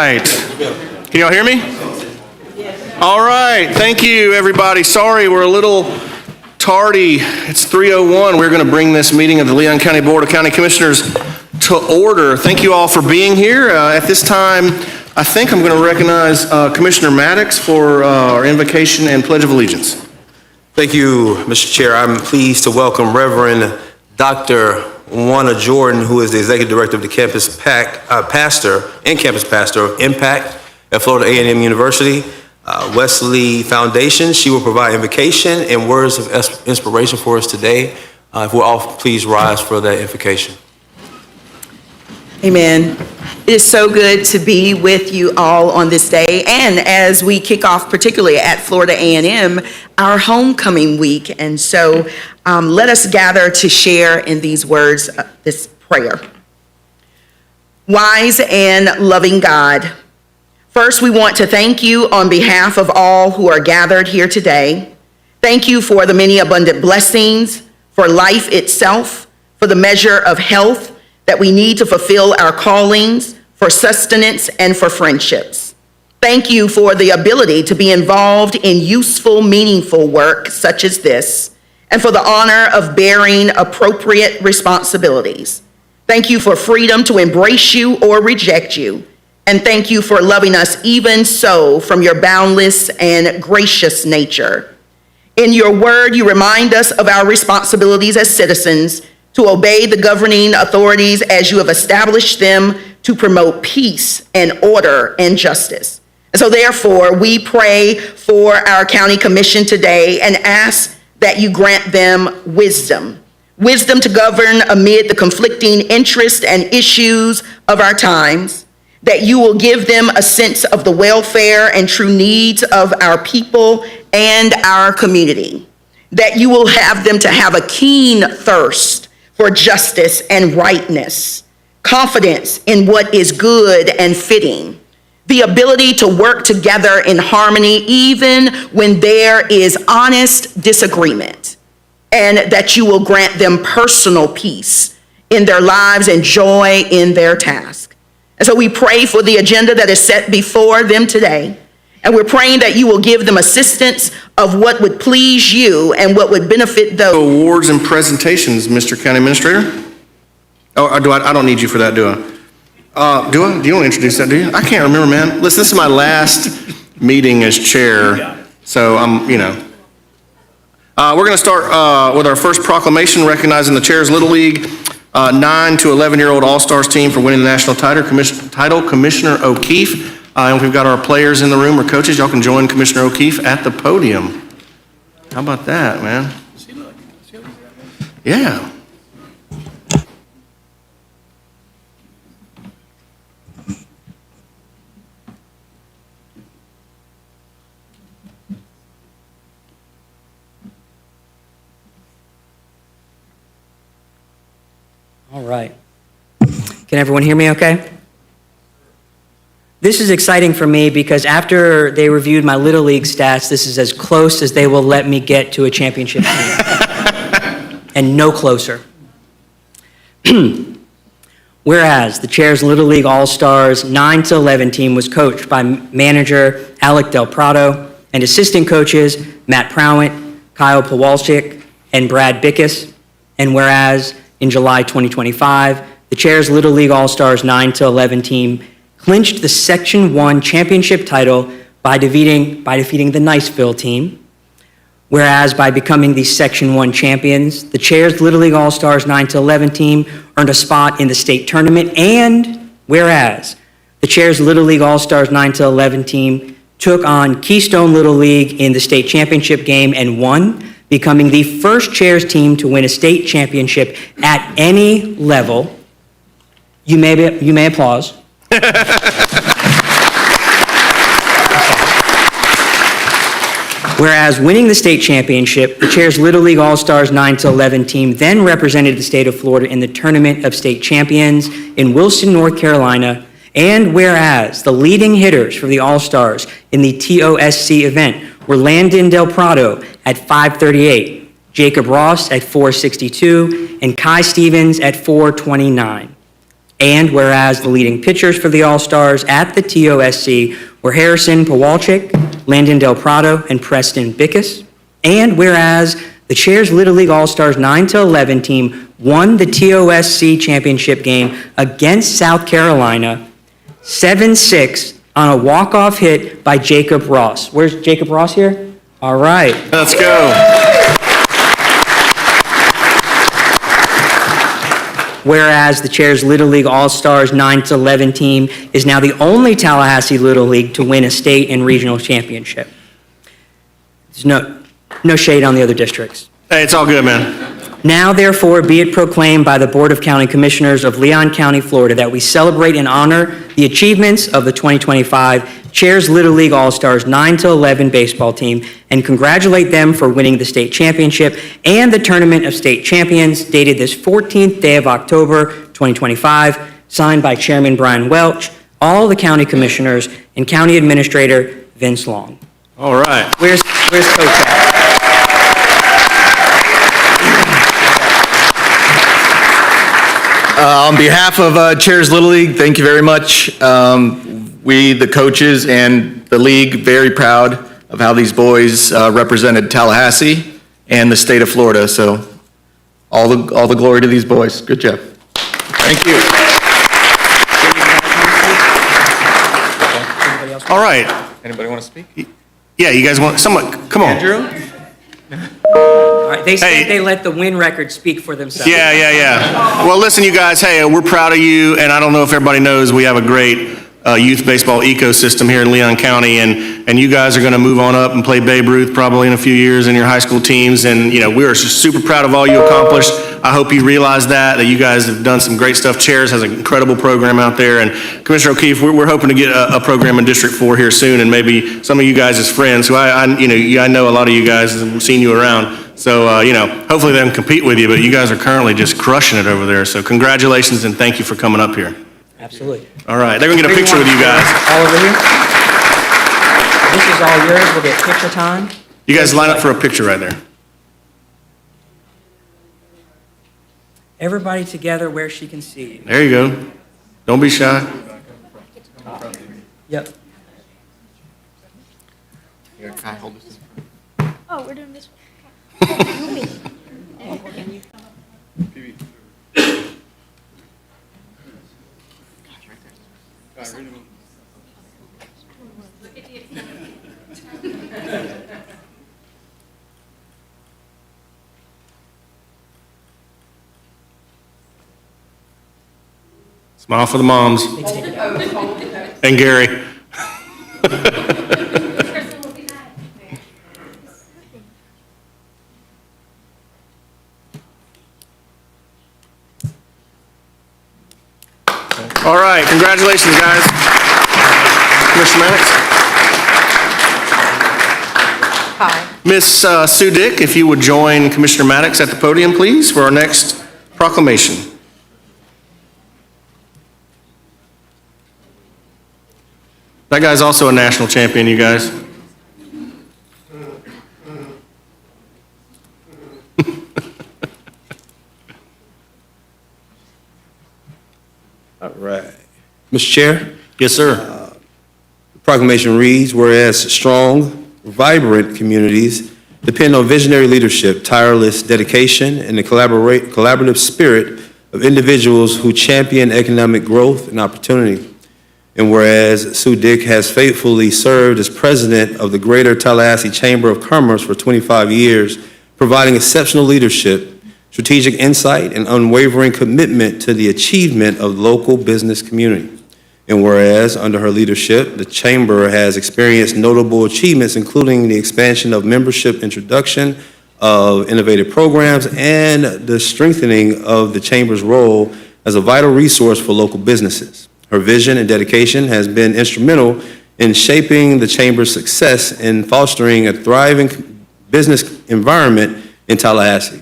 right. Can y'all hear me? All right. Thank you, everybody. Sorry, we're a little tardy. It's 3:01. We're going to bring this meeting of the Leon County Board of County Commissioners to order. Thank you all for being here. At this time, I think I'm going to recognize Commissioner Maddox for our invocation and Pledge of Allegiance. Thank you, Mr. Chair. I'm pleased to welcome Reverend Dr. Juana Jordan, who is the Executive Director of the Campus Pastor and Campus Pastor of Impact at Florida A&M University Wesley Foundation. She will provide invocation and words of inspiration for us today. If we'll all please rise for that invocation. Amen. It is so good to be with you all on this day, and as we kick off, particularly at Florida A&M, our homecoming week. And so let us gather to share in these words, this prayer. Wise and loving God, first we want to thank you on behalf of all who are gathered here today. Thank you for the many abundant blessings, for life itself, for the measure of health that we need to fulfill our callings, for sustenance, and for friendships. Thank you for the ability to be involved in useful, meaningful work such as this, and for the honor of bearing appropriate responsibilities. Thank you for freedom to embrace you or reject you, and thank you for loving us even so from your boundless and gracious nature. In your word, you remind us of our responsibilities as citizens to obey the governing authorities as you have established them to promote peace and order and justice. And so therefore, we pray for our county commission today and ask that you grant them wisdom to govern amid the conflicting interests and issues of our times, that you will give them a sense of the welfare and true needs of our people and our community, that you will have them to have a keen thirst for justice and rightness, confidence in what is good and fitting, the ability to work together in harmony even when there is honest disagreement, and that you will grant them personal peace in their lives and joy in their task. And so we pray for the agenda that is set before them today, and we're praying that you will give them assistance of what would please you and what would benefit those. Awards and presentations, Mr. County Administrator. Oh, I don't need you for that, do I? Do you want to introduce that, do you? I can't remember, man. Listen, this is my last meeting as chair, so we're going to start with our first proclamation recognizing the Chairs Little League 9 to 11-year-old All-Stars team for winning the national title, Commissioner O'Keefe. And we've got our players in the room or coaches. Y'all can join Commissioner O'Keefe at the podium. How about that, man? Yeah. All right. Can everyone hear me okay? This is exciting for me because after they reviewed my Little League stats, this is as close as they will let me get to a championship team. And no closer. Whereas the Chairs Little League All-Stars 9 to 11 team was coached by manager Alec Del Prado and assistant coaches Matt Prowett, Kyle Pawalczyk, and Brad Bickus. And whereas in July 2025, the Chairs Little League All-Stars 9 to 11 team clinched the Section 1 championship title by defeating the Niceville team. Whereas by becoming the Section 1 champions, the Chairs Little League All-Stars 9 to 11 team earned a spot in the state tournament. And whereas the Chairs Little League All-Stars 9 to 11 team took on Keystone Little League in the state championship game and won, becoming the first Chairs team to win a state championship at any level. You may applause. Whereas winning the state championship, the Chairs Little League All-Stars 9 to 11 team then represented the state of Florida in the Tournament of State Champions in Wilson, North Carolina. And whereas the leading hitters for the All-Stars in the TOSC event were Landon Del Prado at .538, Jacob Ross at .462, and Kai Stevens at .429. And whereas the leading pitchers for the All-Stars at the TOSC were Harrison Pawalczyk, Landon Del Prado, and Preston Bickus. And whereas the Chairs Little League All-Stars 9-11 team won the TOSC championship game against South Carolina 7-6 on a walk-off hit by Jacob Ross. Where's Jacob Ross here? All right. Let's go. Whereas the Chairs Little League All-Stars 9-11 team is now the only Tallahassee Little League to win a state and regional championship. There's no shade on the other districts. Hey, it's all good, man. Now, therefore, be it proclaimed by the Board of County Commissioners of Leon County, Florida, that we celebrate and honor the achievements of the 2025 Chairs Little League All-Stars 9-11 baseball team and congratulate them for winning the state championship and the Tournament of State Champions dated this 14th day of October 2025, signed by Chairman Brian Welch, all the county commissioners, and County Administrator Vince Long. All right. Where's Coach at? On behalf of Chairs Little League, thank you very much. We, the coaches and the league, very proud of how these boys represented Tallahassee and the state of Florida. So all the glory to these boys. Good job. Thank you. All right. Anybody want to speak? Yeah, you guys want, someone, come on. Andrew? All right, they said Hey. they let the win record speak for themselves. Yeah. Well, listen, you guys, hey, we're proud of you, and I don't know if everybody knows, we have a great youth baseball ecosystem here in Leon County, and you guys are going to move on up and play Babe Ruth probably in a few years in your high school teams, and, you know, we are just super proud of all you accomplished. I hope you realize that you guys have done some great stuff. Chairs has an incredible program out there, and Commissioner O'Keefe, we're hoping to get a program in District 4 here soon, and maybe some of you guys as friends, who I know a lot of you guys and seen you around. So, hopefully they can compete with you, but you guys are currently just crushing it over there. So congratulations and thank you for coming up here. Absolutely. All right, they're gonna get a picture with you guys. All over here. This is all yours. We'll get picture time. You guys line up for a picture right there. Everybody together where she can see you. There you go. Don't be shy. Yep. Oh, we're doing this one. Smile for the moms. And Gary. All right, congratulations, guys. Commissioner Maddox. Hi. Miss Sue Dick, if you would join Commissioner Maddox at the podium, please, for our next proclamation. That guy's also a national champion, you guys. All right. Mr. Chair, Yes, sir. the proclamation reads, whereas strong, vibrant communities depend on visionary leadership, tireless dedication, and the collaborative spirit of individuals who champion economic growth and opportunity. And whereas Sue Dick has faithfully served as president of the Greater Tallahassee Chamber of Commerce for 25 years, providing exceptional leadership, strategic insight, and unwavering commitment to the achievement of the local business community. And whereas, under her leadership, the Chamber has experienced notable achievements, including the expansion of membership, introduction of innovative programs, and the strengthening of the Chamber's role as a vital resource for local businesses. Her vision and dedication has been instrumental in shaping the Chamber's success in fostering a thriving business environment in Tallahassee.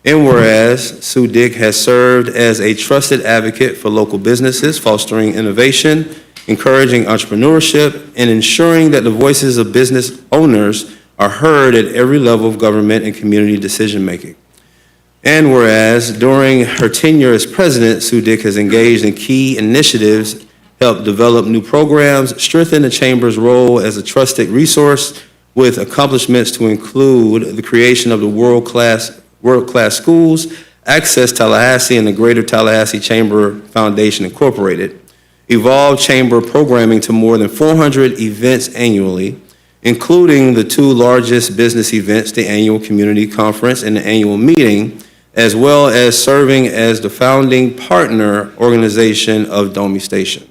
And whereas Sue Dick has served as a trusted advocate for local businesses, fostering innovation, encouraging entrepreneurship, and ensuring that the voices of business owners are heard at every level of government and community decision-making. And whereas during her tenure as president, Sue Dick has engaged in key initiatives, helped develop new programs, strengthen the chamber's role as a trusted resource with accomplishments to include the creation of the world-class schools, Access Tallahassee, and the Greater Tallahassee Chamber Foundation Incorporated, evolved chamber programming to more than 400 events annually, including the two largest business events, the annual community conference and the annual meeting, as well as serving as the founding partner organization of Domi Station.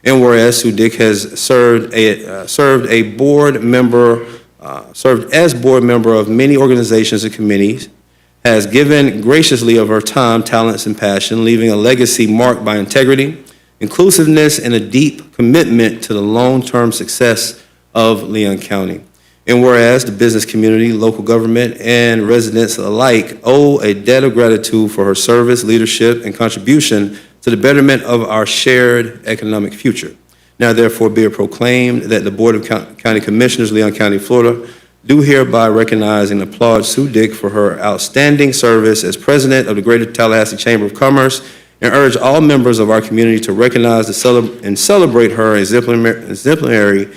And whereas Sue Dick has served as board member of many organizations and committees, has given graciously of her time, talents, and passion, leaving a legacy marked by integrity, inclusiveness, and a deep commitment to the long-term success of Leon County. And whereas the business community, local government, and residents alike owe a debt of gratitude for her service, leadership, and contribution to the betterment of our shared economic future. Now therefore be it proclaimed that the Board of County Commissioners, Leon County, Florida, do hereby recognize and applaud Sue Dick for her outstanding service as president of the Greater Tallahassee Chamber of Commerce, and urge all members of our community to recognize and celebrate her exemplary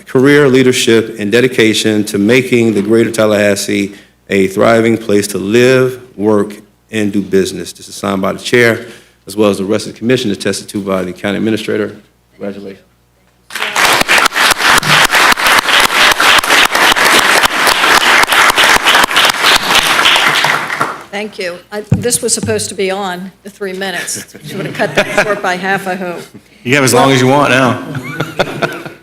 career, leadership, and dedication to making the Greater Tallahassee a thriving place to live, work, and do business. This is signed by the chair, as well as the rest of the commission, attested to by the county administrator. Congratulations. Thank you. This was supposed to be on the 3 minutes. She would have cut that short by half, I hope. You have as long as you want now.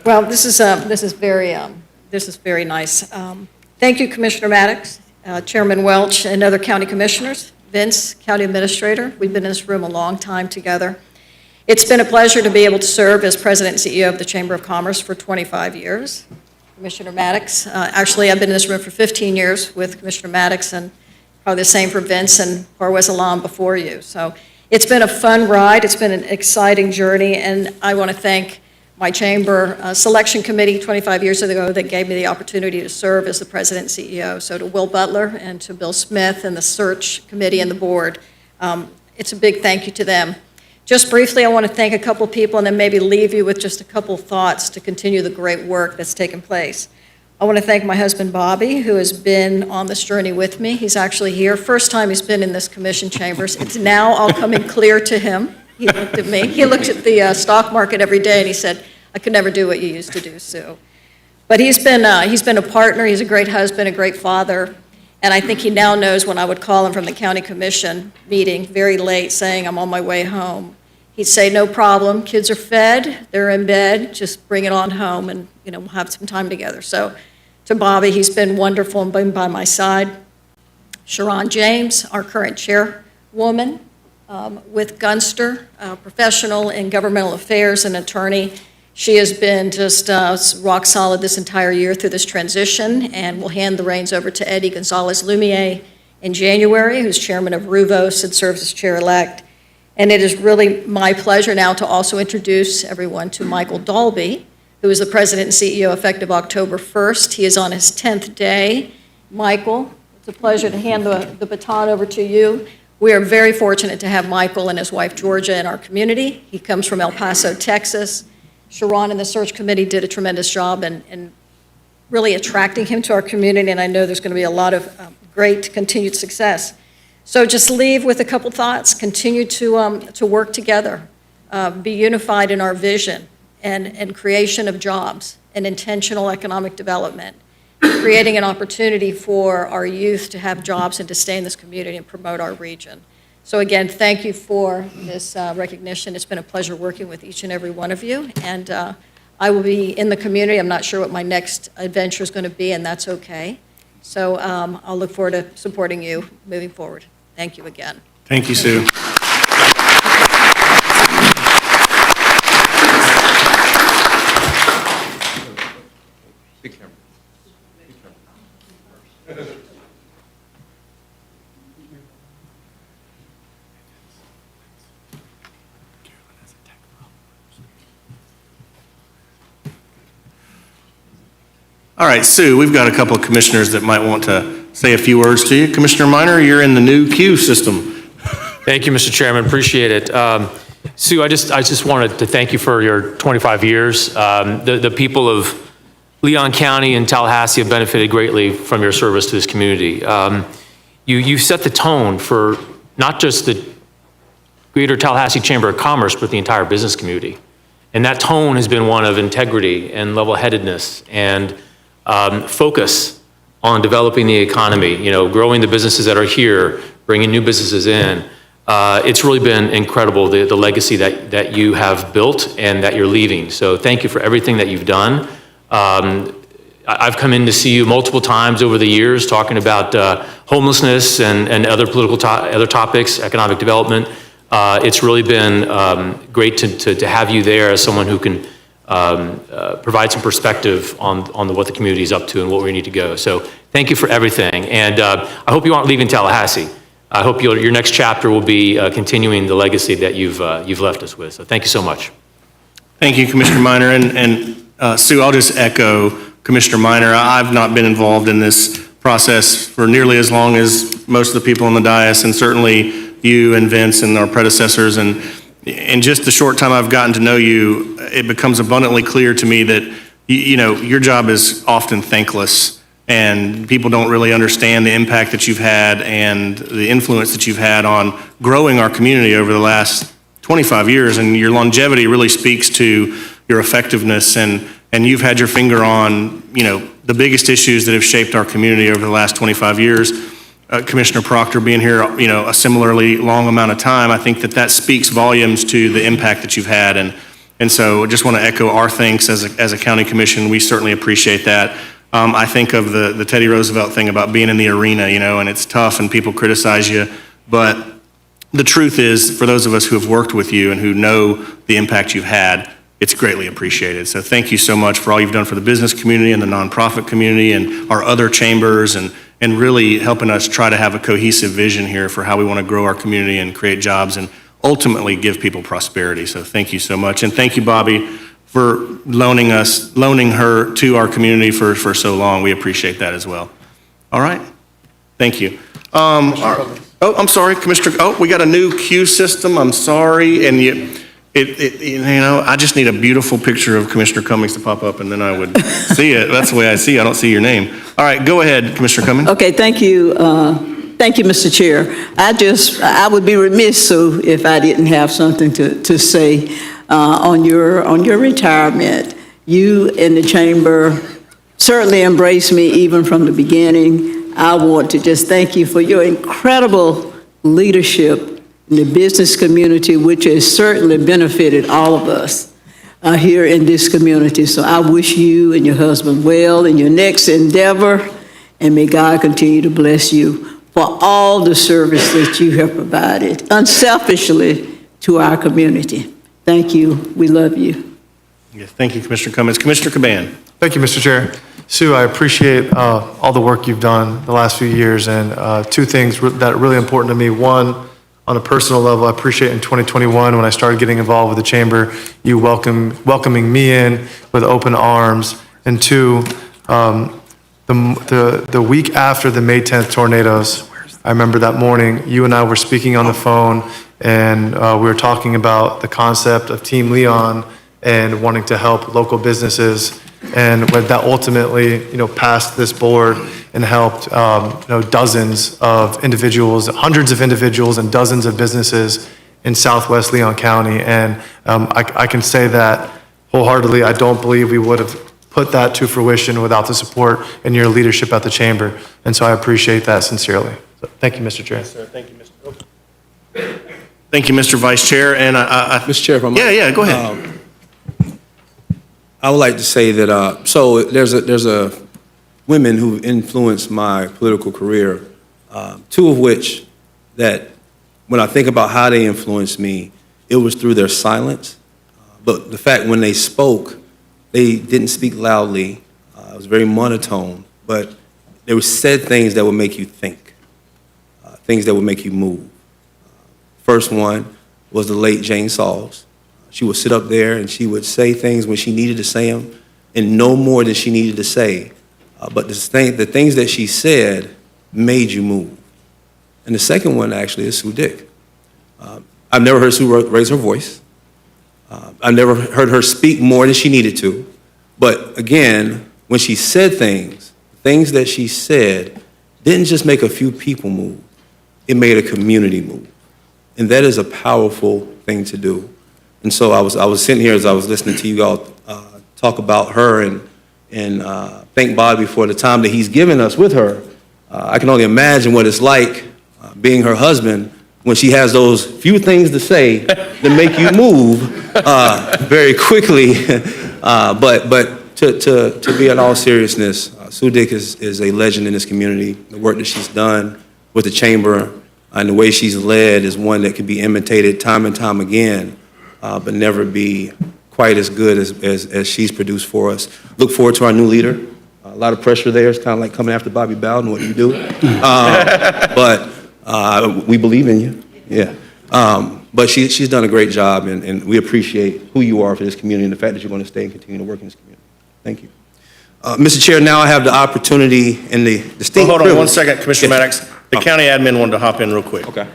Well, this is very nice. Thank you, Commissioner Maddox, Chairman Welch, and other county commissioners, Vince, county administrator. We've been in this room a long time together. It's been a pleasure to be able to serve as president and CEO of the Chamber of Commerce for 25 years. Commissioner Maddox, actually, I've been in this room for 15 years with Commissioner Maddox, and probably the same for Vince and Parwez Alam before you. So it's been a fun ride. It's been an exciting journey, and I want to thank my chamber selection committee 25 years ago that gave me the opportunity to serve as the president and CEO. So to Will Butler and to Bill Smith and the search committee and the board, it's a big thank you to them. Just briefly, I want to thank a couple people and then maybe leave you with just a couple thoughts to continue the great work that's taken place. I want to thank my husband, Bobby, who has been on this journey with me. He's actually here. First time he's been in this commission chambers. It's now all coming clear to him. He looked at me. He looked at the stock market every day, and he said, I could never do what you used to do, Sue. But he's been a partner. He's a great husband, a great father. And I think he now knows when I would call him from the county commission meeting very late saying, I'm on my way home. He'd say, no problem. Kids are fed. They're in bed. Just bring it on home, and we'll have some time together. So to Bobby, he's been wonderful and been by my side. Sharon James, our current chairwoman with Gunster, professional in governmental affairs and attorney. She has been just rock solid this entire year through this transition, and will hand the reins over to Eddie Gonzalez-Lumiere in January, who's chairman of RUVOS and serves as chair-elect. And it is really my pleasure now to also introduce everyone to Michael Dalby, who is the president and CEO effective October 1st. He is on his 10th day. Michael, it's a pleasure to hand the baton over to you. We are very fortunate to have Michael and his wife Georgia in our community. He comes from El Paso, Texas. Sharon and the search committee did a tremendous job in really attracting him to our community, and I know there's going to be a lot of great continued success. So just leave with a couple thoughts. Continue to work together, be unified in our vision and creation of jobs and intentional economic development, creating an opportunity for our youth to have jobs and to stay in this community and promote our region. So again, thank you for this recognition. It's been a pleasure working with each and every one of you. And I will be in the community. I'm not sure what my next adventure is going to be, and that's okay. So I'll look forward to supporting you moving forward. Thank you again. Thank you, Sue. All right, Sue, we've got a couple of commissioners that might want to say a few words to you. Commissioner Minor, you're in the new queue system. Thank you, Mr. Chairman. Appreciate it. Sue, I just wanted to thank you for your 25 years. The people of Leon County and Tallahassee have benefited greatly from your service to this community. You set the tone for not just the Greater Tallahassee Chamber of Commerce, but the entire business community. And that tone has been one of integrity and level-headedness and focus on developing the economy, growing the businesses that are here, bringing new businesses in. It's really been incredible, the legacy that you have built and that you're leaving. So thank you for everything that you've done. I've come in to see you multiple times over the years talking about homelessness and other other topics, economic development. It's really been great to have you there as someone who can provide some perspective on what the community is up to and where we need to go. So thank you for everything. And I hope you aren't leaving Tallahassee. I hope your next chapter will be continuing the legacy that you've left us with. So thank you so much. Thank you, Commissioner Minor. And Sue, I'll just echo Commissioner Minor. I've not been involved in this process for nearly as long as most of the people on the dais, and certainly you and Vince and our predecessors. And in just the short time I've gotten to know you, it becomes abundantly clear to me that your job is often thankless, and people don't really understand the impact that you've had and the influence that you've had on growing our community over the last 25 years. And your longevity really speaks to your effectiveness, and you've had your finger on, the biggest issues that have shaped our community over the last 25 years. Commissioner Proctor being here, a similarly long amount of time, I think that speaks volumes to the impact that you've had. And so I just want to echo our thanks as a county commission. We certainly appreciate that. I think of the Teddy Roosevelt thing about being in the arena, and it's tough and people criticize you. But the truth is, for those of us who have worked with you and who know the impact you've had, it's greatly appreciated. So thank you so much for all you've done for the business community and the nonprofit community and our other chambers, and really helping us try to have a cohesive vision here for how we want to grow our community and create jobs and ultimately give people prosperity. So thank you so much. And thank you, Bobby, for loaning her to our community for so long. We appreciate that as well. All right. Thank you. I'm sorry, Commissioner. Oh, we got a new queue system. I'm sorry. And I just need a beautiful picture of Commissioner Cummings to pop up, and then I would see it. That's the way I see it. I don't see your name. All right, go ahead, Commissioner Cummings. Okay, thank you. Thank you, Mr. Chair. I would be remiss, Sue, if I didn't have something to say on your retirement. You and the chamber certainly embraced me even from the beginning. I want to just thank you for your incredible leadership in the business community, which has certainly benefited all of us here in this community. So I wish you and your husband well in your next endeavor, and may God continue to bless you for all the service that you have provided unselfishly to our community. Thank you. We love you. Yes, thank you, Commissioner Cummings. Commissioner Caban. Thank you, Mr. Chair. Sue, I appreciate all the work you've done the last few years, and two things that are really important to me. One, on a personal level, I appreciate in 2021, when I started getting involved with the chamber, you welcoming me in with open arms. And two, the week after the May 10th tornadoes, I remember that morning, you and I were speaking on the phone, and we were talking about the concept of Team Leon and wanting to help local businesses. And when that ultimately, passed this board and helped, dozens of individuals, hundreds of individuals and dozens of businesses in Southwest Leon County. And I can say that wholeheartedly. I don't believe we would have put that to fruition without the support and your leadership at the chamber. And so I appreciate that sincerely. So thank you, Mr. Chair. Yes, sir. Thank you, Mr. Thank you, Mr. Vice Chair. And Mr. Chair, if I might. Yeah, go ahead. I would like to say that, so there's a women who influenced my political career, two of which that when I think about how they influenced me, it was through their silence. But the fact when they spoke, they didn't speak loudly. It was very monotone, but they said things that would make you think, things that would make you move. First one was the late Jane Sauls. She would sit up there and she would say things when she needed to say them, and no more than she needed to say. But the things that she said made you move? And the second one actually is Sue Dick. I've never heard Sue raise her voice. I've never heard her speak more than she needed to. But again, when she said things that she said didn't just make a few people move, it made a community move. And that is a powerful thing to do. And so I was sitting here as I was listening to you all talk about her and thank Bobby for the time that he's given us with her. I can only imagine what it's like being her husband when she has those few things to say that make you move very quickly. But to be in all seriousness, Sue Dick is a legend in this community. The work that she's done with the chamber and the way she's led is one that can be imitated time and time again, but never be quite as good as she's produced for us. Look forward to our new leader. A lot of pressure there. It's kind of like coming after Bobby Bowden, what you do. But we believe in you. Yeah. But she's done a great job, and we appreciate who you are for this community and the fact that you're going to stay and continue to work in this community. Thank you. Mr. Chair, now I have the opportunity and the distinct Hold on one privilege- second, Commissioner Yes. Maddox. The county admin wanted to hop in real quick. Okay.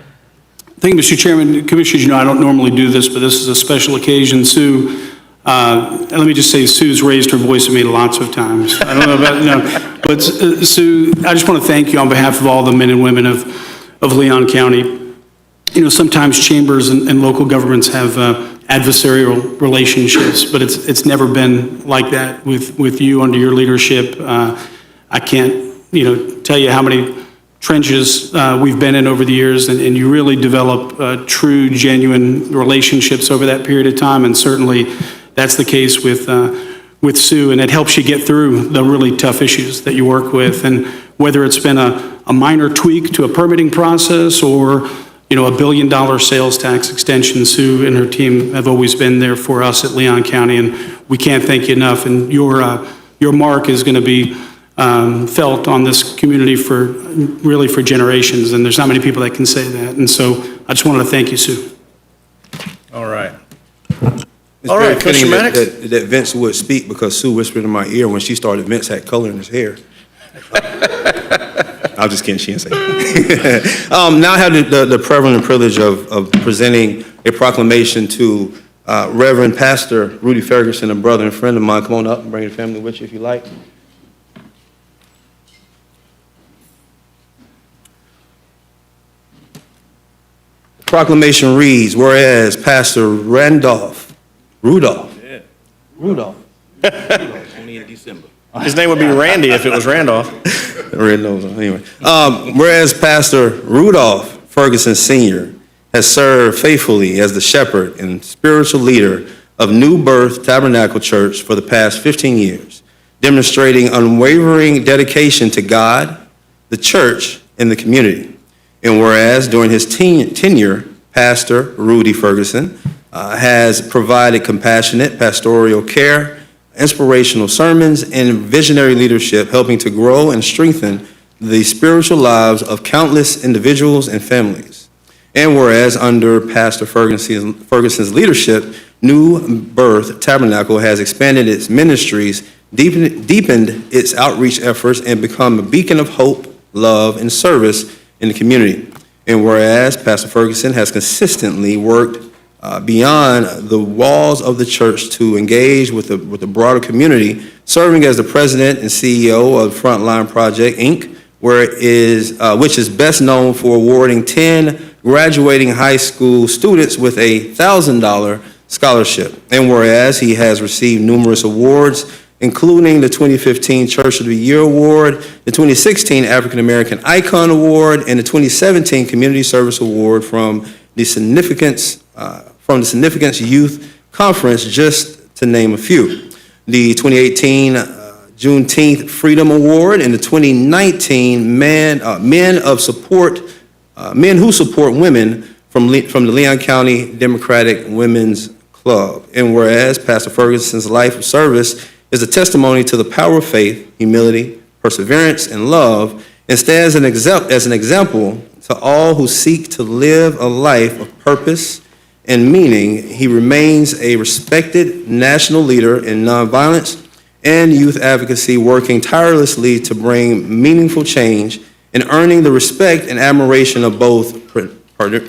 Thank you, Mr. Chairman. Commissioners, you know, I don't normally do this, but this is a special occasion. Sue, let me just say, Sue's raised her voice at me lots of times. I don't know about, but Sue, I just want to thank you on behalf of all the men and women of Leon County. You know, sometimes chambers and local governments have adversarial relationships, but it's never been like that with you under your leadership. I can't, tell you how many trenches we've been in over the years, and you really develop true, genuine relationships over that period of time, and certainly that's the case with Sue, and it helps you get through the really tough issues that you work with. And whether it's been a minor tweak to a permitting process or $1 billion sales tax extension, Sue and her team have always been there for us at Leon County, and we can't thank you enough. And your mark is going to be felt on this community for generations, and there's not many people that can say that. And so I just wanted to thank you, Sue. All right. It's All very right, fitting Commissioner that Vince would speak because Sue whispered in my ear when she started, Vince had color in his hair. I'm just kidding, she didn't say that. Now I have the privilege and privilege of presenting a proclamation to Reverend Pastor Rudy Ferguson, a brother and friend of mine. Come on up and bring your family with you if you like. The proclamation reads, whereas Pastor Rudolph. His name would be Randy if it was Randolph. Red nose, anyway. Whereas Pastor Rudolph Ferguson Sr. has served faithfully as the shepherd and spiritual leader of New Birth Tabernacle Church for the past 15 years, demonstrating unwavering dedication to God, the church, and the community. And whereas during his tenure, Pastor Rudy Ferguson has provided compassionate pastoral care, inspirational sermons, and visionary leadership, helping to grow and strengthen the spiritual lives of countless individuals and families. And whereas under Pastor Ferguson's leadership, New Birth Tabernacle has expanded its ministries, deepened its outreach efforts, and become a beacon of hope, love, and service in the community. And whereas Pastor Ferguson has consistently worked beyond the walls of the church to engage with the broader community, serving as the president and CEO of Frontline Project, Inc., which is best known for awarding 10 graduating high school students with a $1,000 scholarship. And whereas he has received numerous awards, including the 2015 Church of the Year Award, the 2016 African American Icon Award, and the 2017 Community Service Award from the Significance Youth Conference, just to name a few. The 2018 Juneteenth Freedom Award and the 2019 Men Who Support Women from the Leon County Democratic Women's Club. And whereas Pastor Ferguson's life of service is a testimony to the power of faith, humility, perseverance, and love, and stands as an example to all who seek to live a life of purpose and meaning, he remains a respected national leader in nonviolence and youth advocacy, working tirelessly to bring meaningful change and and earning the respect and admiration of both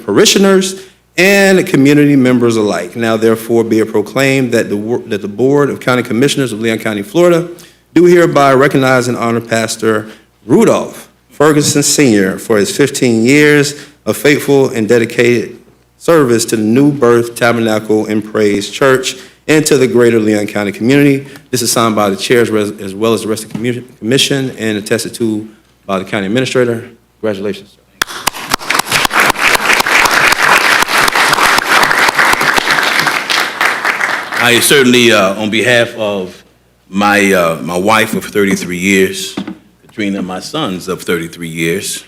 parishioners and community members alike. Now therefore be it proclaimed that the Board of County Commissioners of Leon County, Florida, do hereby recognize and honor Pastor Rudolph Ferguson Sr. for his 15 years of faithful and dedicated service to the New Birth Tabernacle and Praise Church and to the greater Leon County community. This is signed by the chair as well as the rest of the commission and attested to by the county administrator. Congratulations, sir. I certainly, on behalf of my wife of 33 years, Katrina, my sons of 33 years,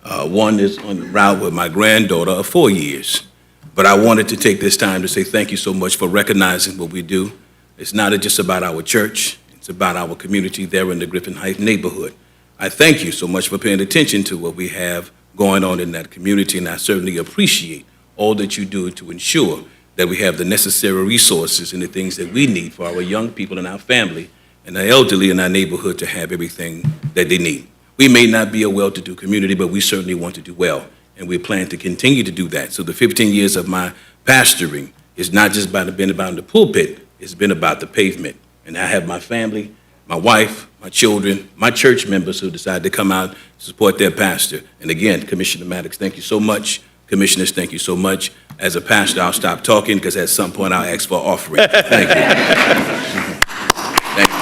one is on the route with my granddaughter of 4 years. But I wanted to take this time to say thank you so much for recognizing what we do. It's not just about our church, it's about our community there in the Griffin Heights neighborhood. I thank you so much for paying attention to what we have going on in that community, and I certainly appreciate all that you do to ensure that we have the necessary resources and the things that we need for our young people and our family and the elderly in our neighborhood to have everything that they need. We may not be a well-to-do community, but we certainly want to do well, and we plan to continue to do that. So the 15 years of my pastoring is not just been about the pulpit, it's been about the pavement. And I have my family, my wife, my children, my church members who decided to come out to support their pastor. And again, Commissioner Maddox, thank you so much. Commissioners, thank you so much. As a pastor, I'll stop talking because at some point I'll ask for offering. Thank you. Thank you.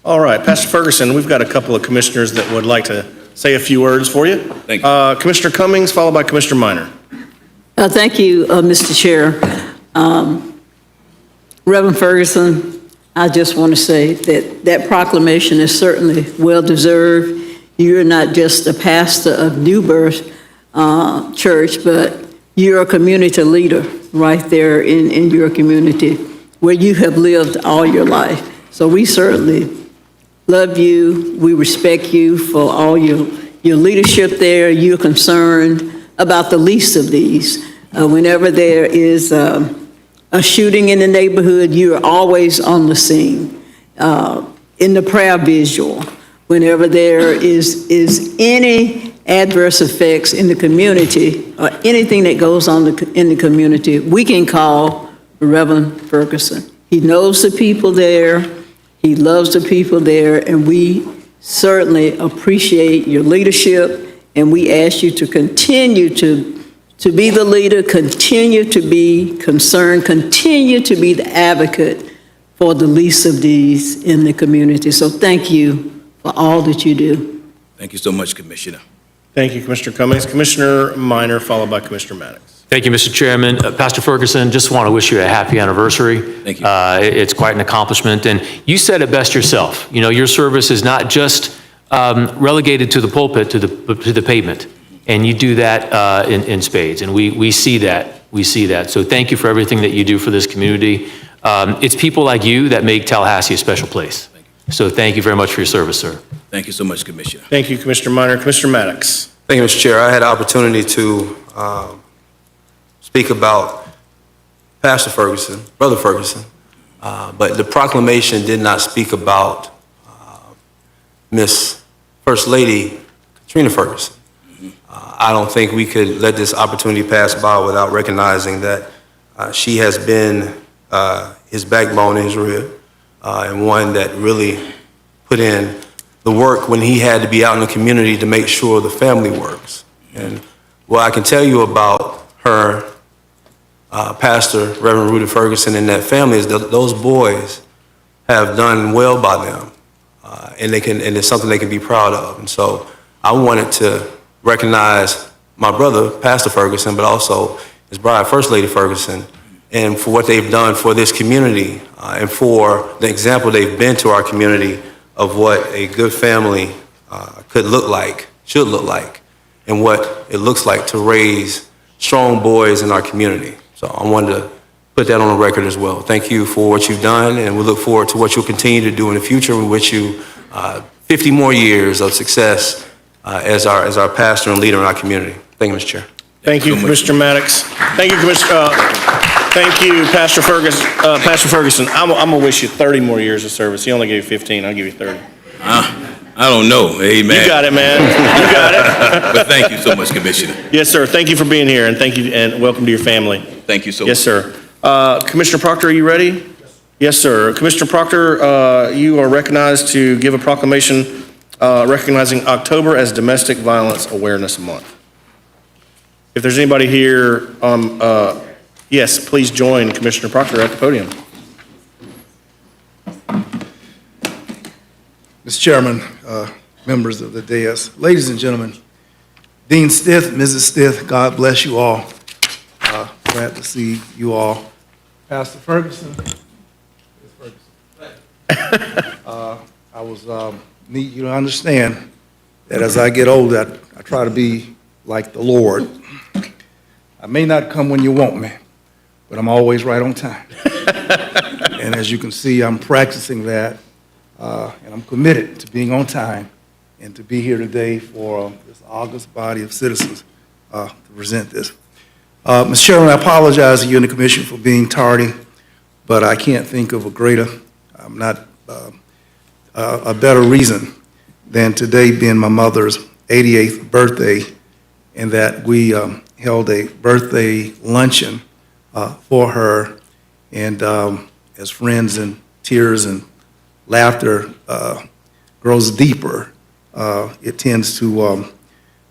All right, Pastor Ferguson, we've got a couple of commissioners that would like to say a few words for you. Thank you. Commissioner Cummings, followed by Commissioner Minor. Thank you, Mr. Chair. Reverend Ferguson, I just want to say that that proclamation is certainly well-deserved. You're not just a pastor of New Birth Church, but you're a community leader right there in your community where you have lived all your life. So we certainly love you. We respect you for all your leadership there. You're concerned about the least of these. Whenever there is a shooting in the neighborhood, you're always on the scene. In the prayer visual, whenever there is any adverse effects in the community or anything that goes on in the community, we can call Reverend Ferguson. He knows the people there. He loves the people there, and we certainly appreciate your leadership, and we ask you to continue to be the leader, continue to be concerned, continue to be the advocate for the least of these in the community. So thank you for all that you do. Thank you so much, Commissioner. Thank you, Commissioner Cummings. Commissioner Minor, followed by Commissioner Maddox. Thank you, Mr. Chairman. Pastor Ferguson, just want to wish you a happy anniversary. Thank you. It's quite an accomplishment, and you said it best yourself. You know, your service is not just relegated to the pulpit, to the pavement, and you do that in spades, and we see that. We see that. So thank you for everything that you do for this community. It's people like you that make Tallahassee a special place. So thank you very much for your service, sir. Thank you so much, Commissioner. Thank you, Commissioner Minor. Commissioner Maddox. Thank you, Mr. Chair. I had the opportunity to speak about Pastor Ferguson, Brother Ferguson, but the proclamation did not speak about Miss First Lady Katrina Ferguson. I don't think we could let this opportunity pass by without recognizing that she has been his backbone in his rib, and one that really put in the work when he had to be out in the community to make sure the family works. And what I can tell you about her, Pastor Reverend Rudy Ferguson and that family is that those boys have done well by them, and it's something they can be proud of. And so I wanted to recognize my brother, Pastor Ferguson, but also his bride, First Lady Ferguson, and for what they've done for this community and for the example they've been to our community of what a good family could look like, should look like, and what it looks like to raise strong boys in our community. So I wanted to put that on the record as well. Thank you for what you've done, and we look forward to what you'll continue to do in the future. We wish you 50 more years of success as our pastor and leader in our community. Thank you, Mr. Chair. Thank you, Commissioner Maddox. Thank you, thank you, Pastor Ferguson. Pastor Ferguson, I'm gonna wish you 30 more years of service. He only gave you 15, I'll give you 30. I don't know, amen. You got it, man. You got it. But thank you so much, Commissioner. Yes, sir. Thank you for being here, and thank you, and welcome to your family. Thank you so much. Yes, sir. Commissioner Proctor, are you ready? Yes, sir. Commissioner Proctor, you are recognized to give a proclamation recognizing October as Domestic Violence Awareness Month. If there's anybody here, yes, please join Commissioner Proctor at the podium. Mr. Chairman, members of the dais, ladies and gentlemen, Dean Stith, Mrs. Stith, God bless you all. Glad to see you all. Pastor Ferguson, Ms. Ferguson. I need you to understand that as I get older, I try to be like the Lord. I may not come when you want me, but I'm always right on time. And as you can see, I'm practicing that. And I'm committed to being on time and to be here today for this august body of citizens to present this. Mr. Chairman, I apologize to you and the commission for being tardy, but I can't think of a better reason than today being my mother's 88th birthday, and that we held a birthday luncheon for her, and as friends and tears and laughter grows deeper, it tends to,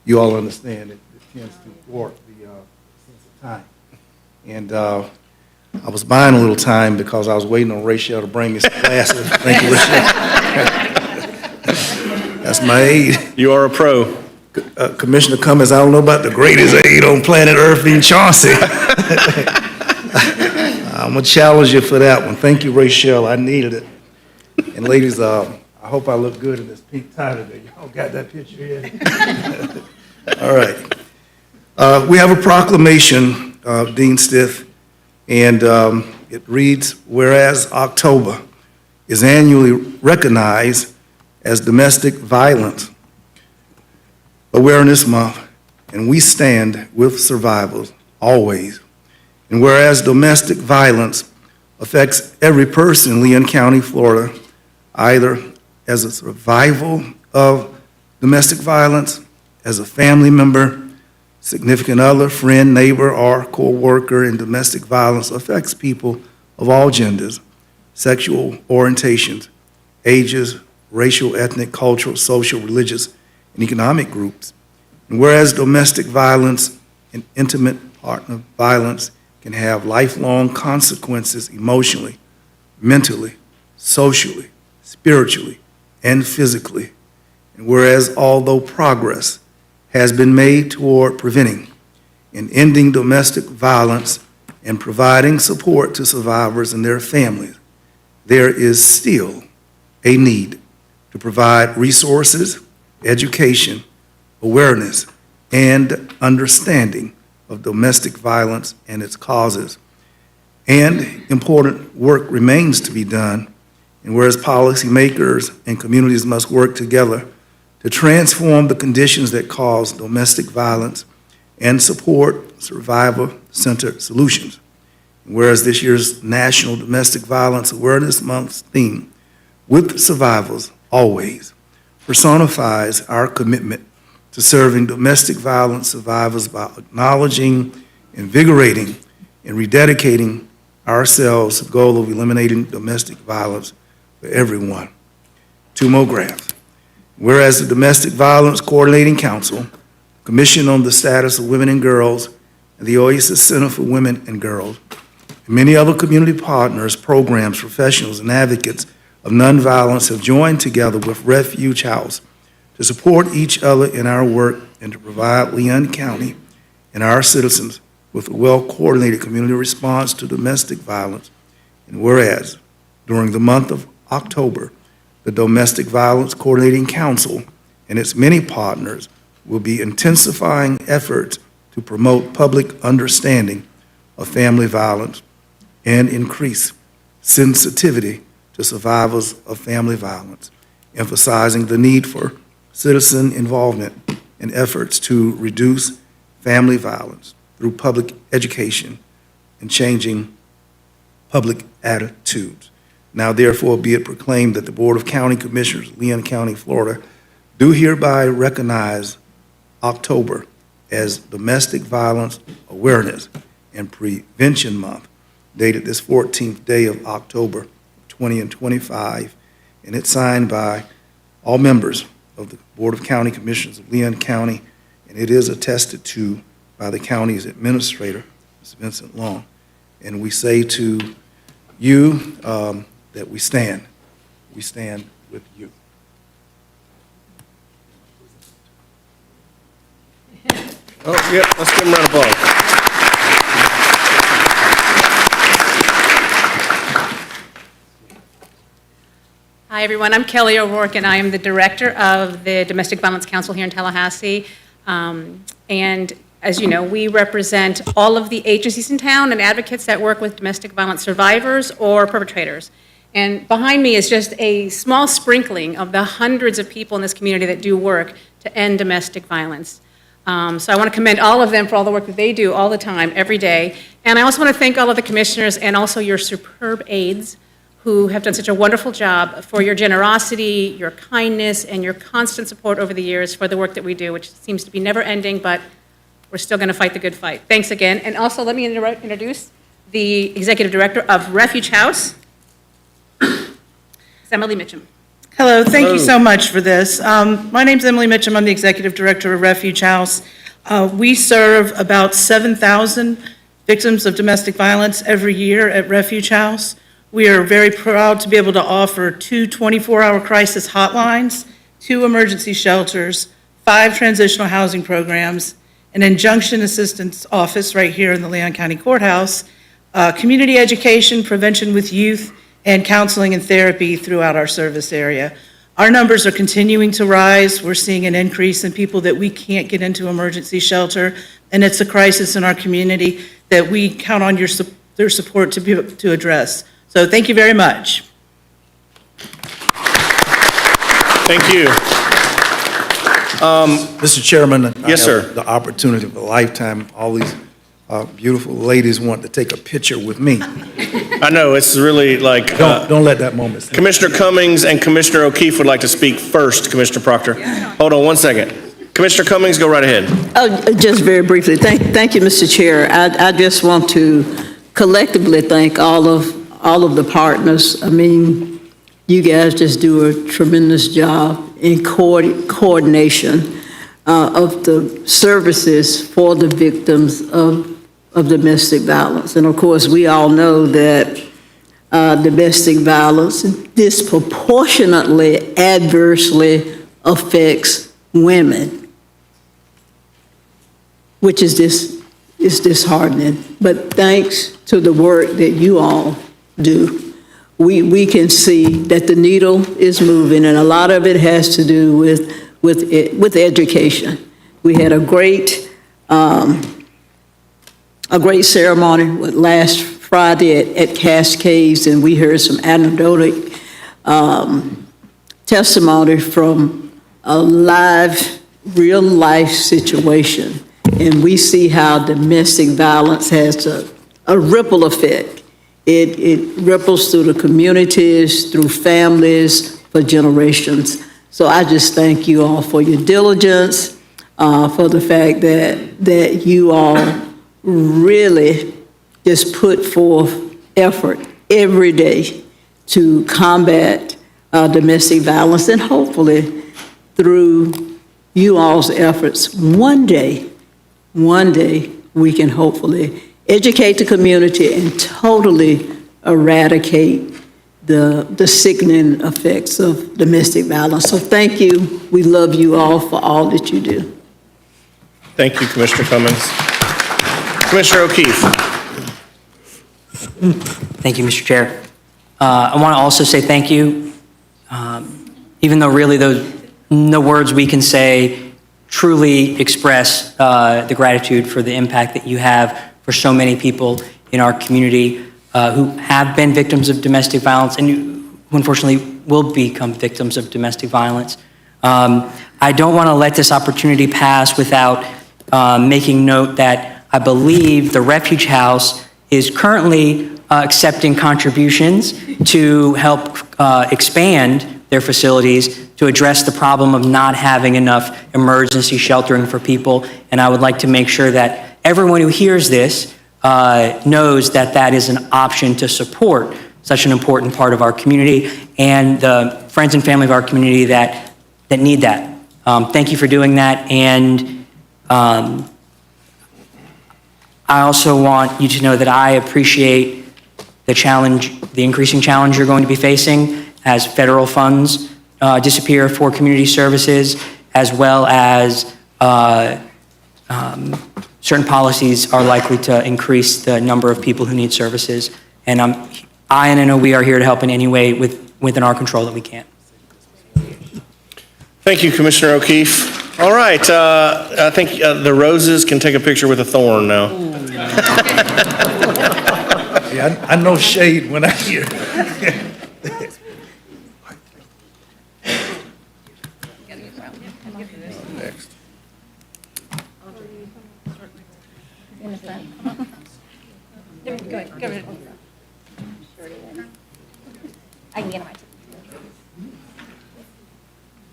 you all understand, it tends to thwart the sense of time. And I was buying a little time because I was waiting on Rachel to bring me some glasses. Thank you, Rachel. That's my aide. You are a pro. Commissioner Cummings, I don't know about the greatest aide on planet Earth in Chauncey. I'm going to challenge you for that one. Thank you, Rachel. I needed it. And ladies, I hope I look good in this pink tie today. Y'all got that picture here? All right. We have a proclamation, Dean Stith, and it reads, whereas October is annually recognized as Domestic Violence Awareness Month, and we stand with survivors always. And whereas domestic violence affects every person in Leon County, Florida, either as a survival of domestic violence, as a family member, significant other, friend, neighbor, or co-worker, and domestic violence affects people of all genders, sexual orientations, ages, racial, ethnic, cultural, social, religious, and economic groups. And whereas domestic violence and intimate partner violence can have lifelong consequences emotionally, mentally, socially, spiritually, and physically. And whereas although progress has been made toward preventing and ending domestic violence and providing support to survivors and their families, there is still a need to provide resources, education, awareness, and understanding of domestic violence and its causes. And important work remains to be done, and whereas policymakers and communities must work together to transform the conditions that cause domestic violence and support survivor-centered solutions. And whereas this year's National Domestic Violence Awareness Month's theme, With Survivors Always, personifies our commitment to serving domestic violence survivors by acknowledging, invigorating, and rededicating ourselves to the goal of eliminating domestic violence for everyone. Two more graphs. Whereas the Domestic Violence Coordinating Council, Commission on the Status of Women and Girls, and the Oasis Center for Women and Girls, and many other community partners, programs, professionals, and advocates of nonviolence have joined together with Refuge House to support each other in our work and to provide Leon County and our citizens with a well-coordinated community response to domestic violence. And whereas, during the month of October, the Domestic Violence Coordinating Council and its many partners will be intensifying efforts to promote public understanding of family violence and increase sensitivity to survivors of family violence, emphasizing the need for citizen involvement in efforts to reduce family violence through public education and changing public attitudes. Now therefore be it proclaimed that the Board of County Commissioners, Leon County, Florida, do hereby recognize October as Domestic Violence Awareness and Prevention Month, dated this 14th day of October 2025, and it's signed by all members of the Board of County Commissioners of Leon County, and it is attested to by the county's administrator, Mr. Vincent Long. And we say to you that we stand with you. Oh, yeah, let's give him a round of applause. Hi, everyone. I'm Kelly O'Rourke, and I am the director of the Domestic Violence Council here in Tallahassee. And as you know, we represent all of the agencies in town and advocates that work with domestic violence survivors or perpetrators. And behind me is just a small sprinkling of the hundreds of people in this community that do work to end domestic violence. So I want to commend all of them for all the work that they do all the time, every day. And I also want to thank all of the commissioners and also your superb aides who have done such a wonderful job for your generosity, your kindness, and your constant support over the years for the work that we do, which seems to be never ending, but we're still going to fight the good fight. Thanks again. And also let me introduce the Executive Director of Refuge House, Emily Mitchum. Hello, thank you so much for this. My name's Emily Mitchum. I'm the Executive Director of Refuge House. We serve about 7,000 victims of domestic violence every year at Refuge House. We are very proud to be able to offer 2 24-hour crisis hotlines, 2 emergency shelters, 5 transitional housing programs, an injunction assistance office right here in the Leon County Courthouse, community education, prevention with youth, and counseling and therapy throughout our service area. Our numbers are continuing to rise. We're seeing an increase in people that we can't get into emergency shelter, and it's a crisis in our community that we count on their support to address. So thank you very much. Thank you. Mr. Chairman. Yes, I have sir. the opportunity of a lifetime. All these beautiful ladies want to take a picture with me. I know, it's really like... Don't let that moment slip. Commissioner Cummings and Commissioner O'Keefe would like to speak first, Commissioner Proctor. Hold on one second. Commissioner Cummings, go right ahead. Just very briefly, thank you, Mr. Chair. I just want to collectively thank all of the partners. I mean, you guys just do a tremendous job in coordination of the services for the victims of domestic violence. And of course, we all know that domestic violence disproportionately adversely affects women, which is disheartening. But thanks to the work that you all do, we can see that the needle is moving, and a lot of it has to do with education. We had a great ceremony last Friday at Cascades, and we heard some anecdotal testimony from a real life situation. And we see how domestic violence has a ripple effect. It ripples through the communities, through families, for generations. So I just thank you all for your diligence, for the fact that you all really just put forth effort every day to combat domestic violence, and hopefully through you all's efforts, one day we can hopefully educate the community and totally eradicate the sickening effects of domestic violence. So thank you. We love you all for all that you do. Thank you, Commissioner Cummings. Commissioner O'Keefe. Thank you, Mr. Chair. I want to also say thank you, even though really no words we can say truly express the gratitude for the impact that you have for so many people in our community who have been victims of domestic violence and who unfortunately will become victims of domestic violence. I don't want to let this opportunity pass without making note that I believe the Refuge House is currently accepting contributions to help expand their facilities to address the problem of not having enough emergency sheltering for people. And I would like to make sure that everyone who hears this knows that that is an option to support such an important part of our community and the friends and family of our community that need that. Thank you for doing that. And I also want you to know that I appreciate the challenge, the increasing challenge you're going to be facing as federal funds disappear for community services, as well as certain policies are likely to increase the number of people who need services. And I know we are here to help in any way within our control that we can. Thank you, Commissioner O'Keefe. All right, I think the roses can take a picture with a thorn now. Yeah, I know shade when I hear. Next. I can get my.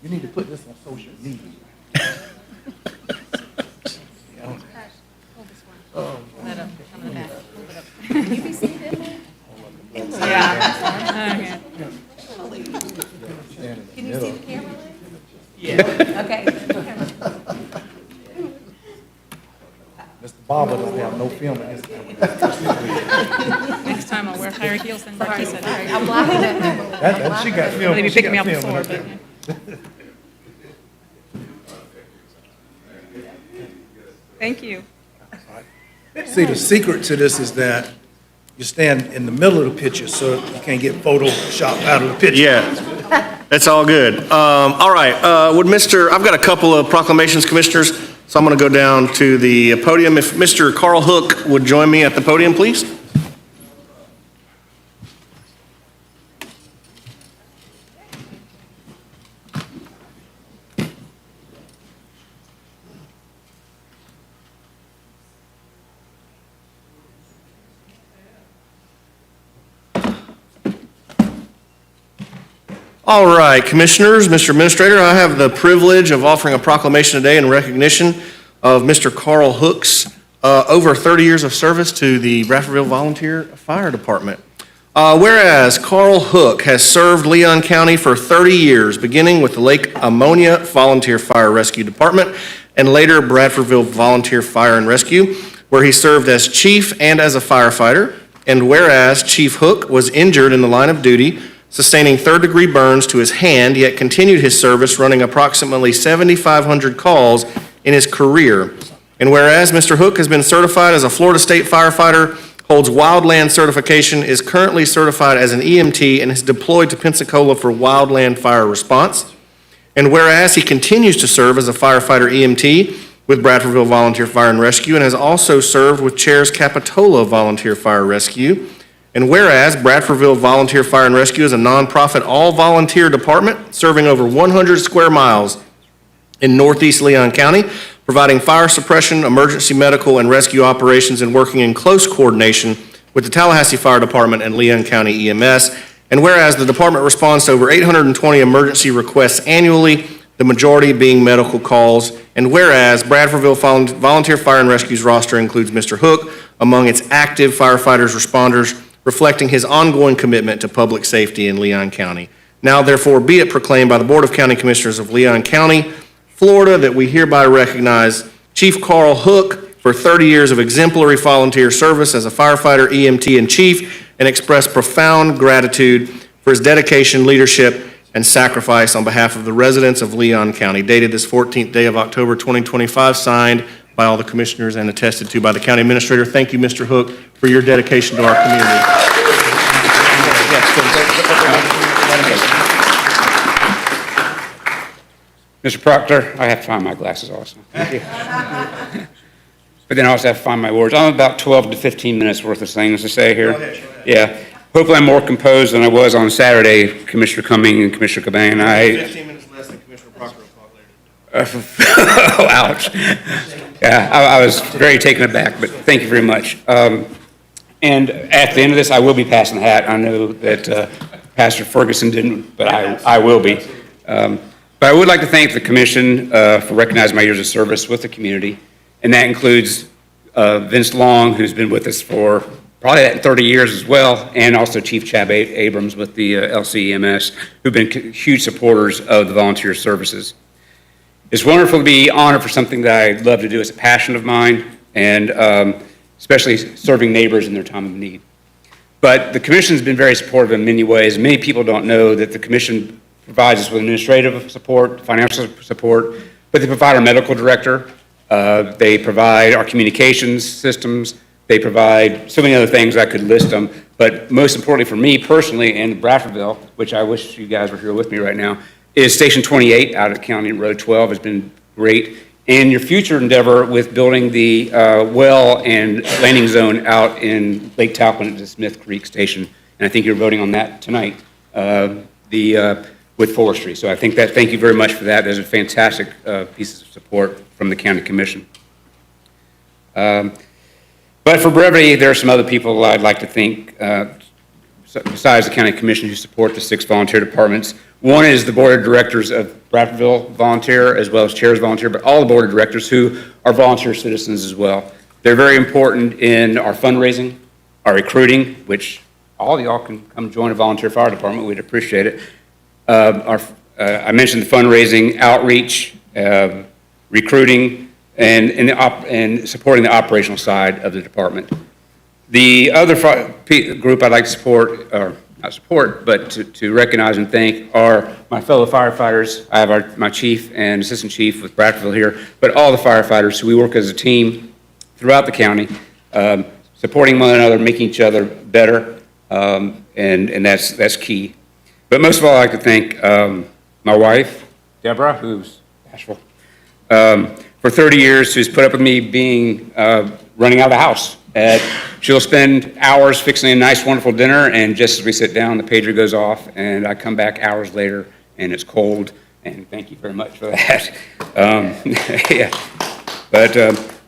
You need to put this on social media. Yeah. Can you see the camera? Yeah. Okay. Mr. Barber doesn't have no film in his camera. Next time I'll wear higher heels than Becky said. I'm blocking that. That she got film. Maybe she picking me got up the film in floor, her but. camera. Thank you. See, the secret to this is that you stand in the middle of the picture so you can't get photoshopped out of the picture. Yeah, that's all good. All right, I've got a couple of proclamations, Commissioners, so I'm going to go down to the podium. If Mr. Carl Hook would join me at the podium, please. All right, Commissioners, Mr. Administrator, I have the privilege of offering a proclamation today in recognition of Mr. Carl Hook's over 30 years of service to the Bradfordville Volunteer Fire Department. Whereas Carl Hook has served Leon County for 30 years, beginning with the Lake Ammonia Volunteer Fire Rescue Department and later Bradfordville Volunteer Fire and Rescue, where he served as chief and as a firefighter. And whereas Chief Hook was injured in the line of duty, sustaining third-degree burns to his hand, yet continued his service running approximately 7,500 calls in his career. And whereas Mr. Hook has been certified as a Florida State firefighter, holds wildland certification, is currently certified as an EMT, and is deployed to Pensacola for wildland fire response. And whereas he continues to serve as a firefighter EMT with Bradfordville Volunteer Fire and Rescue, and has also served with Chair's Capitola Volunteer Fire Rescue. And whereas Bradfordville Volunteer Fire and Rescue is a nonprofit all-volunteer department serving over 100 square miles in northeast Leon County, providing fire suppression, emergency medical, and rescue operations, and working in close coordination with the Tallahassee Fire Department and Leon County EMS. And whereas the department responds to over 820 emergency requests annually, the majority being medical calls. And whereas Bradfordville Volunteer Fire and Rescue's roster includes Mr. Hook among its active firefighters, responders, reflecting his ongoing commitment to public safety in Leon County. Now therefore be it proclaimed by the Board of County Commissioners of Leon County, Florida, that we hereby recognize Chief Carl Hook for 30 years of exemplary volunteer service as a firefighter, EMT, and chief, and express profound gratitude for his dedication, leadership, and sacrifice on behalf of the residents of Leon County. Dated this 14th day of October 2025, signed by all the commissioners and attested to by the county administrator. Thank you, Mr. Hook, for your dedication to our community. Mr. Proctor, I have to find my glasses also. Thank you. But then I also have to find my words. I'm about 12 to 15 minutes worth of things to say here. Yeah. Hopefully I'm more composed than I was on Saturday, Commissioner Cumming and Commissioner Caban. 15 minutes less than Commissioner Proctor will talk later. Oh, ouch. Yeah, I was very taken aback, but thank you very much. And at the end of this, I will be passing the hat. I know that Pastor Ferguson didn't, but I will be. But I would like to thank the commission for recognizing my years of service with the community, and that includes Vince Long, who's been with us for probably 30 years as well, and also Chief Chad Abrams with the LCEMS, who've been huge supporters of the volunteer services. It's wonderful to be honored for something that I love to do. It's a passion of mine, and especially serving neighbors in their time of need. But the commission's been very supportive in many ways. Many people don't know that the commission provides us with administrative support, financial support, but they provide our medical director, they provide our communications systems, they provide so many other things, I could list them, but most importantly for me personally in Bradfordville, which I wish you guys were here with me right now, is Station 28 out at County Road 12 has been great. And your future endeavor with building the well and landing zone out in Lake Talcott at the Smith Creek Station, and I think you're voting on that tonight, with forestry. So I think that, thank you very much for that. There's a fantastic piece of support from the county commission. But for brevity, there are some other people I'd like to thank, besides the county commission, who support the 6 volunteer departments. One is the board of directors of Bradfordville Volunteer, as well as chairs volunteer, but all the board of directors who are volunteer citizens as well. They're very important in our fundraising, our recruiting, which all of y'all can come join a volunteer fire department. We'd appreciate it. I mentioned the fundraising, outreach, recruiting, and supporting the operational side of the department. The other group I'd like to support, or not support, but to recognize and thank are my fellow firefighters. I have my chief and assistant chief with Bradfordville here, but all the firefighters. So we work as a team throughout the county, supporting one another, making each other better, and that's key. But most of all, I'd like to thank my wife, Deborah, who's bashful, for 30 years, who's put up with me being running out of the house. She'll spend hours fixing a nice, wonderful dinner, and just as we sit down, the pager goes off, and I come back hours later, and it's cold, and thank you very much for that. Yeah. But,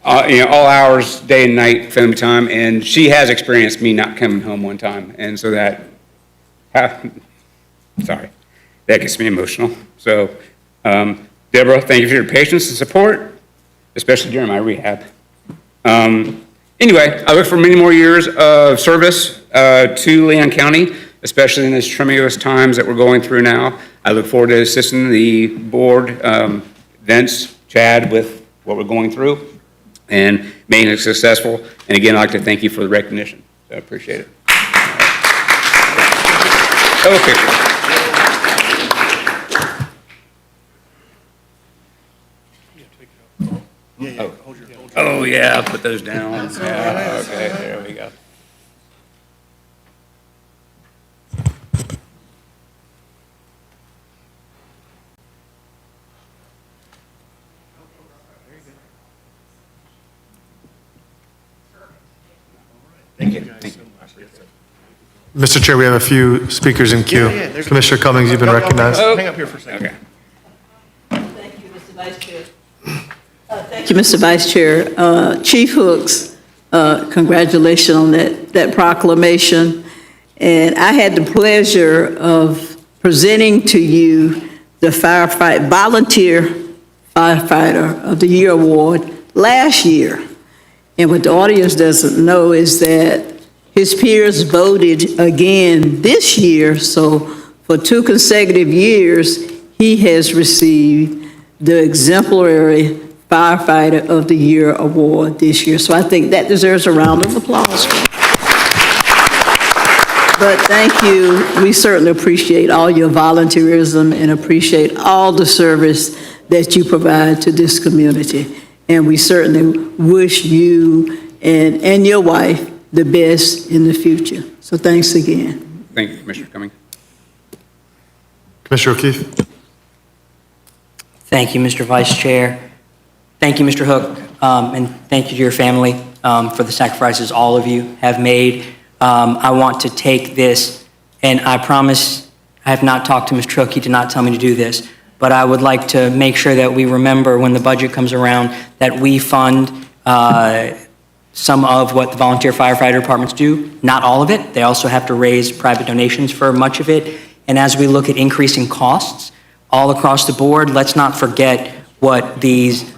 all hours, day and night, family time, and she has experienced me not coming home one time, and so that, sorry, that gets me emotional. So, Deborah, thank you for your patience and support, especially during my rehab. Anyway, I look for many more years of service to Leon County, especially in these tremendous times that we're going through now. I look forward to assisting the board, Vince, Chad, with what we're going through and making it successful. And again, I'd like to thank you for the recognition. So I appreciate it. Okay. Oh, yeah, I'll put those down. Yeah, okay, there we go. Thank you. Mr. Chair, we have a few speakers in queue. Commissioner Cummings, you've been recognized. Hang up here for a second. Okay. Thank you, Mr. Vice Chair. Thank you, Mr. Vice Chair. Chief Hooks, congratulations on that proclamation. And I had the pleasure of presenting to you the Volunteer Firefighter of the Year Award last year. And what the audience doesn't know is that his peers voted again this year, so for 2 consecutive years, he has received the Exemplary Firefighter of the Year Award this year. So I think that deserves a round of applause. But thank you. We certainly appreciate all your volunteerism and appreciate all the service that you provide to this community. and we certainly wish you and your wife the best in the future. So thanks again. Thank you, Commissioner Cumming. Commissioner O'Keefe? Thank you, Mr. Vice Chair. Thank you, Mr. Hook, and thank you to your family for the sacrifices all of you have made. I want to take this, and I promise I have not talked to Mr. Hook. He did not tell me to do this, but I would like to make sure that we remember when the budget comes around that we fund some of what the volunteer firefighter departments do, not all of it. They also have to raise private donations for much of it. And as we look at increasing costs all across the board, let's not forget what these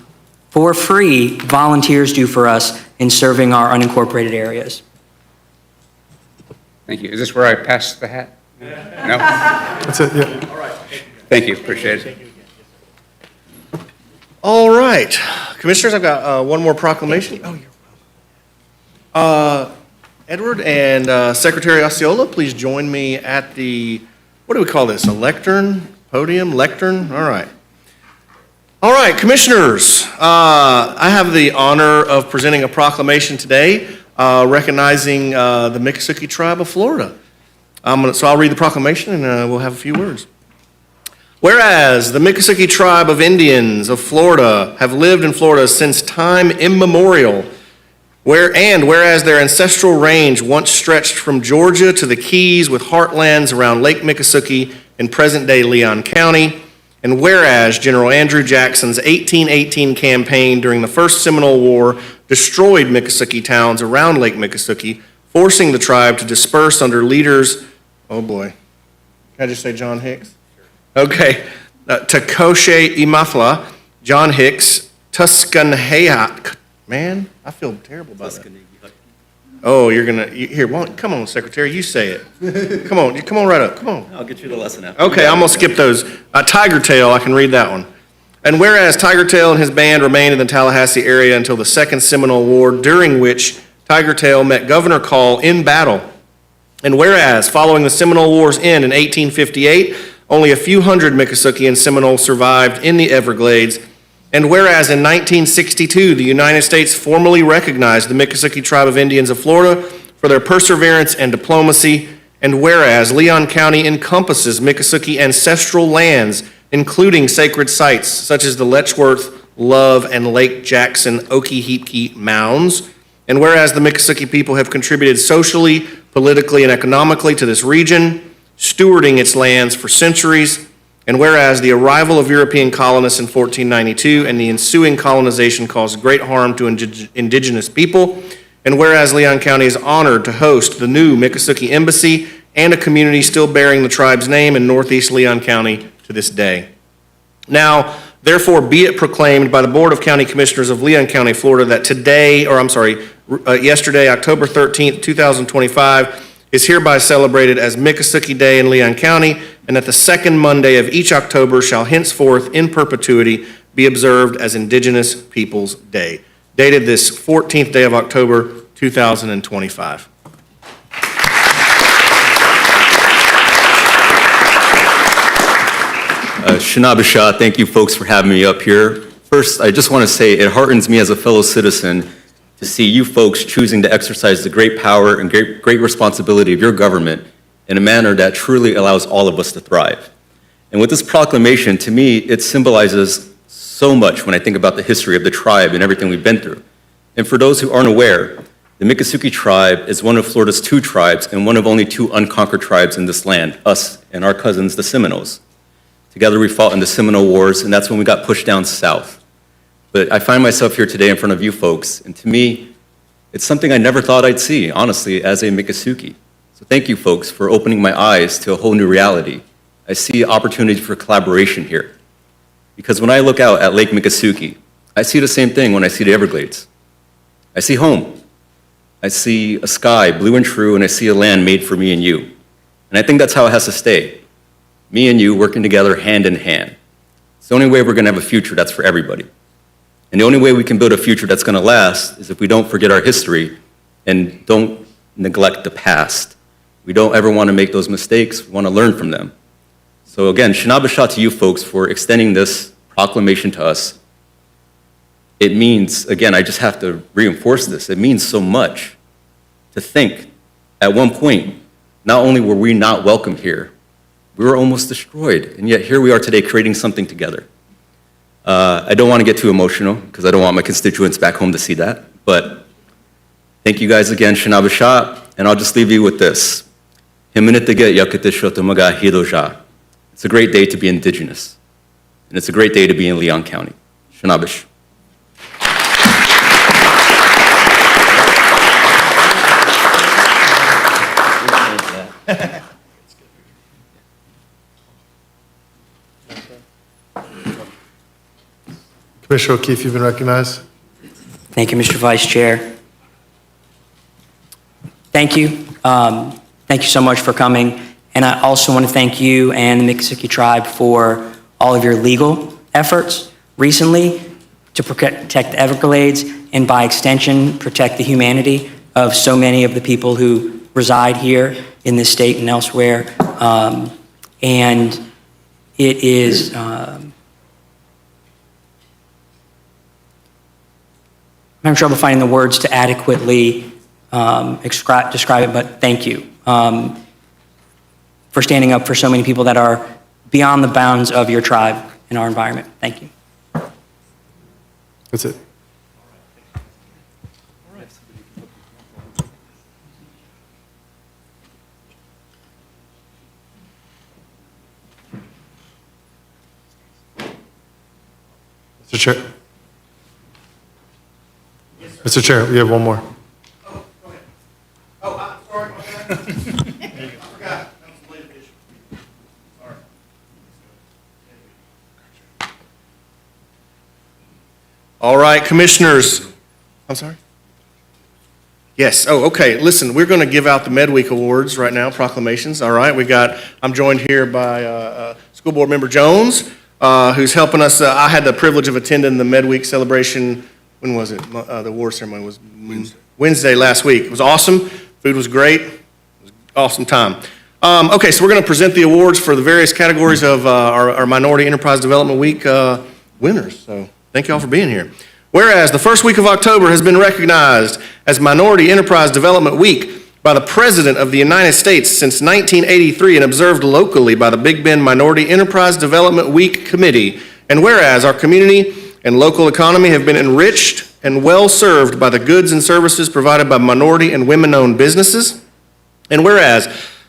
for free volunteers do for us in serving our unincorporated areas. Thank you. Is this where I pass the hat? No? That's it, yeah. All right. Thank you, appreciate it. All right. Commissioners, I've got one more proclamation. Oh, you're welcome. Edward and Secretary Osceola, please join me at the, what do we call this, a lectern, podium, lectern? All right. All right, Commissioners, I have the honor of presenting a proclamation today recognizing the Miccosukee Tribe of Florida. So I'll read the proclamation and we'll have a few words. Whereas the Miccosukee Tribe of Indians of Florida have lived in Florida since time immemorial, whereas their ancestral range once stretched from Georgia to the Keys with heartlands around Lake Miccosukee in present-day Leon County, and whereas General Andrew Jackson's 1818 campaign during the First Seminole War destroyed Miccosukee towns around Lake Miccosukee, forcing the tribe to disperse under leaders, oh boy, can I just say John Hicks? Okay, Tecumseh Imafla, John Hicks, Tuscanheat, man, I feel terrible about that. Oh, you're gonna, here, come on, Secretary, you say it. Come on right up, come on. I'll get you the lesson after. Okay, I'm gonna skip those. Tiger Tail, I can read that one. And whereas Tiger Tail and his band remained in the Tallahassee area until the Second Seminole War, during which Tiger Tail met Governor Call in battle. And whereas, following the Seminole War's end in 1858, only a few hundred Miccosukee and Seminole survived in the Everglades. And whereas in 1962, the United States formally recognized the Miccosukee Tribe of Indians of Florida for their perseverance and diplomacy. And whereas Leon County encompasses Miccosukee ancestral lands, including sacred sites such as the Letchworth, Love, and Lake Jackson Okeechobee mounds. And whereas the Miccosukee people have contributed socially, politically, and economically to this region, stewarding its lands for centuries. And whereas the arrival of European colonists in 1492 and the ensuing colonization caused great harm to indigenous people. And whereas Leon County is honored to host the new Miccosukee Embassy and a community still bearing the tribe's name in northeast Leon County to this day. Now, therefore, be it proclaimed by the Board of County Commissioners of Leon County, Florida, that yesterday, October 13th, 2025, is hereby celebrated as Miccosukee Day in Leon County, and that the second Monday of each October shall henceforth in perpetuity be observed as Indigenous Peoples Day. Dated this 14th day of October, 2025. Shanabasha, thank you folks for having me up here. First, I just want to say it heartens me as a fellow citizen to see you folks choosing to exercise the great power and great responsibility of your government in a manner that truly allows all of us to thrive. And with this proclamation, to me, it symbolizes so much when I think about the history of the tribe and everything we've been through. And for those who aren't aware, the Miccosukee tribe is one of Florida's 2 tribes and one of only 2 unconquered tribes in this land, us and our cousins, the Seminoles. Together we fought in the Seminole Wars, and that's when we got pushed down south. But I find myself here today in front of you folks, and to me, it's something I never thought I'd see, honestly, as a Miccosukee. So thank you folks for opening my eyes to a whole new reality. I see opportunity for collaboration here. Because when I look out at Lake Miccosukee, I see the same thing when I see the Everglades. I see home. I see a sky, blue and true, and I see a land made for me and you. And I think that's how it has to stay. Me and you working together hand in hand. It's the only way we're gonna have a future that's for everybody. And the only way we can build a future that's gonna last is if we don't forget our history and don't neglect the past. We don't ever wanna make those mistakes, we wanna learn from them. So again, Shanabasha to you folks for extending this proclamation to us. it means, again, I just have to reinforce this, it means so much to think at one point, not only were we not welcome here, we were almost destroyed, and yet here we are today creating something together. I don't want to get too emotional because I don't want my constituents back home to see that, but thank you guys again, Shana B'Shah, and I'll just leave you with this. It's a great day to be Indigenous, and it's a great day to be in Leon County. Shana B'Shah. Commissioner O'Keefe, you've been recognized. Thank you, Mr. Vice Chair. Thank you. Thank you so much for coming. And I also want to thank you and the Miccosukee Tribe for all of your legal efforts recently to protect the Everglades and by extension, protect the humanity of so many of the people who reside here in this state and elsewhere. And it is, I'm having trouble finding the words to adequately describe it, but thank you for standing up for so many people that are beyond the bounds of your tribe and our environment. Thank you. That's it. Mr. Chair. Mr. Chair, we have one more. All right, commissioners. I'm sorry? Yes, oh, okay. Listen, we're going to give out the MedWeek Awards right now, proclamations. All right, I'm joined here by School Board Member Jones, who's helping us. I had the privilege of attending the MedWeek celebration. When was it? The award ceremony was Wednesday last week. It was awesome. Food was great. It was an awesome time. Okay, so we're going to present the awards for the various categories of our Minority Enterprise Development Week winners. So thank you all for being here. Whereas the first week of October has been recognized as Minority Enterprise Development Week by the President of the United States since 1983 and observed locally by the Big Bend Minority Enterprise Development Week Committee. And whereas our community and local economy have been enriched and well served by the goods and services provided by minority and women-owned businesses. And whereas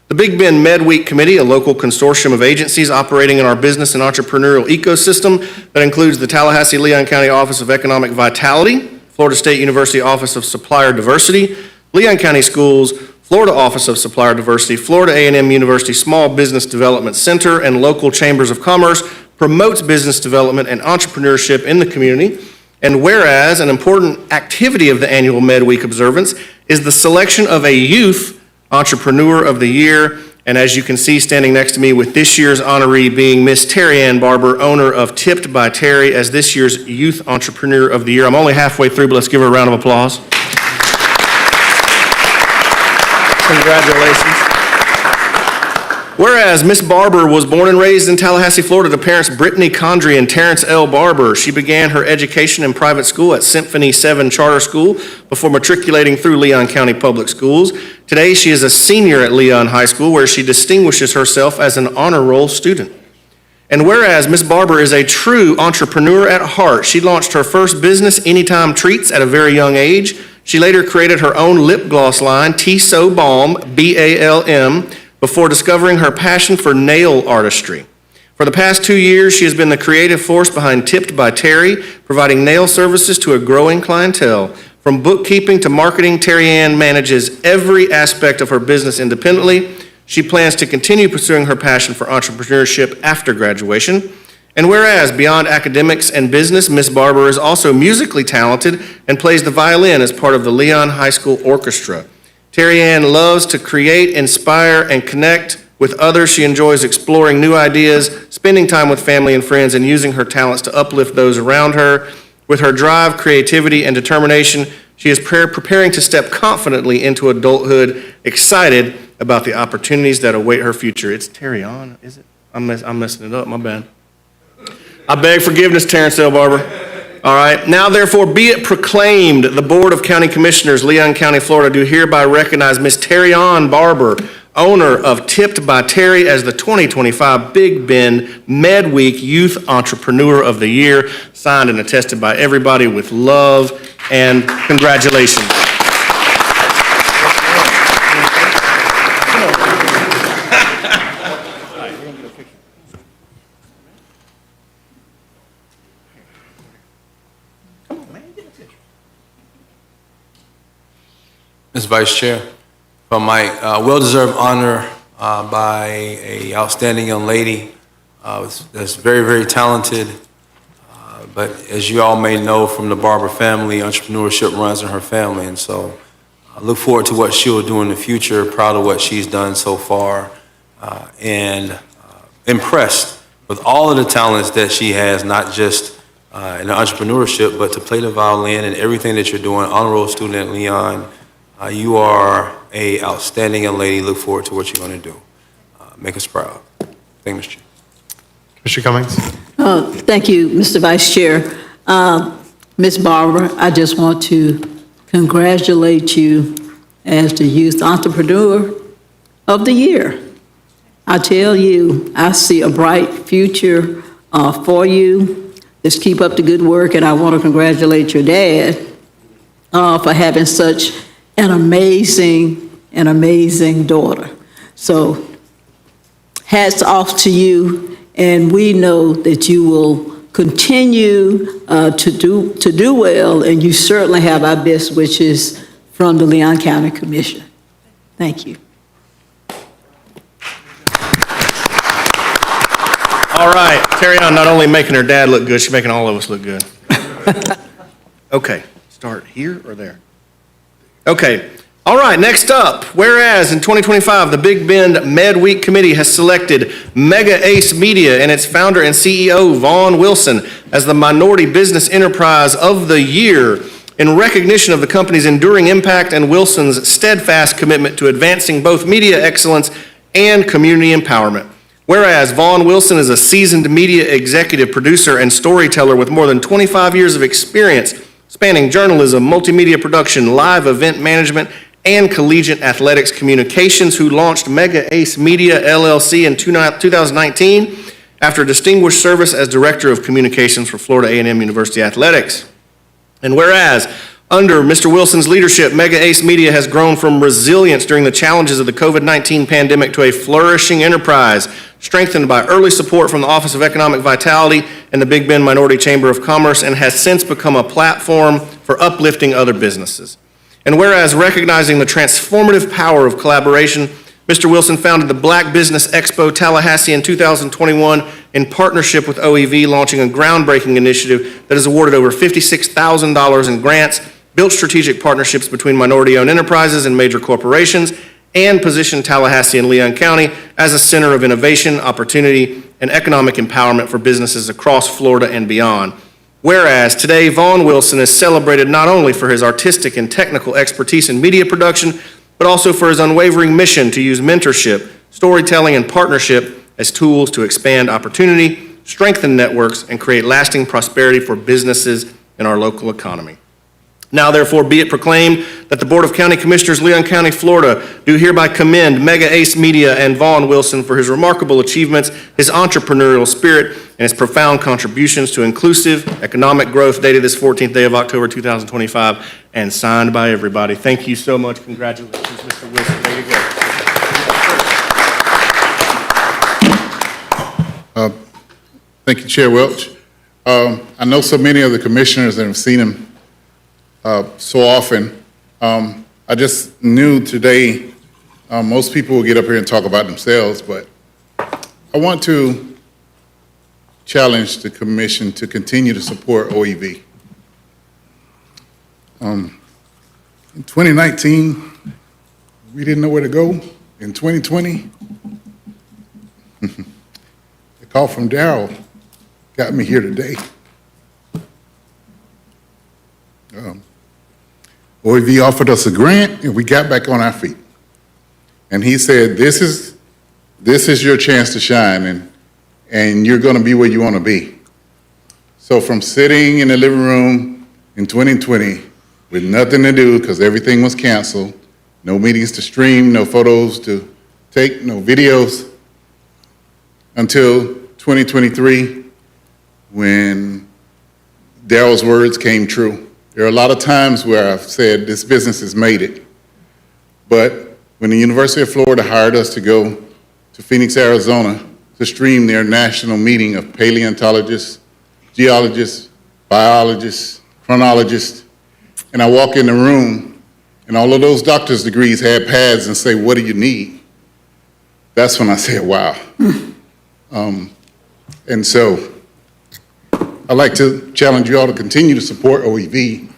the Big Bend Med Week Committee, a local consortium of agencies operating in our business and entrepreneurial ecosystem that includes the Tallahassee-Leon County Office of Economic Vitality, Florida State University Office of Supplier Diversity, Leon County Schools, Florida Office of Supplier Diversity, Florida A&M University Small Business Development Center, and local chambers of commerce, promotes business development and entrepreneurship in the community. And whereas an important activity of the annual Med Week observance is the selection of a youth Entrepreneur of the Year. And as you can see standing next to me with this year's honoree being Miss Terry Ann Barber, owner of Tipped by Terry, as this year's Youth Entrepreneur of the Year. I'm only halfway through, but let's give her a round of applause. Congratulations. Whereas Miss Barber was born and raised in Tallahassee, Florida to parents Brittany Condry and Terrence L. Barber. She began her education in private school at Symphony 7 Charter School before matriculating through Leon County Public Schools. Today, she is a senior at Leon High School where she distinguishes herself as an honor roll student. And whereas Miss Barber is a true entrepreneur at heart, she launched her first business, Anytime Treats, at a very young age. She later created her own lip gloss line, T-So Balm, B-A-L-M, before discovering her passion for nail artistry. For the past 2 years, she has been the creative force behind Tipped by Terry, providing nail services to a growing clientele. From bookkeeping to marketing, Terry Ann manages every aspect of her business independently. She plans to continue pursuing her passion for entrepreneurship after graduation. And whereas beyond academics and business, Miss Barber is also musically talented and plays the violin as part of the Leon High School Orchestra. Terry Ann loves to create, inspire, and connect with others. She enjoys exploring new ideas, spending time with family and friends, and using her talents to uplift those around her. With her drive, creativity, and determination, she is preparing to step confidently into adulthood, excited about the opportunities that await her future. It's Terry Ann, is it? I'm messing it up, my bad. I beg forgiveness, Terrence L. Barber. All right, now therefore be it proclaimed, the Board of County Commissioners, Leon County, Florida, do hereby recognize Ms. Terry Ann Barber, owner of Tipped by Terry, as the 2025 Big Bend Med-Week Youth Entrepreneur of the Year, signed and attested by everybody with love and congratulations. Mr. Vice Chair, for my well-deserved honor by a outstanding young lady that's very, very talented. But as you all may know from the Barber family, entrepreneurship runs in her family. And so I look forward to what she'll do in the future, proud of what she's done so far, and impressed with all of the talents that she has, not just in entrepreneurship, but to play the violin and everything that you're doing. Honor roll student at Leon. You are a outstanding young lady. Look forward to what you're going to do. Make us proud. Thank you, Mr. Chair. Commissioner Cummings? Thank you, Mr. Vice Chair. Ms. Barber, I just want to congratulate you as the Youth Entrepreneur of the Year. I tell you, I see a bright future for you. Just keep up the good work, and I want to congratulate your dad for having such an amazing daughter. So hats off to you, and we know that you will continue to do well, and you certainly have our best wishes from the Leon County Commission. Thank you. All right, Terry Ann not only making her dad look good, she's making all of us look good. Okay, start here or there? Okay, all right, next up, whereas in 2025, the Big Bend Med Week Committee has selected Mega Ace Media and its founder and CEO, Vaughn Wilson, as the Minority Business Enterprise of the Year in recognition of the company's enduring impact and Wilson's steadfast commitment to advancing both media excellence and community empowerment. Whereas Vaughn Wilson is a seasoned media executive, producer, and storyteller with more than 25 years of experience spanning journalism, multimedia production, live event management, and collegiate athletics communications, who launched Mega Ace Media LLC in 2019 after distinguished service as Director of Communications for Florida A&M University Athletics. And whereas under Mr. Wilson's leadership, Mega Ace Media has grown from resilience during the challenges of the COVID-19 pandemic to a flourishing enterprise, strengthened by early support from the Office of Economic Vitality and the Big Bend Minority Chamber of Commerce, and has since become a platform for uplifting other businesses. And whereas recognizing the transformative power of collaboration, Mr. Wilson founded the Black Business Expo Tallahassee in 2021 in partnership with OEV, launching a groundbreaking initiative that has awarded over $56,000 in grants, built strategic partnerships between minority-owned enterprises and major corporations, and positioned Tallahassee and Leon County as a center of innovation, opportunity, and economic empowerment for businesses across Florida and beyond. Whereas today, Vaughn Wilson is celebrated not only for his artistic and technical expertise in media production, but also for his unwavering mission to use mentorship, storytelling, and partnership as tools to expand opportunity, strengthen networks, and create lasting prosperity for businesses in our local economy. Now therefore be it proclaimed that the Board of County Commissioners, Leon County, Florida, do hereby commend Mega Ace Media and Vaughn Wilson for his remarkable achievements, his entrepreneurial spirit, and his profound contributions to inclusive economic growth, dated this 14th day of October 2025, and signed by everybody. Thank you so much. Congratulations, Mr. Wilson. There you go. Thank you, Chair Welch. I know so many of the commissioners and have seen him so often. I just knew today most people will get up here and talk about themselves, but I want to challenge the commission to continue to support OEV. In 2019, we didn't know where to go. In 2020, the call from Darrell got me here today. OEV offered us a grant, and we got back on our feet. And he said, this is your chance to shine, and you're going to be where you want to be. So from sitting in the living room in 2020 with nothing to do because everything was canceled, no meetings to stream, no photos to take, no videos, until 2023 when Daryl's words came true. There are a lot of times where I've said this business has made it. But when the University of Florida hired us to go to Phoenix, Arizona to stream their national meeting of paleontologists, geologists, biologists, chronologists, and I walk in the room and all of those doctor's degrees had pads and say, "What do you need?" That's when I said, wow. And so I'd like to challenge you all to continue to support OEV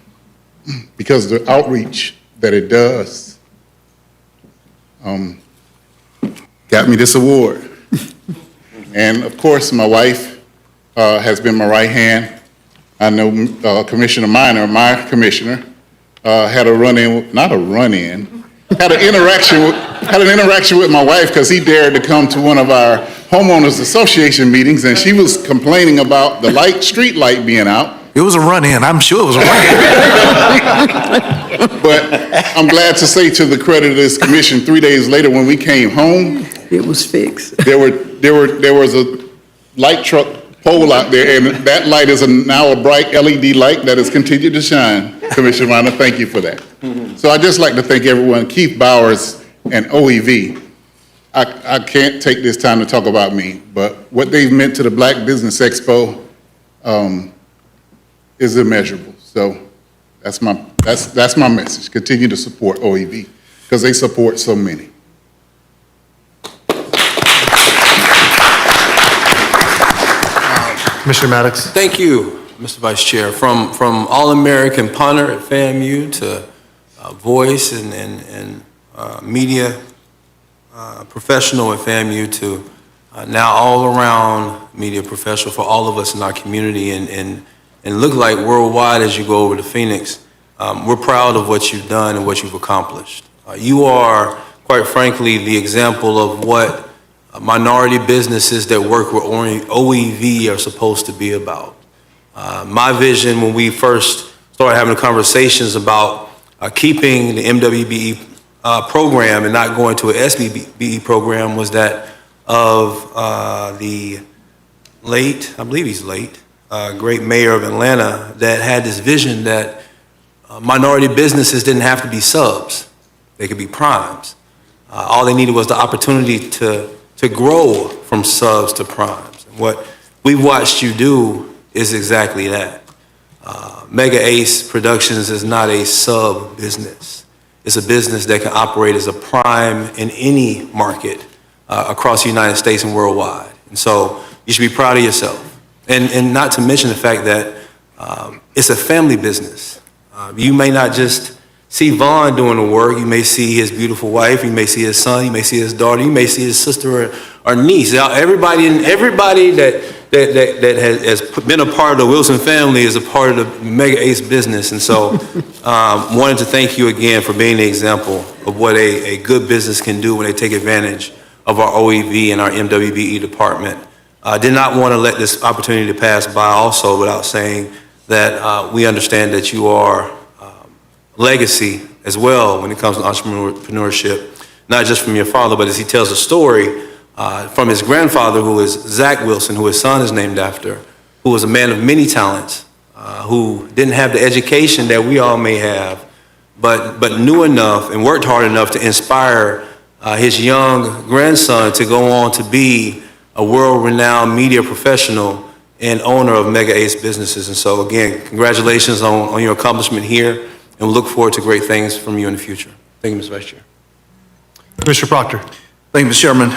because of the outreach that it does got me this award. And of course, my wife has been my right hand. I know Commissioner Minor, my commissioner, had a run-in, not a run-in, had an interaction with my wife because he dared to come to one of our homeowners association meetings and she was complaining about the street light being out. It was a run-in. I'm sure it was a run-in. But I'm glad to say, to the credit of this commission, 3 days later when we came home, It was fixed. there was a light truck pole out there, and that light is now a bright LED light that has continued to shine. Commissioner Minor, thank you for that. So I'd just like to thank everyone, Keith Bowers and OEV. I can't take this time to talk about me, but what they've meant to the Black Business Expo is immeasurable. So that's my message. Continue to support OEV because they support so many. Commissioner Maddox. Thank you, Mr. Vice Chair. From All-American punter at FAMU to voice and media professional at FAMU to now all-around media professional for all of us in our community and look like worldwide as you go over to Phoenix. We're proud of what you've done and what you've accomplished. You are, quite frankly, the example of what minority businesses that work with OEV are supposed to be about. My vision when we first started having conversations about keeping the MWBE program and not going to an SBBE program was that of the late, I believe he's late, great mayor of Atlanta that had this vision that minority businesses didn't have to be subs. They could be primes. All they needed was the opportunity to grow from subs to primes. And what we've watched you do is exactly that. Mega Ace Productions is not a sub business. It's a business that can operate as a prime in any market across the United States and worldwide. And so you should be proud of yourself. And not to mention the fact that it's a family business. You may not just see Vaughn doing the work. You may see his beautiful wife. You may see his son. You may see his daughter. You may see his sister or niece. Everybody that has been a part of the Wilson family is a part of the Mega Ace business. And so wanted to thank you again for being the example of what a good business can do when they take advantage of our OEV and our MWBE department. Did not want to let this opportunity to pass by also without saying that we understand that you are legacy as well when it comes to entrepreneurship, not just from your father, but as he tells a story from his grandfather, who is Zach Wilson, who his son is named after, who was a man of many talents, who didn't have the education that we all may have, but knew enough and worked hard enough to inspire his young grandson to go on to be a world-renowned media professional and owner of Mega Ace businesses. And so again, congratulations on your accomplishment here, and we look forward to great things from you in the future. Thank you, Mr. Vice Chair. Commissioner Proctor. Thank you, Mr. Chairman.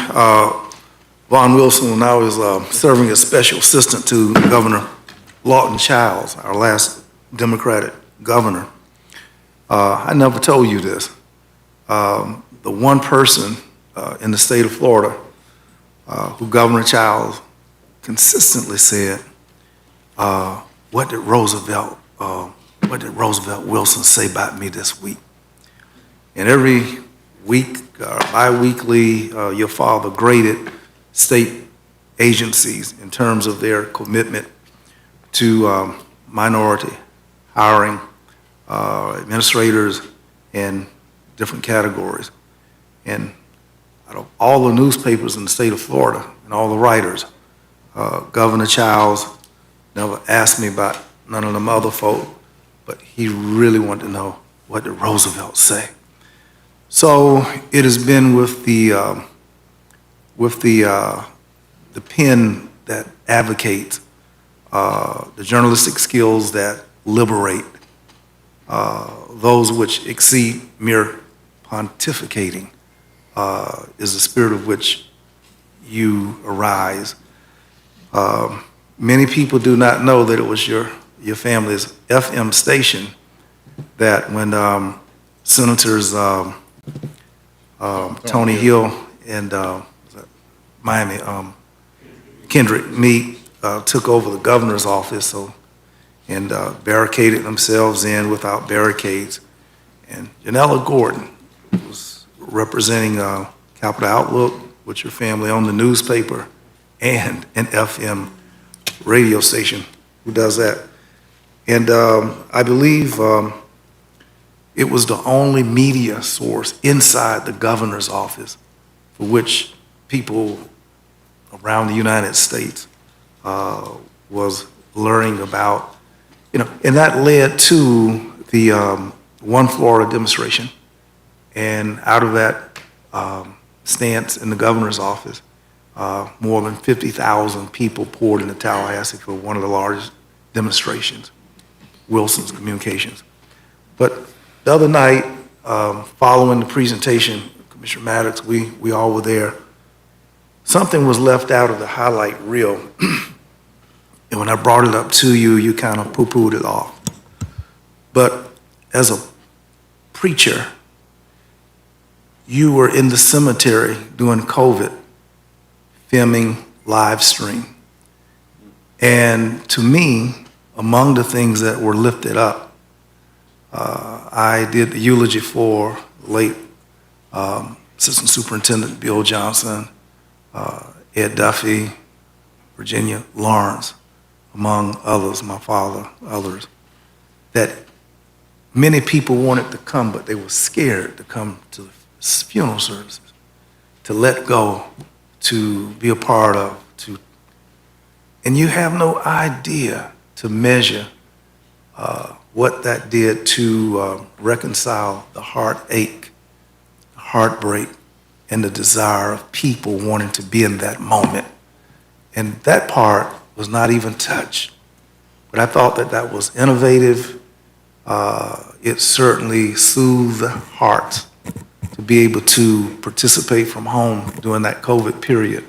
Vaughn Wilson now is serving as special assistant to Governor Lawton Childs, our last Democratic governor. I never told you this. The one person in the state of Florida who Governor Childs consistently said, what did Roosevelt Wilson say about me this week? And every week, bi-weekly, your father graded state agencies in terms of their commitment to minority hiring, administrators in different categories. And out of all the newspapers in the state of Florida and all the writers, Governor Childs never asked me about none of them other folk, but he really wanted to know what did Roosevelt say. So it has been with the pen that advocates the journalistic skills that liberate, those which exceed mere pontificating, is the spirit of which you arise. Many people do not know that it was your family's FM station that when Senators Tony Hill and Miami, Kendrick Meade took over the governor's office and barricaded themselves in without barricades. And Janella Gordon was representing Capital Outlook with your family on the newspaper and an FM radio station who does that. And I believe it was the only media source inside the governor's office for which people around the United States was learning about, and that led to the One Florida demonstration. And out of that stance in the governor's office, more than 50,000 people poured into Tallahassee for one of the largest demonstrations, Wilson's Communications. But the other night, following the presentation, Commissioner Maddox, we all were there. Something was left out of the highlight reel. And when I brought it up to you, you kind of poo-pooed it off. But as a preacher, you were in the cemetery during COVID, filming live stream. And to me, among the things that were lifted up, I did the eulogy for late Assistant Superintendent Bill Johnson, Ed Duffy, Virginia Lawrence, among others, my father, others, that many people wanted to come, but they were scared to come to the funeral services, to let go, to be a part of, and you have no idea to measure what that did to reconcile the heartache, the heartbreak, and the desire of people wanting to be in that moment. And that part was not even touched. But I thought that was innovative. It certainly soothed the heart to be able to participate from home during that COVID period.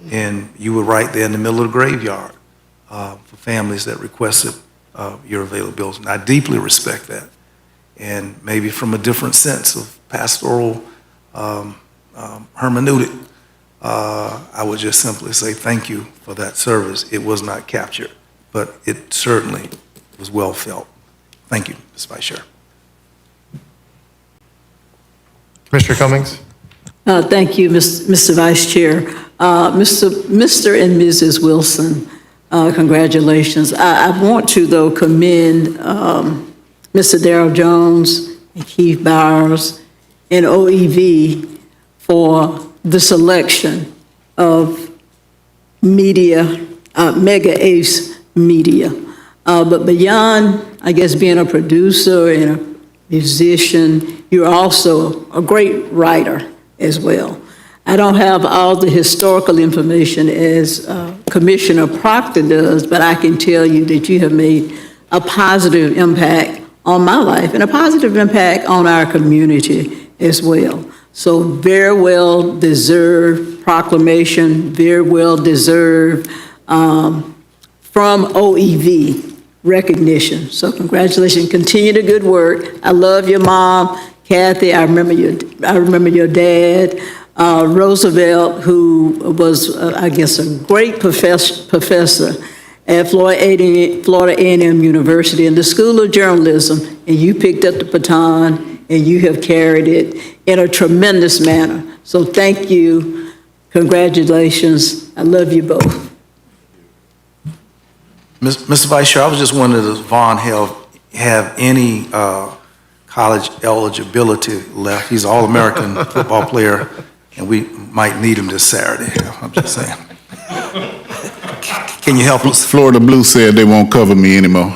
And you were right there in the middle of the graveyard for families that requested your availability. And I deeply respect that. And maybe from a different sense of pastoral hermeneutic, I would just simply say thank you for that service. It was not captured, but it certainly was well felt. Thank you, Ms. Vice Chair. Commissioner Cummings? Thank you, Mr. Vice Chair. Mr. and Mrs. Wilson, congratulations. I want to, though, commend Mr. Darrell Jones and Keith Bowers and OEV for the selection of media, Mega Ace Media. But beyond, I guess, being a producer and a musician, you're also a great writer as well. I don't have all the historical information as Commissioner Proctor does, but I can tell you that you have made a positive impact on my life and a positive impact on our community as well. So very well deserved proclamation, very well deserved from OEV recognition. So congratulations, continue the good work. I love your mom, Kathy. I remember your dad, Roosevelt, who was, I guess, a great professor at Florida A&M University in the School of Journalism, and you picked up the baton and you have carried it in a tremendous manner. So thank you, congratulations. I love you both. Mr. Vice Chair, I was just wondering, does Vaughn have any college eligibility left? He's an All-American football player, and we might need him this Saturday. I'm just saying. Can you help us? Florida Blue said they won't cover me anymore.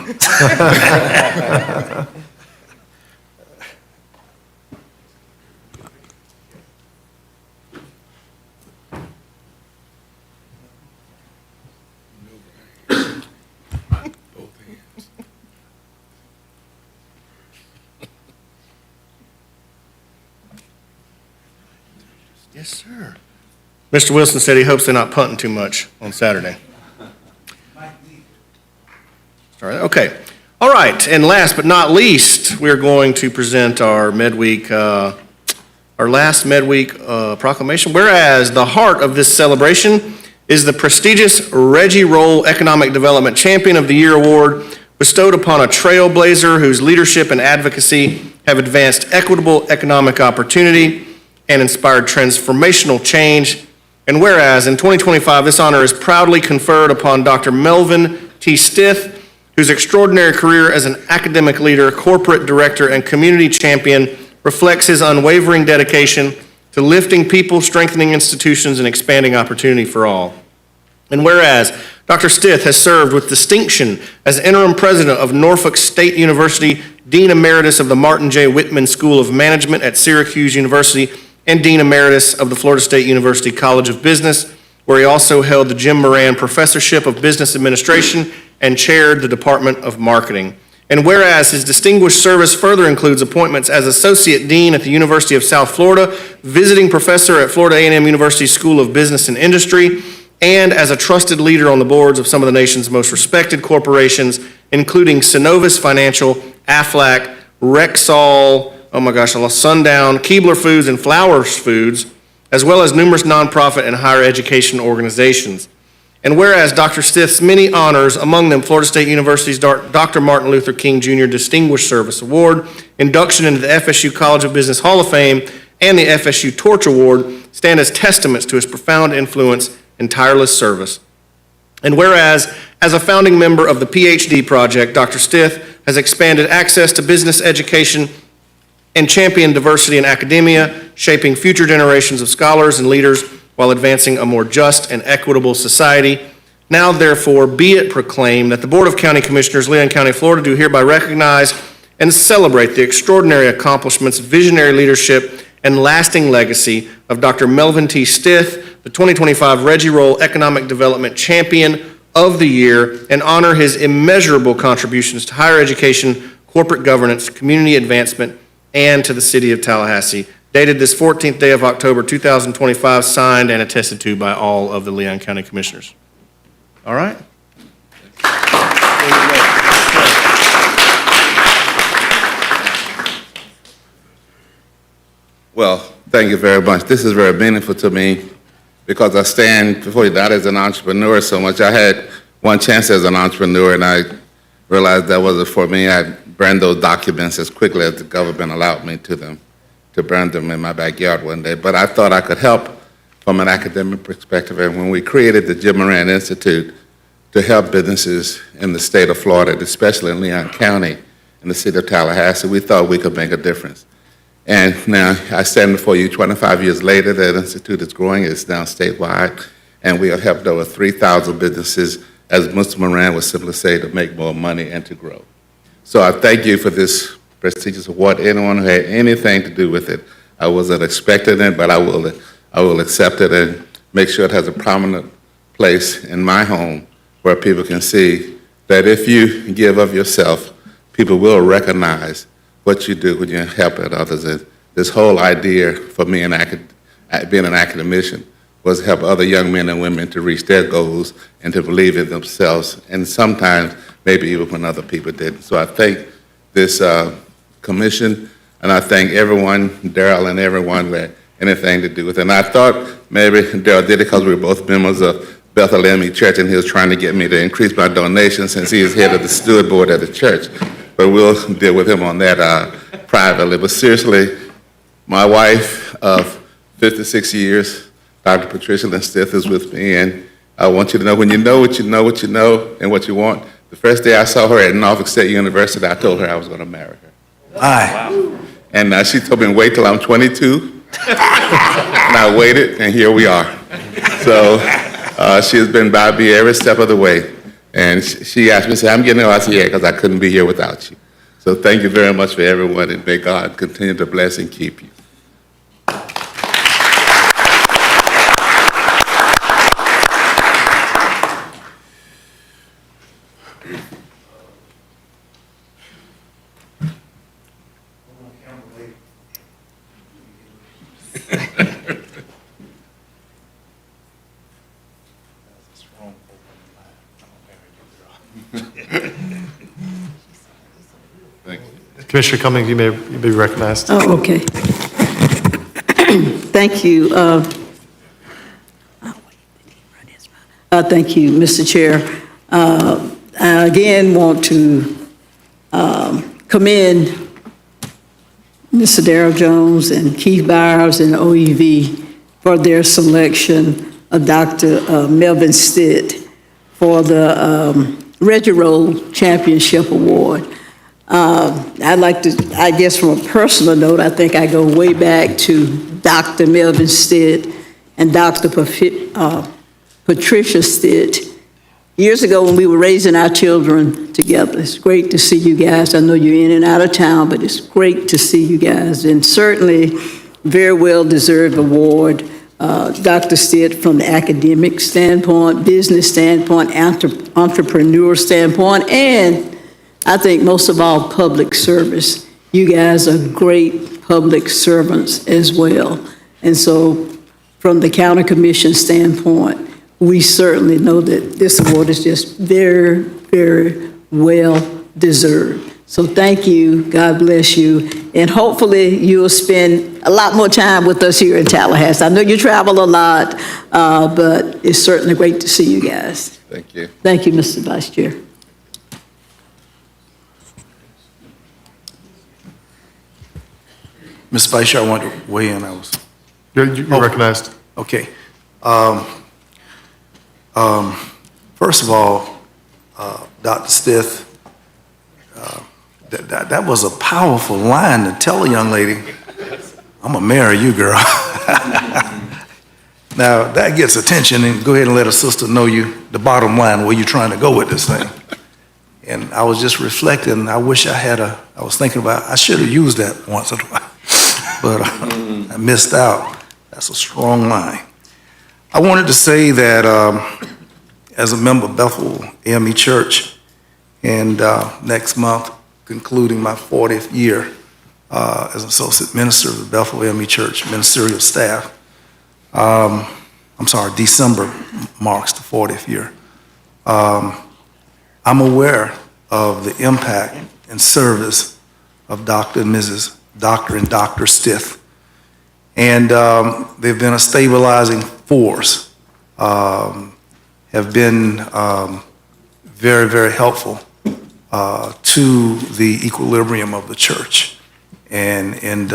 Yes, sir. Mr. Wilson said he hopes they're not punting too much on Saturday. Sorry, okay. All right, and last but not least, we're going to present our last Midweek proclamation. Whereas the heart of this celebration is the prestigious Reggie Roll Economic Development Champion of the Year Award bestowed upon a trailblazer whose leadership and advocacy have advanced equitable economic opportunity and inspired transformational change. And whereas in 2025, this honor is proudly conferred upon Dr. Melvin T. Stith, whose extraordinary career as an academic leader, corporate director, and community champion reflects his unwavering dedication to lifting people, strengthening institutions, and expanding opportunity for all. And whereas Dr. Stith has served with distinction as interim president of Norfolk State University, Dean Emeritus of the Martin J. Whitman School of Management at Syracuse University, and Dean Emeritus of the Florida State University College of Business, where he also held the Jim Moran Professorship of Business Administration and chaired the Department of Marketing. And whereas his distinguished service further includes appointments as Associate Dean at the University of South Florida, visiting professor at Florida A&M University School of Business and Industry, and as a trusted leader on the boards of some of the nation's most respected corporations, including Synovus Financial, Aflac, Rexall, oh my gosh, I lost Sundown, Keebler Foods, and Flowers Foods, as well as numerous nonprofit and higher education organizations. And whereas Dr. Stith's many honors, among them Florida State University's Dr. Martin Luther King Jr. Distinguished Service Award, induction into the FSU College of Business Hall of Fame, and the FSU Torch Award, stand as testaments to his profound influence and tireless service. And whereas, as a founding member of the PhD Project, Dr. Stith has expanded access to business education and championed diversity in academia, shaping future generations of scholars and leaders while advancing a more just and equitable society. Now, therefore, be it proclaimed that the Board of County Commissioners, Leon County, Florida, do hereby recognize and celebrate the extraordinary accomplishments, visionary leadership, and lasting legacy of Dr. Melvin T. Stith, the 2025 Reggie Roll Economic Development Champion of the Year, and honor his immeasurable contributions to higher education, corporate governance, community advancement, and to the city of Tallahassee. Dated this 14th day of October 2025, signed and attested to by all of the Leon County Commissioners. All right? Well, thank you very much. This is very meaningful to me because I stand before you not as an entrepreneur so much. I had one chance as an entrepreneur, and I realized that wasn't for me. I burned those documents as quickly as the government allowed me to burn them in my backyard one day. But I thought I could help from an academic perspective. And when we created the Jim Moran Institute to help businesses in the state of Florida, especially in Leon County, in the city of Tallahassee, we thought we could make a difference. And now I stand before you 25 years later. That institute is growing. It's now statewide. And we have helped over 3,000 businesses, as Mr. Moran would simply say, to make more money and to grow. So I thank you for this prestigious award. Anyone who had anything to do with it, I wasn't expecting it, but I will accept it and make sure it has a prominent place in my home where people can see that if you give of yourself, people will recognize what you do when you're helping others. And this whole idea for me being an academician was to help other young men and women to reach their goals and to believe in themselves, and sometimes maybe even when other people didn't. So I thank this commission, and I thank everyone, Darrell and everyone who had anything to do with it. And I thought maybe Darrell did it because we were both members of Bethel AME Church, and he was trying to get me to increase my donation since he is head of the steward board at the church. But we'll deal with him on that privately. But seriously, my wife of 56 years, Dr. Patricia Lynn Stith, is with me, and I want you to know when you know what you know, what you know, and what you want, The first day I saw her at Norfolk State University, I told her I was going to marry her. Aye. And she told me, wait till I'm 22. And I waited, and here we are. So she has been by me every step of the way. And she asked me, I'm getting out. I said, yeah, because I couldn't be here without you. So thank you very much for everyone, and may God continue to bless and keep you. Commissioner Cummings, you may be recognized. Oh, okay. Thank you. Thank you, Mr. Chair. I again want to commend Mr. Darrell Jones and Keith Byers and OEV for their selection of Dr. Melvin Stitt for the Reggie Roll Championship Award. I'd like to, I guess from a personal note, I think I go way back to Dr. Melvin Stitt and Dr. Patricia Stitt years ago when we were raising our children together. It's great to see you guys. I know you're in and out of town, but it's great to see you guys. And certainly, very well-deserved award. Dr. Stitt from the academic standpoint, business standpoint, entrepreneur standpoint, and I think most of all, public service. You guys are great public servants as well. And so from the county commission standpoint, we certainly know that this award is just very, very well deserved. So thank you, God bless you, and hopefully you'll spend a lot more time with us here in Tallahassee. I know you travel a lot, but it's certainly great to see you guys. Thank you. Thank you, Mr. Vice Chair. Ms. Vice Chair, I want to weigh in. You're recognized. Okay. First of all, Dr. Stitt, that was a powerful line to tell a young lady, I'm going to marry you, girl. Now, that gets attention, and go ahead and let a sister know the bottom line, where you're trying to go with this thing. And I was just reflecting, I wish I was thinking about, I should have used that once or twice, but I missed out. That's a strong line. I wanted to say that as a member of Bethel AME Church, and next month, concluding my 40th year as an associate minister of the Bethel AME Church ministerial staff. December marks the 40th year. I'm aware of the impact and service of Dr. and Dr. Stitt. And they've been a stabilizing force, have been very, very helpful to the equilibrium of the church. And in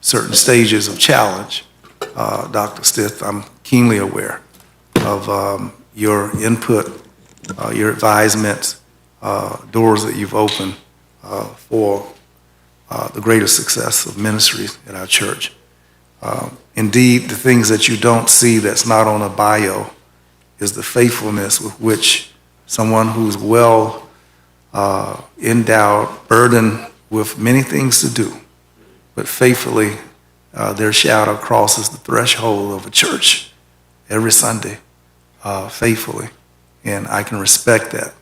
certain stages of challenge, Dr. Stitt, I'm keenly aware of your input, your advisements, doors that you've opened for the greater success of ministries at our church. Indeed, the things that you don't see that's not on a bio is the faithfulness with which someone who's well endowed, burdened with many things to do, but faithfully their shadow crosses the threshold of a church every Sunday, faithfully. And I can respect that.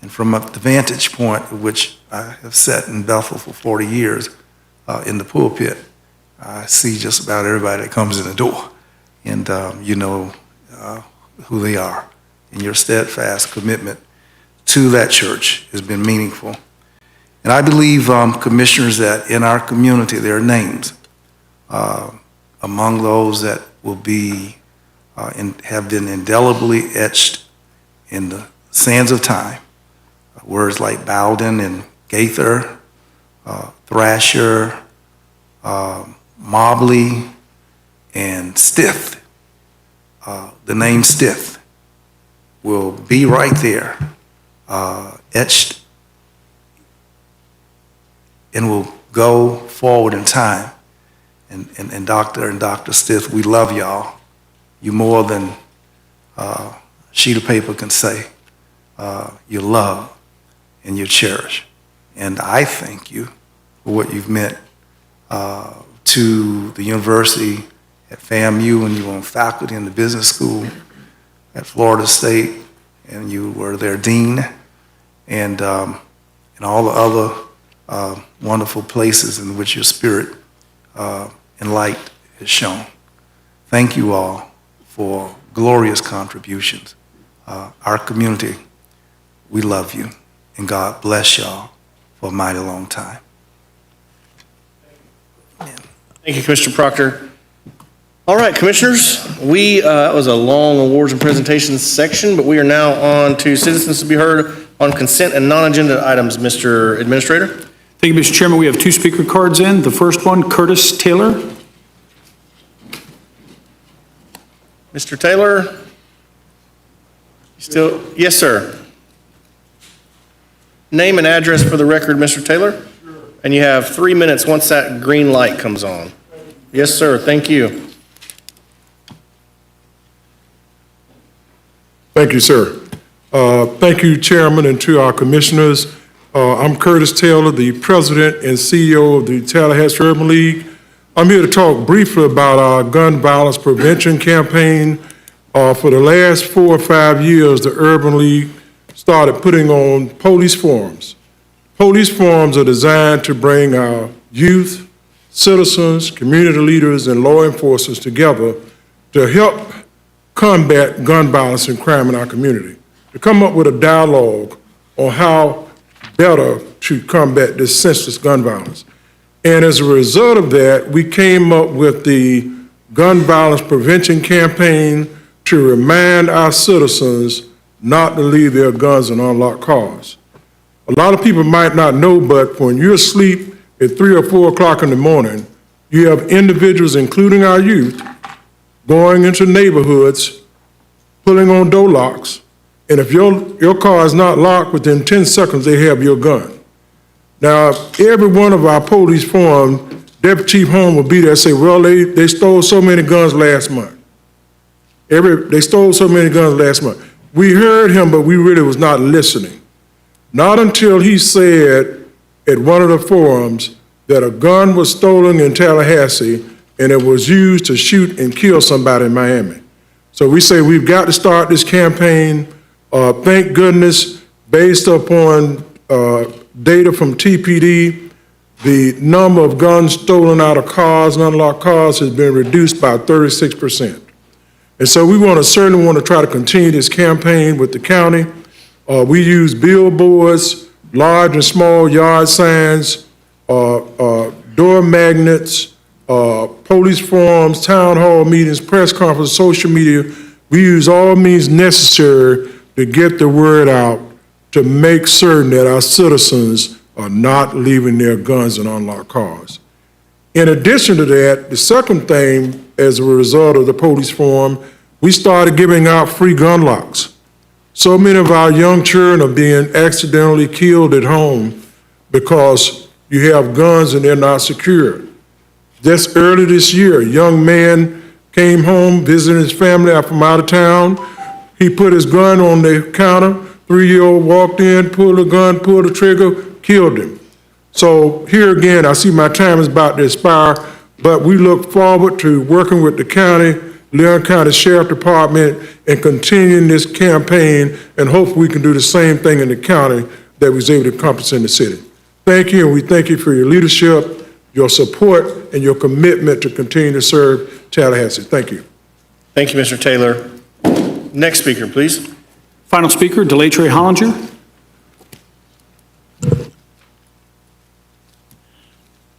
And from the vantage point at which I have sat in Bethel for 40 years in the pulpit, I see just about everybody that comes in the door. And you know who they are. And your steadfast commitment to that church has been meaningful. And I believe, commissioners, that in our community there are names among those that will be and have been indelibly etched in the sands of time. Words like Bowden and Gaither, Thrasher, Mobley, and Stitt. The name Stitt will be right there etched and will go forward in time. And Dr. Stiff, we love y'all. You more than a sheet of paper can say. You love and you cherish. And I thank you for what you've meant to the university at FAMU, and you were on faculty in the business school at Florida State, and you were their dean, and all the other wonderful places in which your spirit and light is shown. Thank you all for glorious contributions. Our community, we love you, and God bless y'all for a mighty long time. Thank you, Commissioner Proctor. All right, Commissioners, that was a long awards and presentations section, but we are now on to citizens to be heard on consent and non-agenda items. Mr. Administrator. Thank you, Mr. Chairman. We have 2 speaker cards in. The first one, Curtis Taylor. Mr. Taylor? You still? Yes, sir. Name and address for the record, Mr. Taylor? And you have 3 minutes once that green light comes on. Yes, sir. Thank you. Thank you, sir. Thank you, Chairman, and to our commissioners. I'm Curtis Taylor, the President and CEO of the Tallahassee Urban League. I'm here to talk briefly about our gun violence prevention campaign. For the last 4 or 5 years, the Urban League started putting on police forums. Police forums are designed to bring our youth, citizens, community leaders, and law enforcement together to help combat gun violence and crime in our community, to come up with a dialogue on how better to combat this senseless gun violence. And as a result of that, we came up with the Gun Violence Prevention Campaign to remind our citizens not to leave their guns in unlocked cars. A lot of people might not know, but when you're asleep at 3 or 4 o'clock in the morning, you have individuals, including our youth, going into neighborhoods, pulling on door locks, and if your car is not locked, within 10 seconds, they have your gun. Now, every one of our police forums, Deputy Chief Holmes will be there and say, well, they stole so many guns last month. They stole so many guns last month. We heard him, but we really was not listening. Not until he said at one of the forums that a gun was stolen in Tallahassee and it was used to shoot and kill somebody in Miami. So we say we've got to start this campaign. Thank goodness, based upon data from TPD, the number of guns stolen out of cars and unlocked cars has been reduced by 36%. And so we certainly want to try to continue this campaign with the county. We use billboards, large and small yard signs, door magnets, police forums, town hall meetings, press conferences, social media. We use all means necessary to get the word out to make certain that our citizens are not leaving their guns in unlocked cars. In addition to that, the second thing, as a result of the police forum, we started giving out free gun locks. So many of our young children are being accidentally killed at home because you have guns and they're not secure. Just early this year, a young man came home visiting his family from out of town. He put his gun on the counter. 3-year-old walked in, pulled the gun, pulled the trigger, killed him. So here again, I see my time is about to expire, but we look forward to working with the county, Leon County Sheriff Department, and continuing this campaign, and hopefully we can do the same thing in the county that we was able to accomplish in the city. Thank you, and we thank you for your leadership, your support, and your commitment to continue to serve Tallahassee. Thank you. Thank you, Mr. Taylor. Next speaker, please. Final speaker, Delatray Hollinger.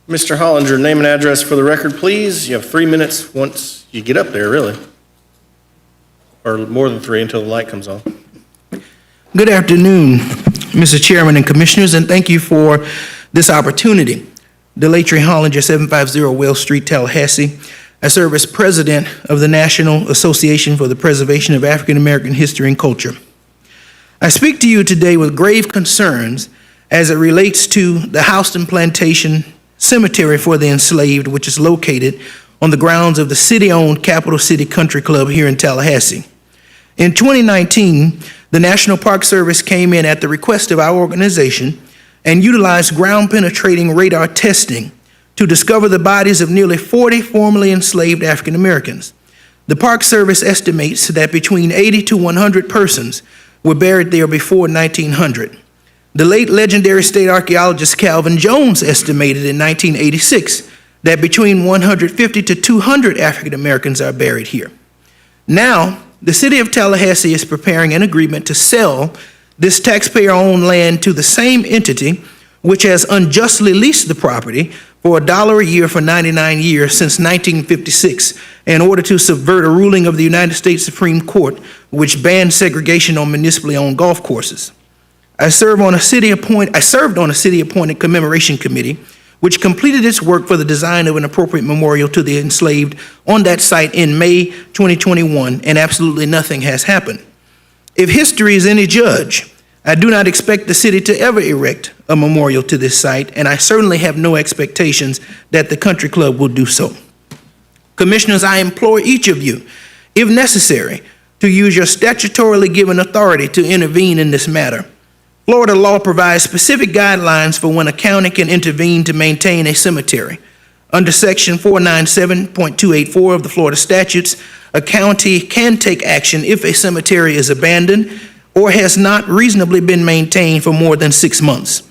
Mr. Hollinger, name and address for the record, please. You have 3 minutes once you get up there, really. Or more than 3 until the light comes on. Good afternoon, Mr. Chairman and Commissioners, and thank you for this opportunity. Delatray Hollinger, 750 Wells Street, Tallahassee. I serve as president of the National Association for the Preservation of African American History and Culture. I speak to you today with grave concerns as it relates to the Houston Plantation Cemetery for the Enslaved, which is located on the grounds of the city-owned Capital City Country Club here in Tallahassee. In 2019, the National Park Service came in at the request of our organization and utilized ground-penetrating radar testing to discover the bodies of nearly 40 formerly enslaved African Americans. The Park Service estimates that between 80 to 100 persons were buried there before 1900. The late legendary state archaeologist Calvin Jones estimated in 1986 that between 150 to 200 African Americans are buried here. Now, the city of Tallahassee is preparing an agreement to sell this taxpayer-owned land to the same entity which has unjustly leased the property for $1 a year for 99 years since 1956 in order to subvert a ruling of the United States Supreme Court which banned segregation on municipally owned golf courses. I served on a city-appointed commemoration committee which completed its work for the design of an appropriate memorial to the enslaved on that site in May 2021, and absolutely nothing has happened. If history is any judge, I do not expect the city to ever erect a memorial to this site, and I certainly have no expectations that the country club will do so. Commissioners, I implore each of you, if necessary, to use your statutorily given authority to intervene in this matter. Florida law provides specific guidelines for when a county can intervene to maintain a cemetery. Under Section 497.284 of the Florida statutes, a county can take action if a cemetery is abandoned or has not reasonably been maintained for more than 6 months.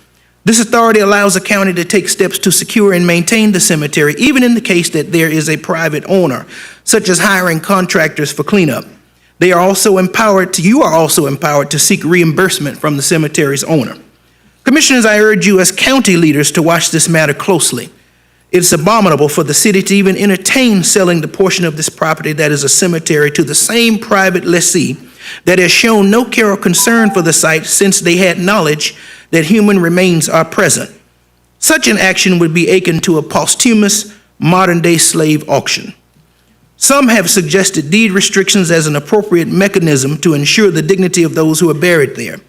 This authority allows a county to take steps to secure and maintain the cemetery, even in the case that there is a private owner, such as hiring contractors for cleanup. You are also empowered to seek reimbursement from the cemetery's owner. Commissioners, I urge you as county leaders to watch this matter closely. It's abominable for the city to even entertain selling the portion of this property that is a cemetery to the same private lessee that has shown no care or concern for the site since they had knowledge that human remains are present. Such an action would be akin to a posthumous modern-day slave auction. Some have suggested deed restrictions as an appropriate mechanism to ensure the dignity of those who are buried there.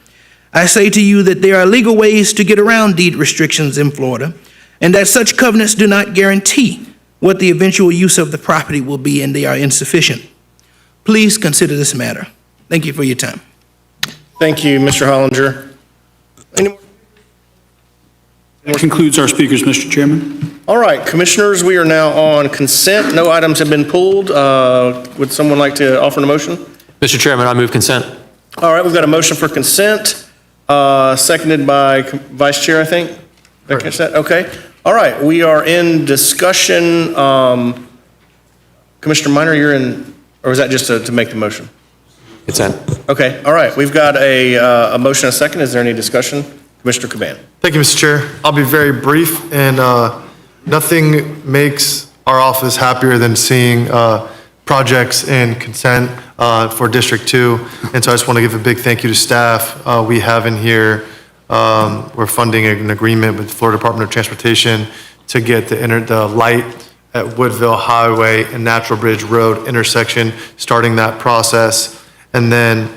I say to you that there are legal ways to get around deed restrictions in Florida, and that such covenants do not guarantee what the eventual use of the property will be, and they are insufficient. Please consider this matter. Thank you for your time. Thank you, Mr. Hollinger. That concludes our speakers, Mr. Chairman. All right, commissioners, we are now on consent. No items have been pulled. Would someone like to offer a motion? Mr. Chairman, I move consent. All right, we've got a motion for consent, seconded by Vice Chair, I think. Did I catch that? Okay. All right, we are in discussion. Commissioner Minor, you're in, or was that just to make the motion? Consent. Okay, all right. We've got a motion and a second. Is there any discussion? Commissioner Caban. Thank you, Mr. Chair. I'll be very brief, and nothing makes our office happier than seeing projects in consent for District 2. And so I just want to give a big thank you to staff. We have in here, we're funding an agreement with the Florida Department of Transportation to get the light at Woodville Highway and Natural Bridge Road intersection, starting that process. And then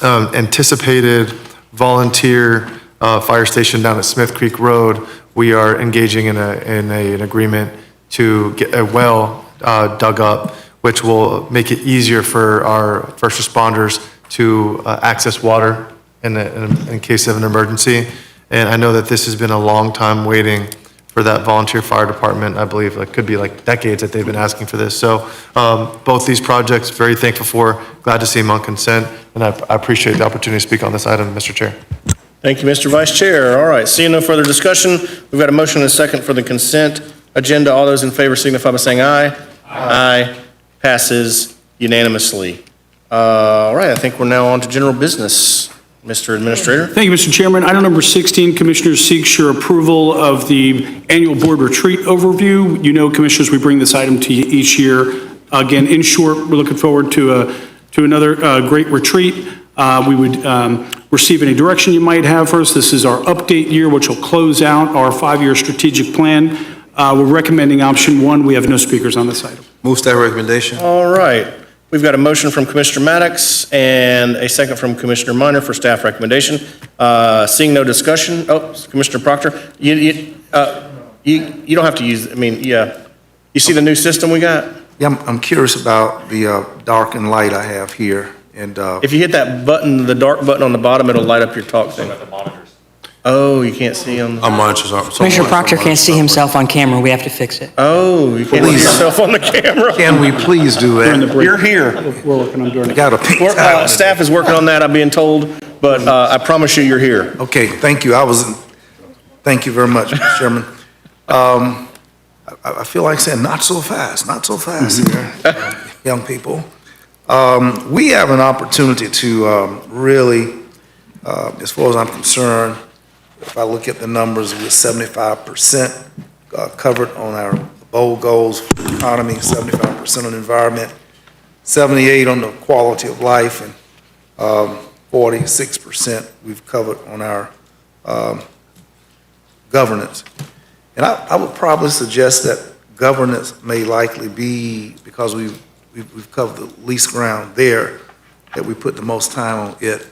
anticipated volunteer fire station down at Smith Creek Road. We are engaging in an agreement to get a well dug up, which will make it easier for our first responders to access water in case of an emergency. And I know that this has been a long time waiting for that volunteer fire department. I believe it could be like decades that they've been asking for this. So both these projects, very thankful for, glad to see them on consent, and I appreciate the opportunity to speak on this item, Mr. Chair. Thank you, Mr. Vice Chair. All right, seeing no further discussion, we've got a motion and a second for the consent agenda. All those in favor signify by saying aye. Aye. Passes unanimously. All right, I think we're now on to general business. Mr. Administrator. Thank you, Mr. Chairman. Item number 16, Commissioners seeks your approval of the annual board retreat overview. You know, Commissioners, we bring this item to you each year. Again, in short, we're looking forward to another great retreat. We would receive any direction you might have for us. This is our update year, which will close out our 5-year strategic plan. We're recommending option 1. We have no speakers on this item. Move staff recommendation. All right. We've got a motion from Commissioner Maddox and a second from Commissioner Minor for staff recommendation. Seeing no discussion, Commissioner Proctor, you don't have to use, you see the new system we got? Yeah, I'm curious about the dark and light I have here, and If you hit that button, the dark button on the bottom, it'll light up your talk thing. Oh, you can't see them? Our monitors aren't. Commissioner Proctor can't see himself on camera. We have to fix it. Oh, you can't see yourself on the camera? can we please do that? You're here. We're working on doing it. Got to pick time. Staff is working on that, I'm being told, but I promise you, you're here. Okay, thank you. Thank you very much, Mr. Chairman. I feel like saying, not so fast here, young people. We have an opportunity to really, as far as I'm concerned, if I look at the numbers, we're 75% covered on our bold goals for the economy, 75% on the environment, 78% on the quality of life, and 46% we've covered on our governance. And I would probably suggest that governance may likely be, because we've covered the least ground there, that we put the most time on it.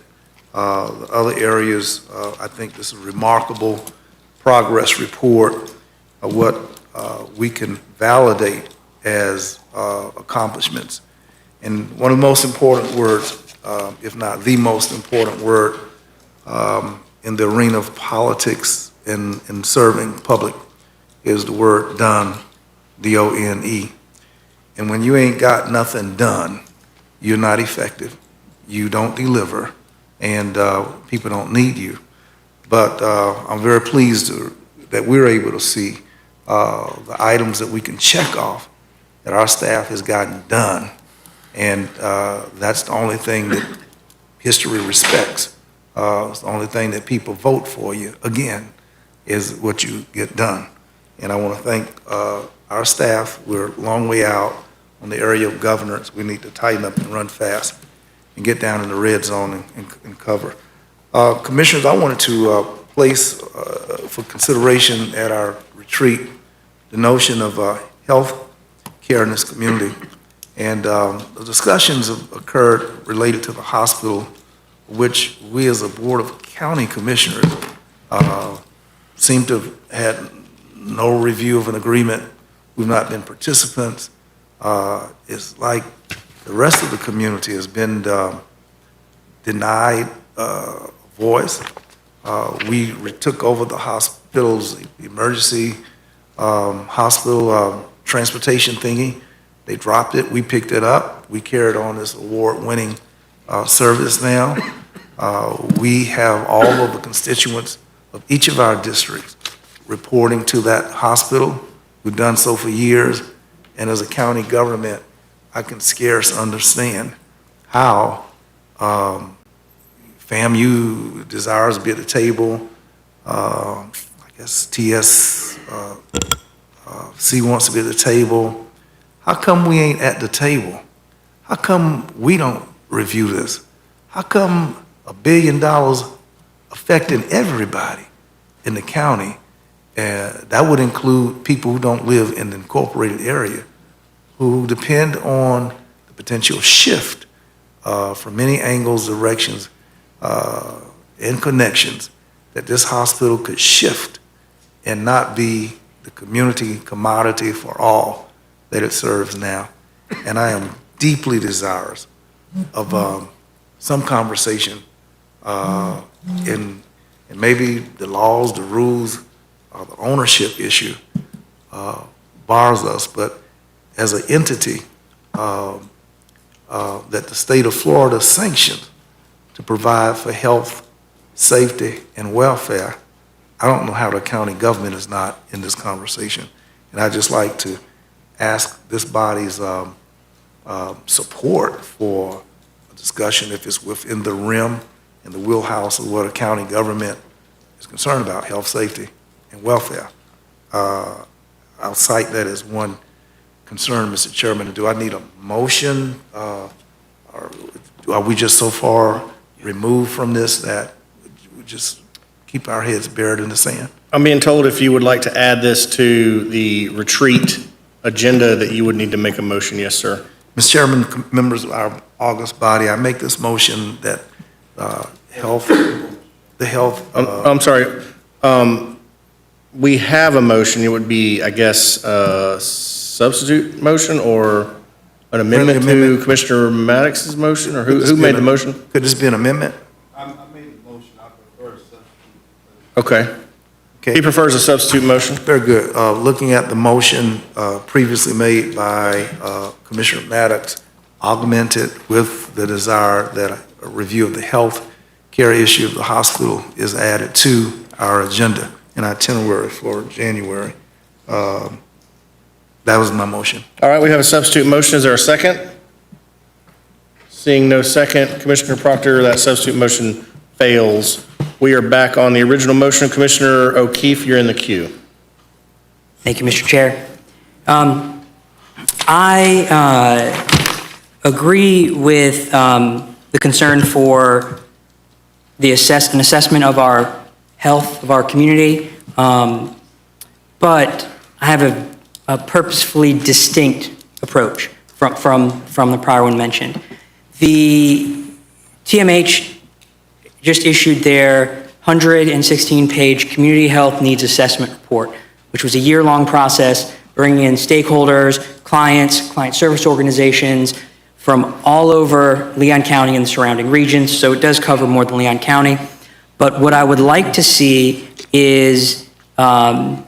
The other areas, I think this is a remarkable progress report of what we can validate as accomplishments. And one of the most important words, if not the most important word in the arena of politics and serving public is the word done, D-O-N-E. And when you ain't got nothing done, you're not effective, you don't deliver, and people don't need you. But I'm very pleased that we're able to see the items that we can check off that our staff has gotten done. And that's the only thing that history respects. It's the only thing that people vote for you, again, is what you get done. And I want to thank our staff. We're a long way out on the area of governance. We need to tighten up and run fast and get down in the red zone and cover. Commissioners, I wanted to place for consideration at our retreat the notion of health care in this community. And the discussions have occurred related to the hospital, which we as a Board of County Commissioners seem to have had no review of an agreement. We've not been participants. It's like the rest of the community has been denied voice. We took over the hospital's emergency hospital transportation thingy. They dropped it, we picked it up. We carried on this award-winning service now. We have all of the constituents of each of our districts reporting to that hospital. We've done so for years, and as a county government, I can scarce understand how FAMU desires to be at the table. I guess TSC wants to be at the table. How come we ain't at the table? How come we don't review this? How come $1 billion affecting everybody in the county? That would include people who don't live in the incorporated area, who depend on the potential shift from many angles, directions, and connections, that this hospital could shift and not be the community commodity for all that it serves now. And I am deeply desirous of some conversation and maybe the laws, the rules, the ownership issue bars us, but as an entity that the state of Florida sanctioned to provide for health, safety, and welfare, I don't know how the county government is not in this conversation. And I'd just like to ask this body's support for a discussion if it's within the rim and the wheelhouse of what a county government is concerned about, health, safety, and welfare. I'll cite that as one concern, Mr. Chairman. Do I need a motion? Or are we just so far removed from this that we just keep our heads buried in the sand? I'm being told if you would like to add this to the retreat agenda that you would need to make a motion, yes, sir. Mr. Chairman, members of our August body, I make this motion that I'm sorry. We have a motion. It would be, I guess, a substitute motion or an amendment to amendment. Commissioner Maddox's motion? Or who made the motion? Could this be an amendment? I made the motion, I prefer substitute. Okay. He prefers a substitute motion? Very good. Looking at the motion previously made by Commissioner Maddox, augmented with the desire that a review of the health care issue of the hospital is added to our agenda and itinerary for January. That was my motion. All right, we have a substitute motion. Is there a second? Seeing no second, Commissioner Proctor, that substitute motion fails. We are back on the original motion. Commissioner O'Keefe, you're in the queue. Thank you, Mr. Chair. I agree with the concern for an assessment of our health of our community, but I have a purposefully distinct approach from the prior one mentioned. The TMH just issued their 116-page Community Health Needs Assessment Report, which was a year-long process bringing in stakeholders, clients, client service organizations from all over Leon County and the surrounding regions, so it does cover more than Leon County. But what I would like to see is for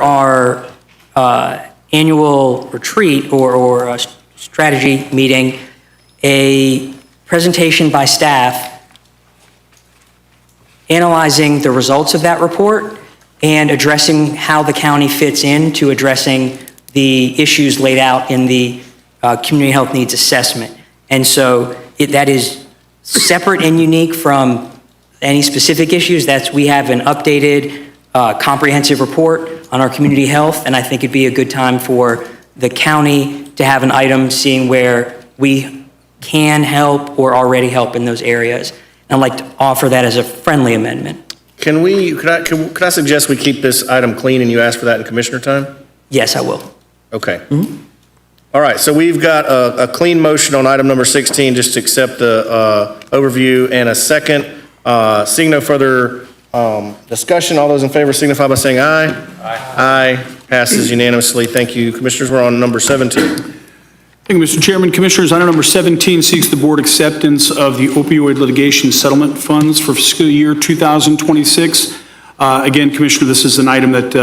our annual retreat or strategy meeting, a presentation by staff analyzing the results of that report and addressing how the county fits into addressing the issues laid out in the Community Health Needs Assessment. And so that is separate and unique from any specific issues. We have an updated comprehensive report on our community health, and I think it'd be a good time for the county to have an item seeing where we can help or already help in those areas. And I'd like to offer that as a friendly amendment. Could I suggest we keep this item clean and you ask for that in commissioner time? Yes, I will. Okay. All right, so we've got a clean motion on item number 16, just to accept the overview, and a second. Seeing no further discussion, all those in favor signify by saying aye. Aye. Aye. Passes unanimously. Thank you. Commissioners, we're on number 17. Thank you, Mr. Chairman. Commissioners, item number 17 seeks the board acceptance of the opioid litigation settlement funds for fiscal year 2026. Again, Commissioner, this is an item that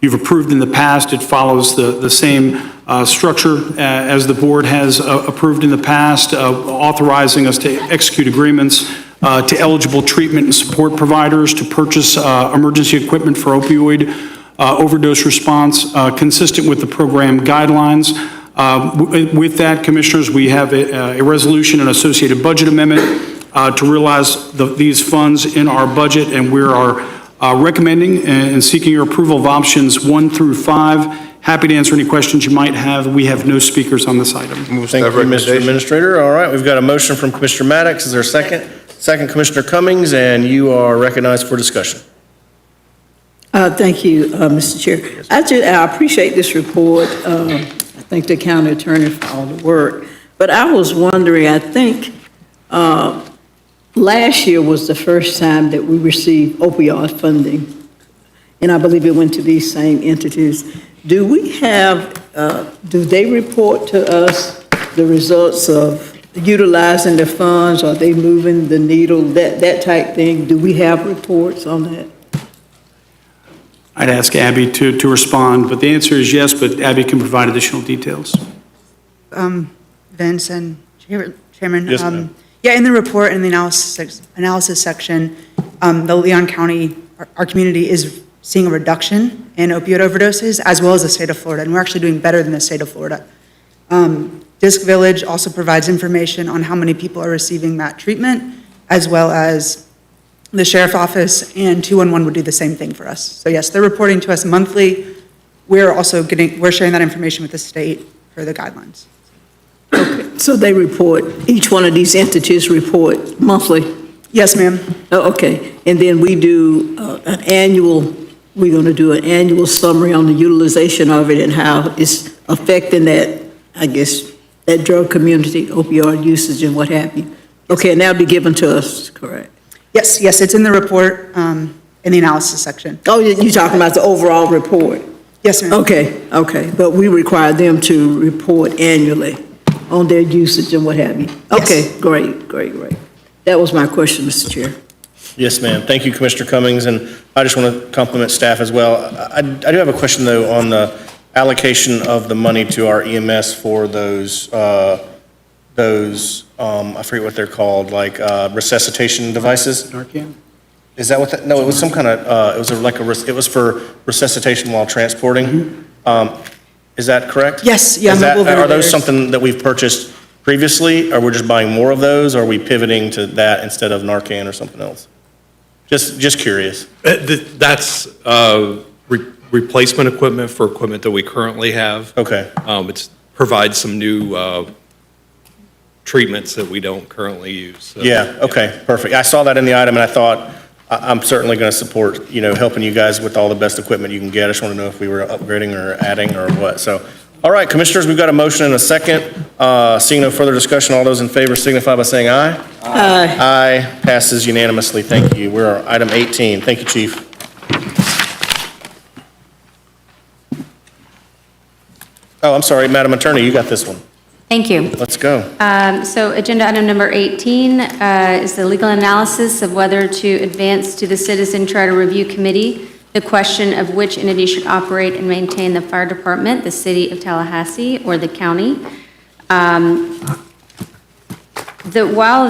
you've approved in the past. It follows the same structure as the board has approved in the past, authorizing us to execute agreements to eligible treatment and support providers to purchase emergency equipment for opioid overdose response consistent with the program guidelines. With that, Commissioners, we have a resolution and associated budget amendment to realize these funds in our budget, and we are recommending and seeking your approval of options 1 through 5. Happy to answer any questions you might have. We have no speakers on this item. Thank you, Mr. Administrator. All right, we've got a motion from Commissioner Maddox. Is there a second? Second, Commissioner Cummings, and you are recognized for discussion. Thank you, Mr. Chair. I appreciate this report. I thank the county attorney for all the work. But I was wondering, I think last year was the first time that we received opioid funding, and I believe it went to these same entities. Do we have, do they report to us the results of utilizing the funds? Are they moving the needle, that type thing? Do we have reports on that? I'd ask Abby to respond, but the answer is yes, but Abby can provide additional details. Vince and Chairman. Yes, ma'am. Yeah, in the report, in the analysis section, the Leon County, our community is seeing a reduction in opioid overdoses, as well as the state of Florida, and we're actually doing better than the state of Florida. Disc Village also provides information on how many people are receiving that treatment, as well as the sheriff's office, and 211 would do the same thing for us. So yes, they're reporting to us monthly. We're sharing that information with the state for the guidelines. Okay, so they report, each one of these entities report monthly? Yes, ma'am. Oh, okay, and then we do we're going to do an annual summary on the utilization of it and how it's affecting that I guess, that drug community, opioid usage and what have you. Okay, and that'll be given to us, correct? Yes, yes, it's in the report, in the analysis section. Oh, you're talking about the overall report? Yes, ma'am. Okay, but we require them to report annually on their usage and what have you? Okay, great. That was my question, Mr. Chair. Yes, ma'am. Thank you, Commissioner Cummings, and I just want to compliment staff as well. I do have a question, though, on the allocation of the money to our EMS for those, I forget what they're called, like resuscitation devices? Narcan? Is that what that, no, it was some kind of, it was for resuscitation while transporting. Is that correct? Yes, yeah, Is that- mobile Are those ventilators. something that we've purchased previously, or we're just buying more of those, or are we pivoting to that instead of Narcan or something else? Just curious. That's replacement equipment for equipment that we currently have. Okay. It provides some new treatments that we don't currently use. So, Yeah, okay, perfect. I saw that in the item, and I thought, I'm certainly going to support, helping you guys with all the best equipment you can get. I just want to know if we were upgrading or adding or what. So, all right, Commissioners, we've got a motion and a second. Seeing no further discussion, all those in favor signify by saying aye. Aye. Aye, passes unanimously. Thank you. We're on item 18. Thank you, Chief. Oh, I'm sorry, Madam Attorney, you got this one. Thank you. Let's go. So agenda item number 18 is the legal analysis of whether to advance to the Citizen Charter Review Committee the question of which entity should operate and maintain the fire department, the city of Tallahassee or the county. While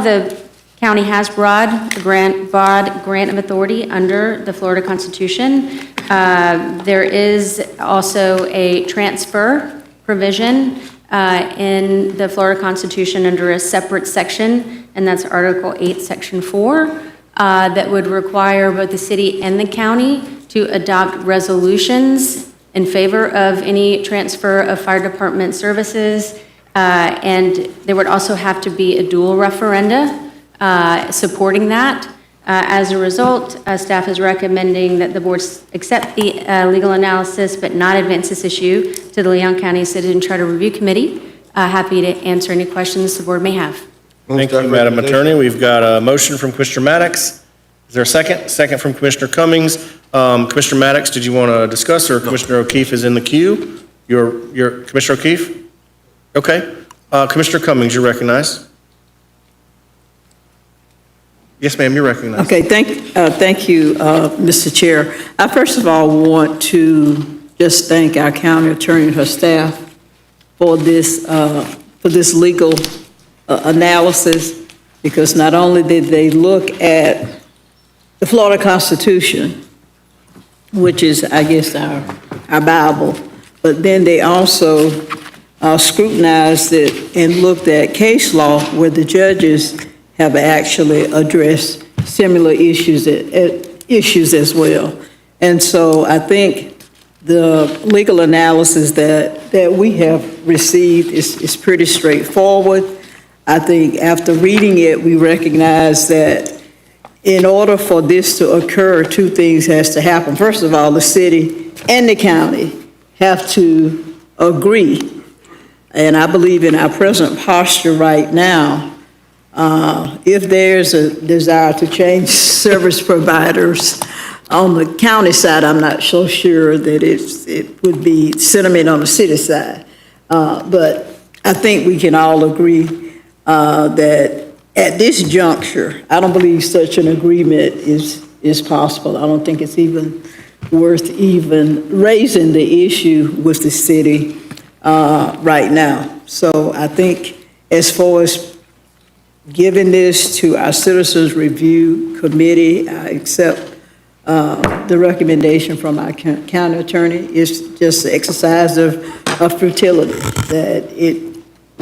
the county has broad grant of authority under the Florida Constitution, there is also a transfer provision in the Florida Constitution under a separate section, and that's Article 8, Section 4, that would require both the city and the county to adopt resolutions in favor of any transfer of fire department services, and there would also have to be a dual referenda supporting that. As a result, staff is recommending that the board accept the legal analysis but not advance this issue to the Leon County Citizen Charter Review Committee. Happy to answer any questions the board may have. Thank you, Madam Attorney. We've got a motion from Commissioner Maddox. Is there a second? Second from Commissioner Cummings. Commissioner Maddox, did you want to discuss, or Commissioner O'Keefe is in the queue? Your Commissioner O'Keefe? Okay. Commissioner Cummings, you're recognized. Yes, ma'am, you're recognized. Okay, thank you, Mr. Chair. I first of all want to just thank our county attorney and her staff for this legal analysis, because not only did they look at the Florida Constitution, which is, I guess, our Bible, but then they also scrutinized it and looked at case law where the judges have actually addressed similar issues as well. And so I think the legal analysis that we have received is pretty straightforward. I think after reading it, we recognize that in order for this to occur, two things has to happen. First of all, the city and the county have to agree. And I believe in our present posture right now, if there's a desire to change service providers on the county side, I'm not so sure that it would be sentiment on the city side. But I think we can all agree that at this juncture, I don't believe such an agreement is possible. I don't think it's even worth even raising the issue with the city right now. So I think as far as giving this to our Citizens Review Committee, I accept the recommendation from our county attorney. It's just the exercise of futility, that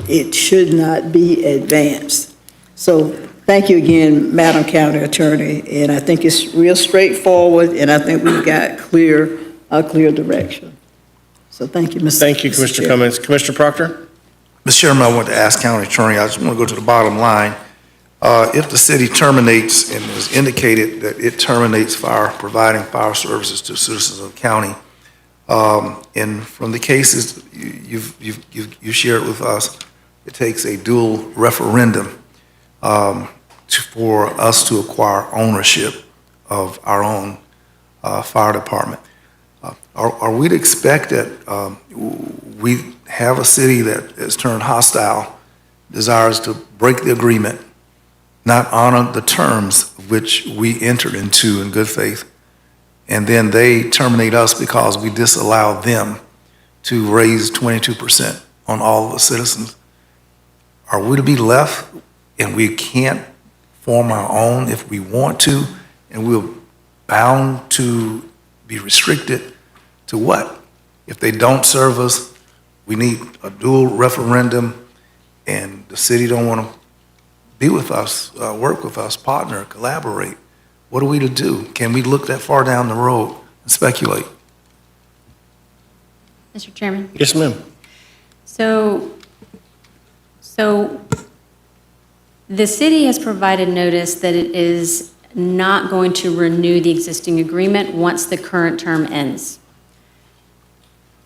it should not be advanced. So thank you again, Madam County Attorney, and I think it's real straightforward, and I think we've got clear direction. So thank you, Mr. Thank you, Mr. Commissioner Chair. Cummings. Commissioner Proctor? Mr. Chairman, I want to ask County Attorney, I just want to go to the bottom line. If the city terminates, and is indicated that it terminates providing fire services to citizens of the county, And from the cases you shared with us, it takes a dual referendum for us to acquire ownership of our own fire department. Are we to expect that we have a city that has turned hostile, desires to break the agreement, not honor the terms which we entered into in good faith, and then they terminate us because we disallow them to raise 22% on all of the citizens? Are we to be left and we can't form our own if we want to, and we're bound to be restricted to what? If they don't serve us, we need a dual referendum, and the city don't want to be with us, work with us, partner, collaborate. What are we to do? Can we look that far down the road and speculate? Mr. Chairman? Yes, ma'am. So the city has provided notice that it is not going to renew the existing agreement once the current term ends.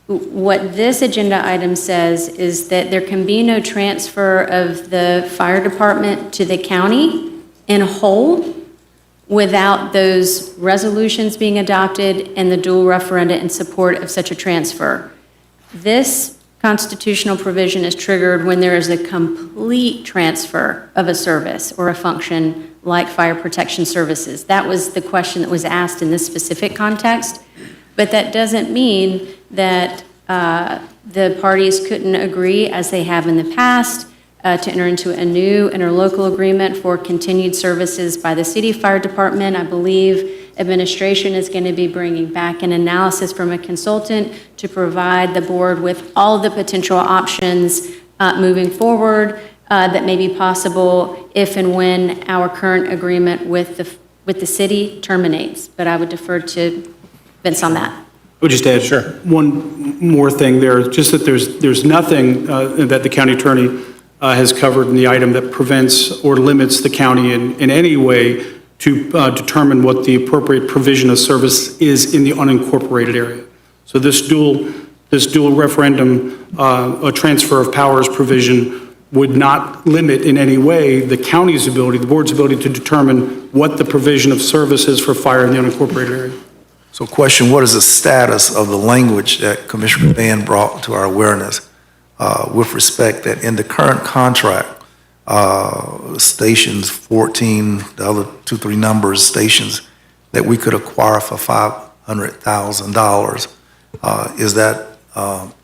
What this agenda item says is that there can be no transfer of the fire department to the county in whole without those resolutions being adopted and the dual referenda in support of such a transfer. This constitutional provision is triggered when there is a complete transfer of a service or a function like fire protection services. That was the question that was asked in this specific context. But that doesn't mean that the parties couldn't agree, as they have in the past, to enter into a new interlocal agreement for continued services by the city fire department. I believe administration is going to be bringing back an analysis from a consultant to provide the board with all the potential options moving forward that may be possible if and when our current agreement with the city terminates. But I would defer to Vince on that. I would just add one more thing there, just that there's nothing that the county attorney has covered in the item that prevents or limits the county in any way to determine what the appropriate provision of service is in the unincorporated area. So this dual referendum, a transfer of powers provision would not limit in any way the county's ability, the board's ability to determine what the provision of service is for fire in the unincorporated area. So question, what is the status of the language that Commissioner Van brought to our awareness with respect that in the current contract, stations 14, the other 2, 3 numbers, stations that we could acquire for $500,000, is that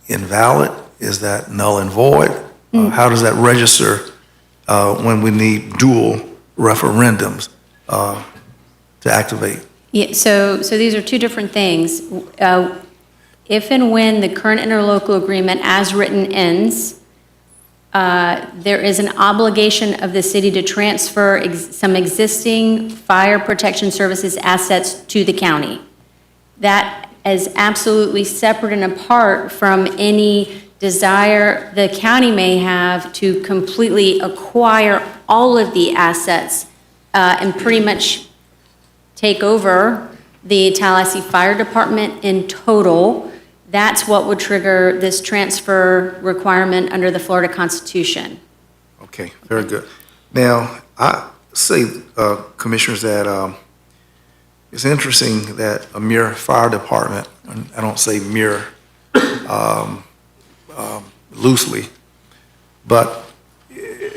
invalid? Is that null and void? How does that register when we need dual referendums to activate? Yeah, so these are two different things. If and when the current interlocal agreement as written ends, there is an obligation of the city to transfer some existing fire protection services assets to the county. That is absolutely separate and apart from any desire the county may have to completely acquire all of the assets and pretty much take over the Tallahassee Fire Department in total. That's what would trigger this transfer requirement under the Florida Constitution. Okay, very good. Now, I say, Commissioners, that it's interesting that a mere fire department, and I don't say mere loosely, but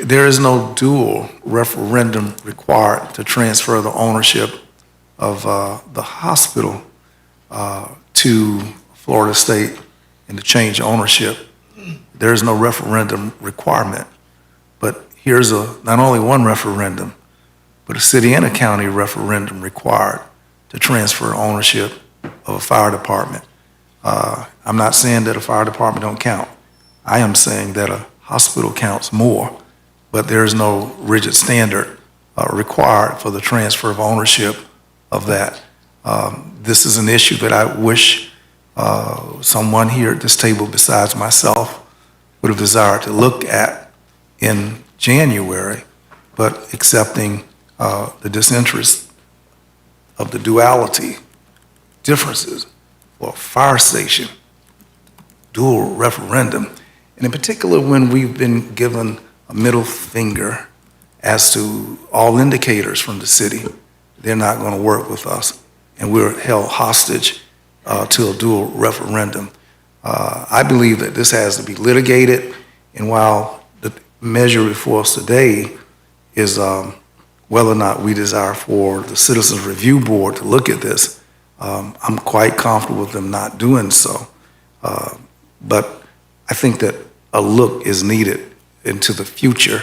there is no dual referendum required to transfer the ownership of the hospital to Florida State and to change ownership. There is no referendum requirement. But here's not only one referendum, but a city and a county referendum required to transfer ownership of a fire department. I'm not saying that a fire department don't count. I am saying that a hospital counts more, but there is no rigid standard required for the transfer of ownership of that. This is an issue that I wish someone here at this table besides myself would have desired to look at in January, but accepting the disinterest of the duality differences for a fire station, dual referendum, and in particular when we've been given a middle finger as to all indicators from the city, they're not going to work with us, and we're held hostage to a dual referendum. I believe that this has to be litigated, and while the measure before us today is whether or not we desire for the Citizens Review Board to look at this, I'm quite comfortable with them not doing so. But I think that a look is needed into the future,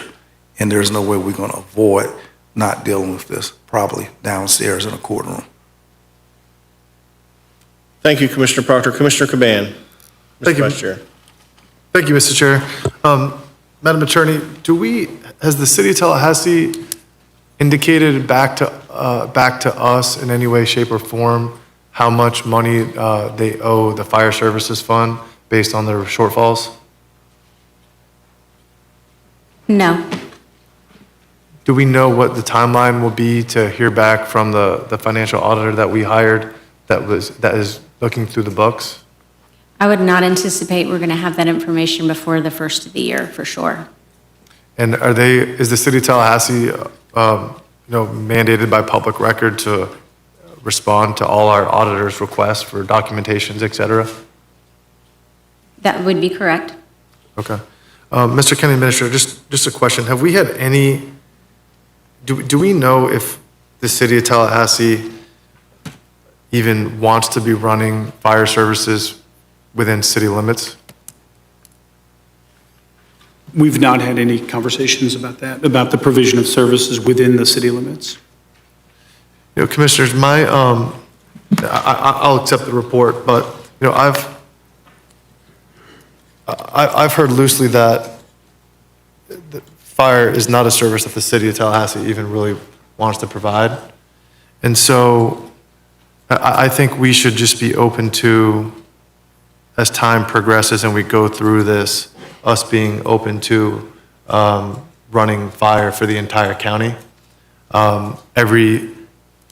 and there's no way we're going to avoid not dealing with this probably downstairs in a courtroom. Thank you, Commissioner Proctor. Commissioner Caban. Thank you. Vice Chair. Thank you, Mr. Chair. Madam Attorney, has the city of Tallahassee indicated back to us in any way, shape, or form how much money they owe the fire services fund based on their shortfalls? No. Do we know what the timeline will be to hear back from the financial auditor that we hired that is looking through the books? I would not anticipate we're going to have that information before the first of the year, for sure. And is the city of Tallahassee, mandated by public record to respond to all our auditors' requests for documentations, et cetera? That would be correct. Okay. Mr. County Administrator, just a question. Have we had any, do we know if the city of Tallahassee even wants to be running fire services within city limits? We've not had any conversations about that, about the provision of services within the city limits. Commissioners, I'll accept the report, but, I've heard loosely that fire is not a service that the city of Tallahassee even really wants to provide. And so I think we should just be open to, as time progresses and we go through this, us being open to running fire for the entire county.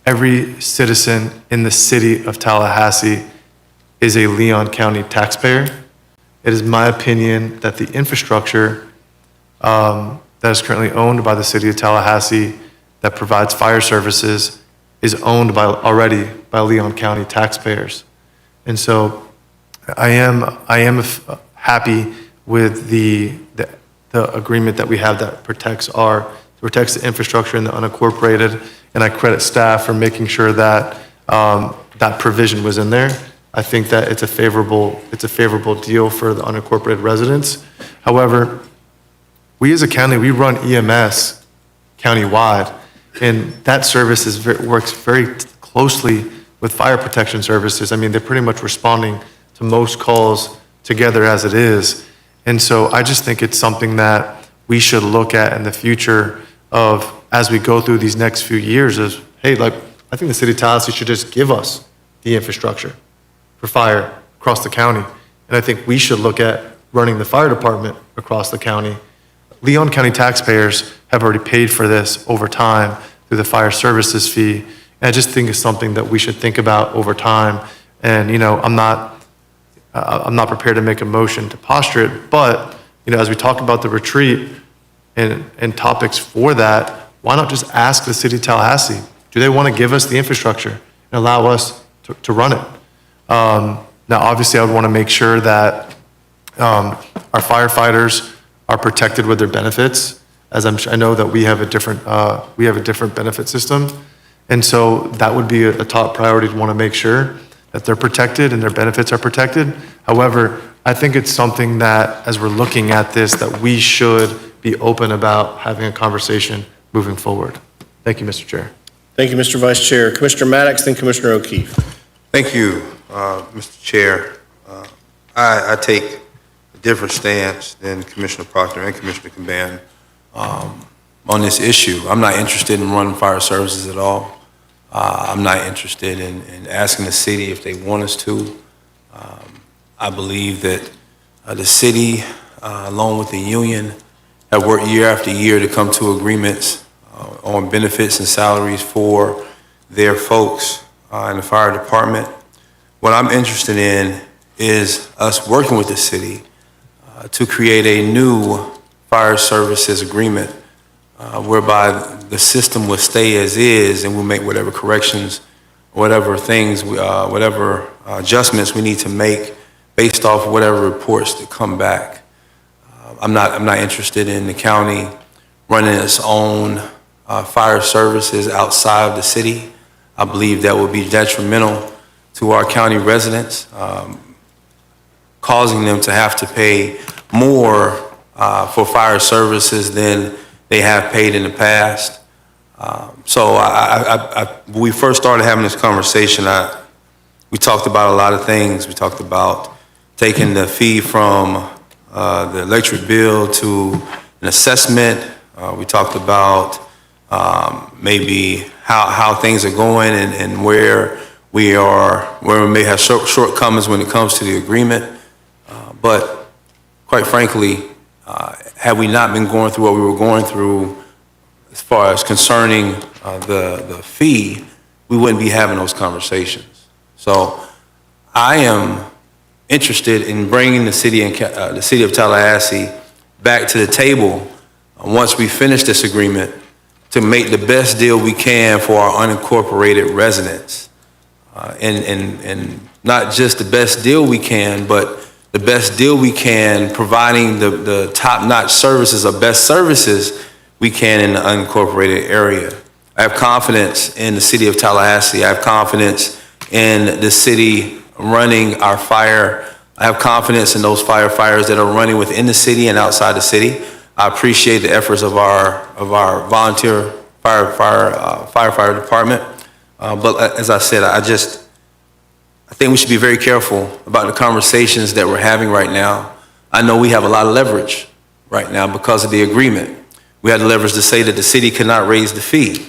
Every citizen in the city of Tallahassee is a Leon County taxpayer. It is my opinion that the infrastructure that is currently owned by the city of Tallahassee that provides fire services is owned already by Leon County taxpayers. And so I am happy with the agreement that we have that protects the infrastructure and the unincorporated, and I credit staff for making sure that that provision was in there. I think that it's a favorable deal for the unincorporated residents. However, we as a county, we run EMS countywide, and that service works very closely with fire protection services. I mean, they're pretty much responding to most calls together as it is. And so I just think it's something that we should look at in the future of, as we go through these next few years, is, hey, I think the city of Tallahassee should just give us the infrastructure for fire across the county. And I think we should look at running the fire department across the county. Leon County taxpayers have already paid for this over time through the fire services fee. And I just think it's something that we should think about over time. And, I'm not prepared to make a motion to posture it, but, as we talk about the retreat and topics for that, why not just ask the city of Tallahassee? Do they want to give us the infrastructure and allow us to run it? Now, obviously, I would want to make sure that our firefighters are protected with their benefits, as I know that we have a different benefit system, and so that would be a top priority to want to make sure that they're protected and their benefits are protected. However, I think it's something that, as we're looking at this, that we should be open about having a conversation moving forward. Thank you, Mr. Chair. Thank you, Mr. Vice Chair. Commissioner Maddox, then Commissioner O'Keefe. Thank you, Mr. Chair. I take a different stance than Commissioner Proctor and Commissioner Caban on this issue. I'm not interested in running fire services at all. I'm not interested in asking the city if they want us to. I believe that the city, along with the union, have worked year after year to come to agreements on benefits and salaries for their folks in the fire department. What I'm interested in is us working with the city to create a new fire services agreement whereby the system will stay as is and we'll make whatever corrections, whatever things, whatever adjustments we need to make based off whatever reports that come back. I'm not interested in the county running its own fire services outside of the city. I believe that would be detrimental to our county residents, causing them to have to pay more for fire services than they have paid in the past. So when we first started having this conversation, we talked about a lot of things. We talked about taking the fee from the electric bill to an assessment. We talked about maybe how things are going and where we may have shortcomings when it comes to the agreement. But quite frankly, had we not been going through what we were going through as far as concerning the fee, we wouldn't be having those conversations. So I am interested in bringing the city of Tallahassee back to the table once we finish this agreement to make the best deal we can for our unincorporated residents. And not just the best deal we can, but the best deal we can providing the top-notch services or best services we can in the unincorporated area. I have confidence in the city of Tallahassee. I have confidence in the city running our fire. I have confidence in those firefighters that are running within the city and outside the city. I appreciate the efforts of our volunteer firefighter department. But as I said, I think we should be very careful about the conversations that we're having right now. I know we have a lot of leverage right now because of the agreement. We had the leverage to say that the city could not raise the fee.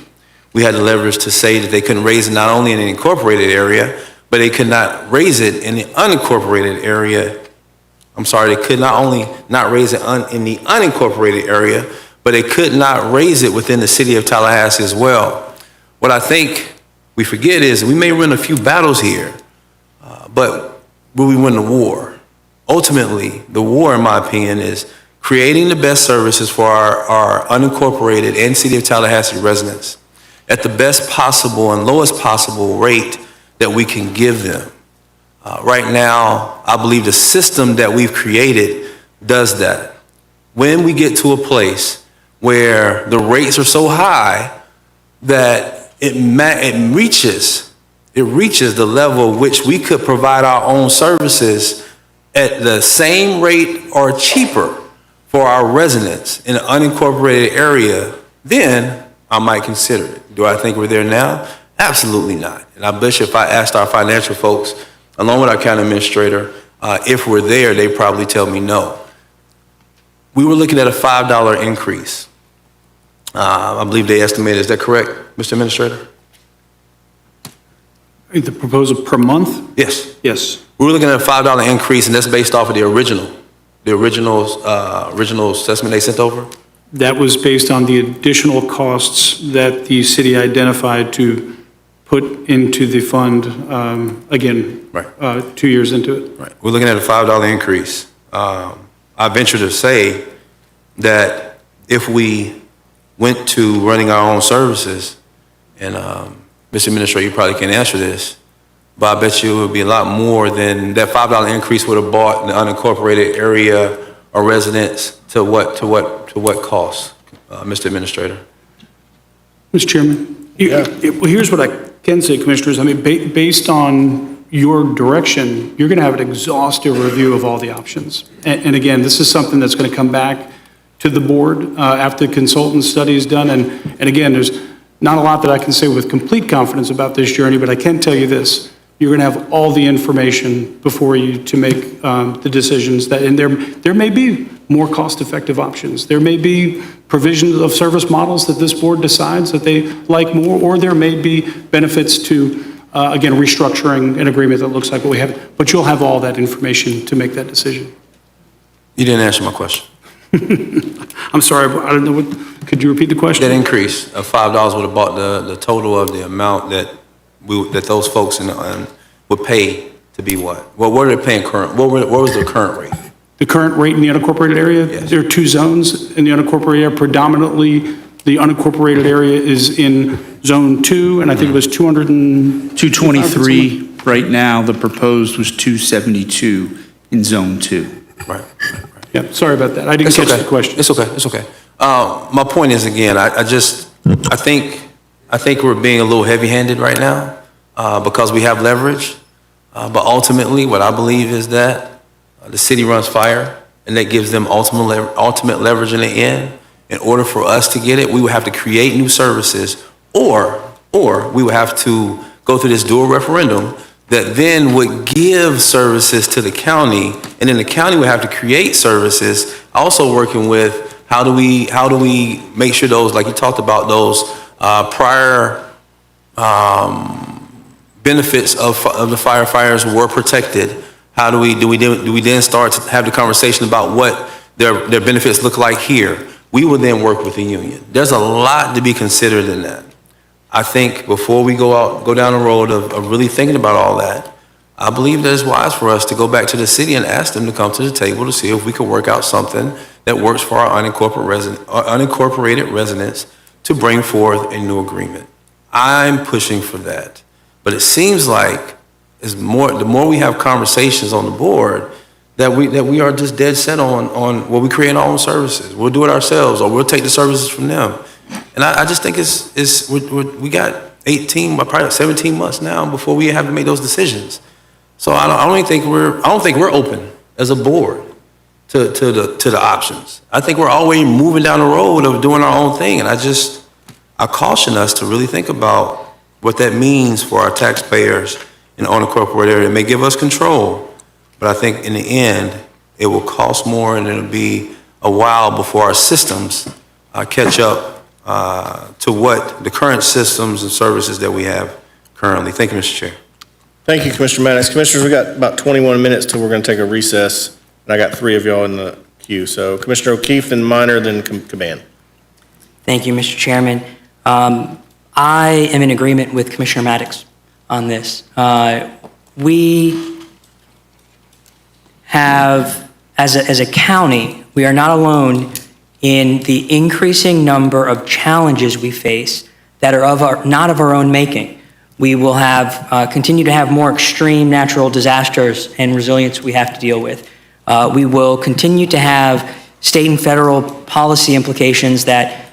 We had the leverage to say that they couldn't raise it not only in the incorporated area, but they could not raise it in the unincorporated area. I'm sorry, they could not only not raise it in the unincorporated area, but they could not raise it within the city of Tallahassee as well. What I think we forget is we may win a few battles here, but will we win the war? Ultimately, the war, in my opinion, is creating the best services for our unincorporated and city of Tallahassee residents at the best possible and lowest possible rate that we can give them. Right now, I believe the system that we've created does that. When we get to a place where the rates are so high that it reaches the level which we could provide our own services at the same rate or cheaper for our residents in an unincorporated area, then I might consider it. Do I think we're there now? Absolutely not. And I bet you if I asked our financial folks, along with our county administrator, if we're there, they'd probably tell me no. We were looking at a $5 increase. I believe they estimated, is that correct, Mr. Administrator? The proposal per month? Yes. Yes. We were looking at a $5 increase, and that's based off of the original assessment they sent over? That was based on the additional costs that the city identified to put into the fund, again, Right. 2 years into it. Right. We're looking at a $5 increase. I venture to say that if we went to running our own services, and Mr. Administrator, you probably can't answer this, but I bet you it would be a lot more than that $5 increase would have bought the unincorporated area or residents to what cost, Mr. Administrator? Mr. Chairman, well, here's what I can say, Commissioners. I mean, based on your direction, you're going to have an exhaustive review of all the options. And again, this is something that's going to come back to the board after the consultant study is done. And again, there's not a lot that I can say with complete confidence about this journey, but I can tell you this. You're going to have all the information before you to make the decisions that, and there may be more cost-effective options. There may be provisions of service models that this board decides that they like more, or there may be benefits to, again, restructuring an agreement that looks like what we have. But you'll have all that information to make that decision. You didn't answer my question. I'm sorry, I don't know could you repeat the question? That increase of $5 would have bought the total of the amount that those folks would pay to be what? What are they paying current, what was the current rate? The current rate in the unincorporated area? There are 2 zones in the unincorporated area. Predominantly, the unincorporated area is in Zone 2, and I think it was 223 right now. The proposed was 272 in Zone 2. Right. Yeah, sorry about that. I didn't catch the question. It's okay. My point is, again, I think we're being a little heavy-handed right now because we have leverage. But ultimately, what I believe is that the city runs fire, and that gives them ultimate leverage in the end. In order for us to get it, we would have to create new services, or we would have to go through this dual referendum that then would give services to the county, and then the county would have to create services, also working with how do we make sure those, like you talked about, those prior benefits of the firefighters were protected. How do we then start to have the conversation about what their benefits look like here? We will then work with the union. There's a lot to be considered in that. I think before we go down the road of really thinking about all that, I believe that it's wise for us to go back to the city and ask them to come to the table to see if we can work out something that works for our unincorporated residents to bring forth a new agreement. I'm pushing for that. But it seems like the more we have conversations on the board, that we are just dead set on well, we create our own services. We'll do it ourselves, or we'll take the services from them. And I just think we got 18, probably 17 months now before we have to make those decisions. So I don't think we're open as a board to the options. I think we're always moving down the road of doing our own thing, and I caution us to really think about what that means for our taxpayers in the unincorporated area. It may give us control, but I think in the end, it will cost more, and it'll be a while before our systems catch up to what the current systems and services that we have currently. Thank you, Mr. Chair. Thank you, Commissioner Maddox. Commissioners, we got about 21 minutes till we're going to take a recess, and I got 3 of y'all in the queue. So Commissioner O'Keefe, then Minor, then Caban. Thank you, Mr. Chairman. I am in agreement with Commissioner Maddox on this. We have, as a county, we are not alone in the increasing number of challenges we face that are not of our own making. We will continue to have more extreme natural disasters and resilience we have to deal with. We will continue to have state and federal policy implications that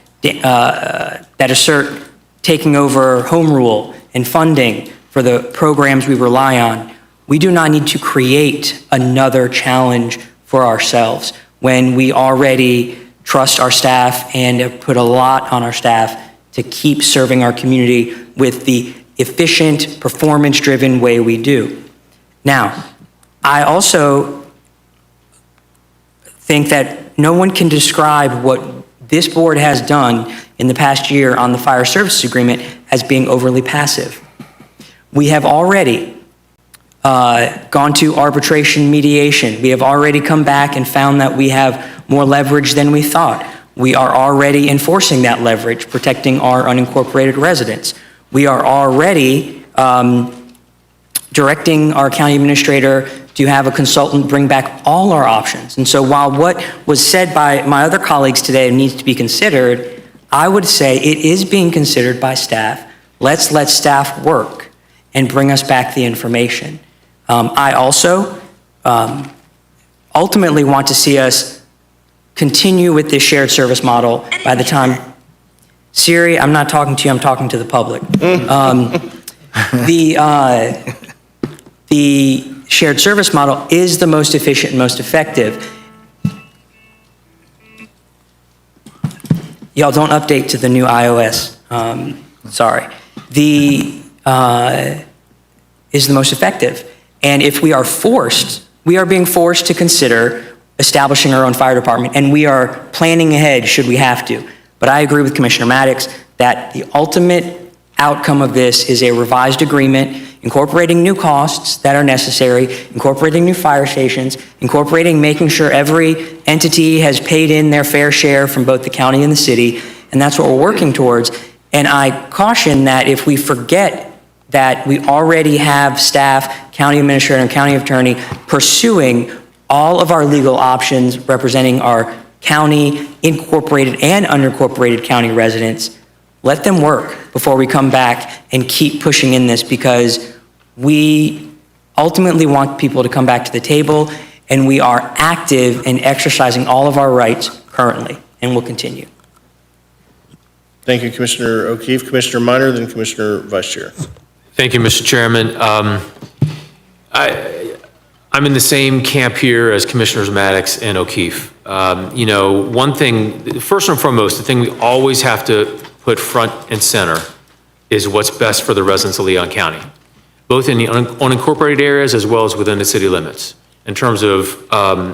assert taking over home rule and funding for the programs we rely on. We do not need to create another challenge for ourselves when we already trust our staff and have put a lot on our staff to keep serving our community with the efficient, performance-driven way we do. Now, I also think that no one can describe what this board has done in the past year on the fire services agreement as being overly passive. We have already gone to arbitration mediation. We have already come back and found that we have more leverage than we thought. We are already enforcing that leverage, protecting our unincorporated residents. We are already directing our county administrator to have a consultant bring back all our options. And so while what was said by my other colleagues today needs to be considered, I would say it is being considered by staff. Let's let staff work and bring us back the information. I also ultimately want to see us continue with this shared service model by the time, Siri, I'm not talking to you, I'm talking to the public. The shared service model is the most efficient and most effective. Y'all don't update to the new iOS, sorry. Is the most effective. And if we are being forced to consider establishing our own fire department, and we are planning ahead should we have to. But I agree with Commissioner Maddox that the ultimate outcome of this is a revised agreement incorporating new costs that are necessary, incorporating new fire stations, making sure every entity has paid in their fair share from both the county and the city, and that's what we're working towards. And I caution that if we forget that we already have staff, county administrator and county attorney pursuing all of our legal options representing our county incorporated and unincorporated county residents. Let them work before we come back and keep pushing in this, because we ultimately want people to come back to the table, and we are active in exercising all of our rights currently, and will continue. Thank you, Commissioner O'Keefe. Commissioner Minor, then Commissioner Vice Chair. Thank you, Mr. Chairman. I'm in the same camp here as Commissioners Maddox and O'Keefe. You know, one thing, first and foremost, the thing we always have to put front and center is what's best for the residents of Leon County, both in the unincorporated areas as well as within the city limits, in terms of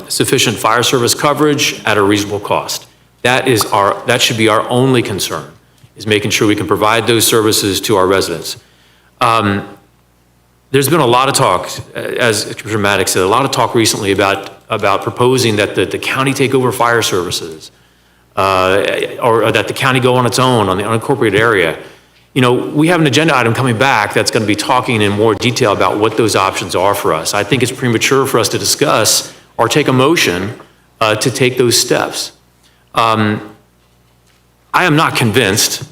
sufficient fire service coverage at a reasonable cost. That should be our only concern, is making sure we can provide those services to our residents. There's been a lot of talk, as Commissioner Maddox said, a lot of talk recently about proposing that the county take over fire services, or that the county go on its own on the unincorporated area. You know, we have an agenda item coming back that's going to be talking in more detail about what those options are for us. I think it's premature for us to discuss or take a motion to take those steps. I am not convinced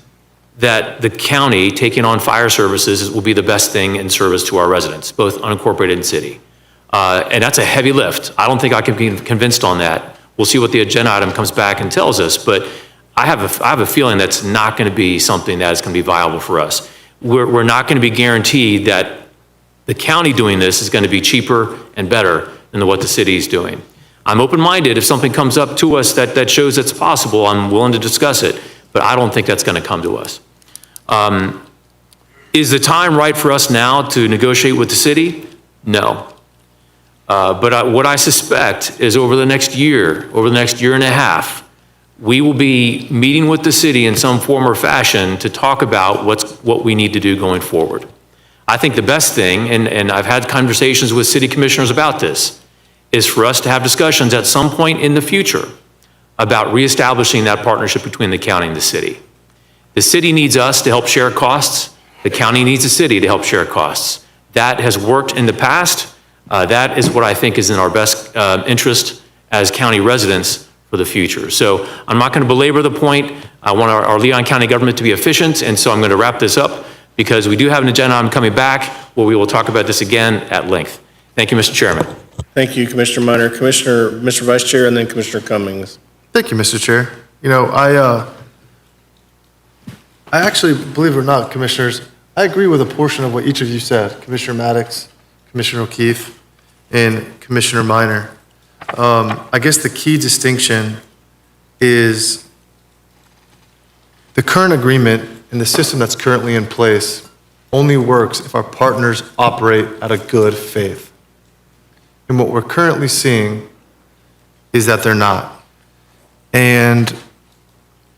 that the county taking on fire services will be the best thing in service to our residents, both unincorporated and city. And that's a heavy lift. I don't think I can be convinced on that. We'll see what the agenda item comes back and tells us, but I have a feeling that's not going to be something that is going to be viable for us. We're not going to be guaranteed that the county doing this is going to be cheaper and better than what the city is doing. I'm open-minded. If something comes up to us that shows it's possible, I'm willing to discuss it, but I don't think that's going to come to us. Is the time right for us now to negotiate with the city? No. But what I suspect is over the next year and a half, we will be meeting with the city in some form or fashion to talk about what we need to do going forward. I think the best thing, and I've had conversations with city commissioners about this, is for us to have discussions at some point in the future about reestablishing that partnership between the county and the city. The city needs us to help share costs. The county needs the city to help share costs. That has worked in the past. That is what I think is in our best interest as county residents for the future. So I'm not going to belabor the point. I want our Leon County government to be efficient, and so I'm going to wrap this up because we do have an agenda item coming back where we will talk about this again at length. Thank you, Mr. Chairman. Thank you, Commissioner Minor. Mr. Vice Chair, and then Commissioner Cummings. Thank you, Mr. Chair. You know, I actually, believe it or not, Commissioners, I agree with a portion of what each of you said, Commissioner Maddox, Commissioner O'Keefe, and Commissioner Minor. I guess the key distinction is the current agreement and the system that's currently in place only works if our partners operate out of good faith. And what we're currently seeing is that they're not. And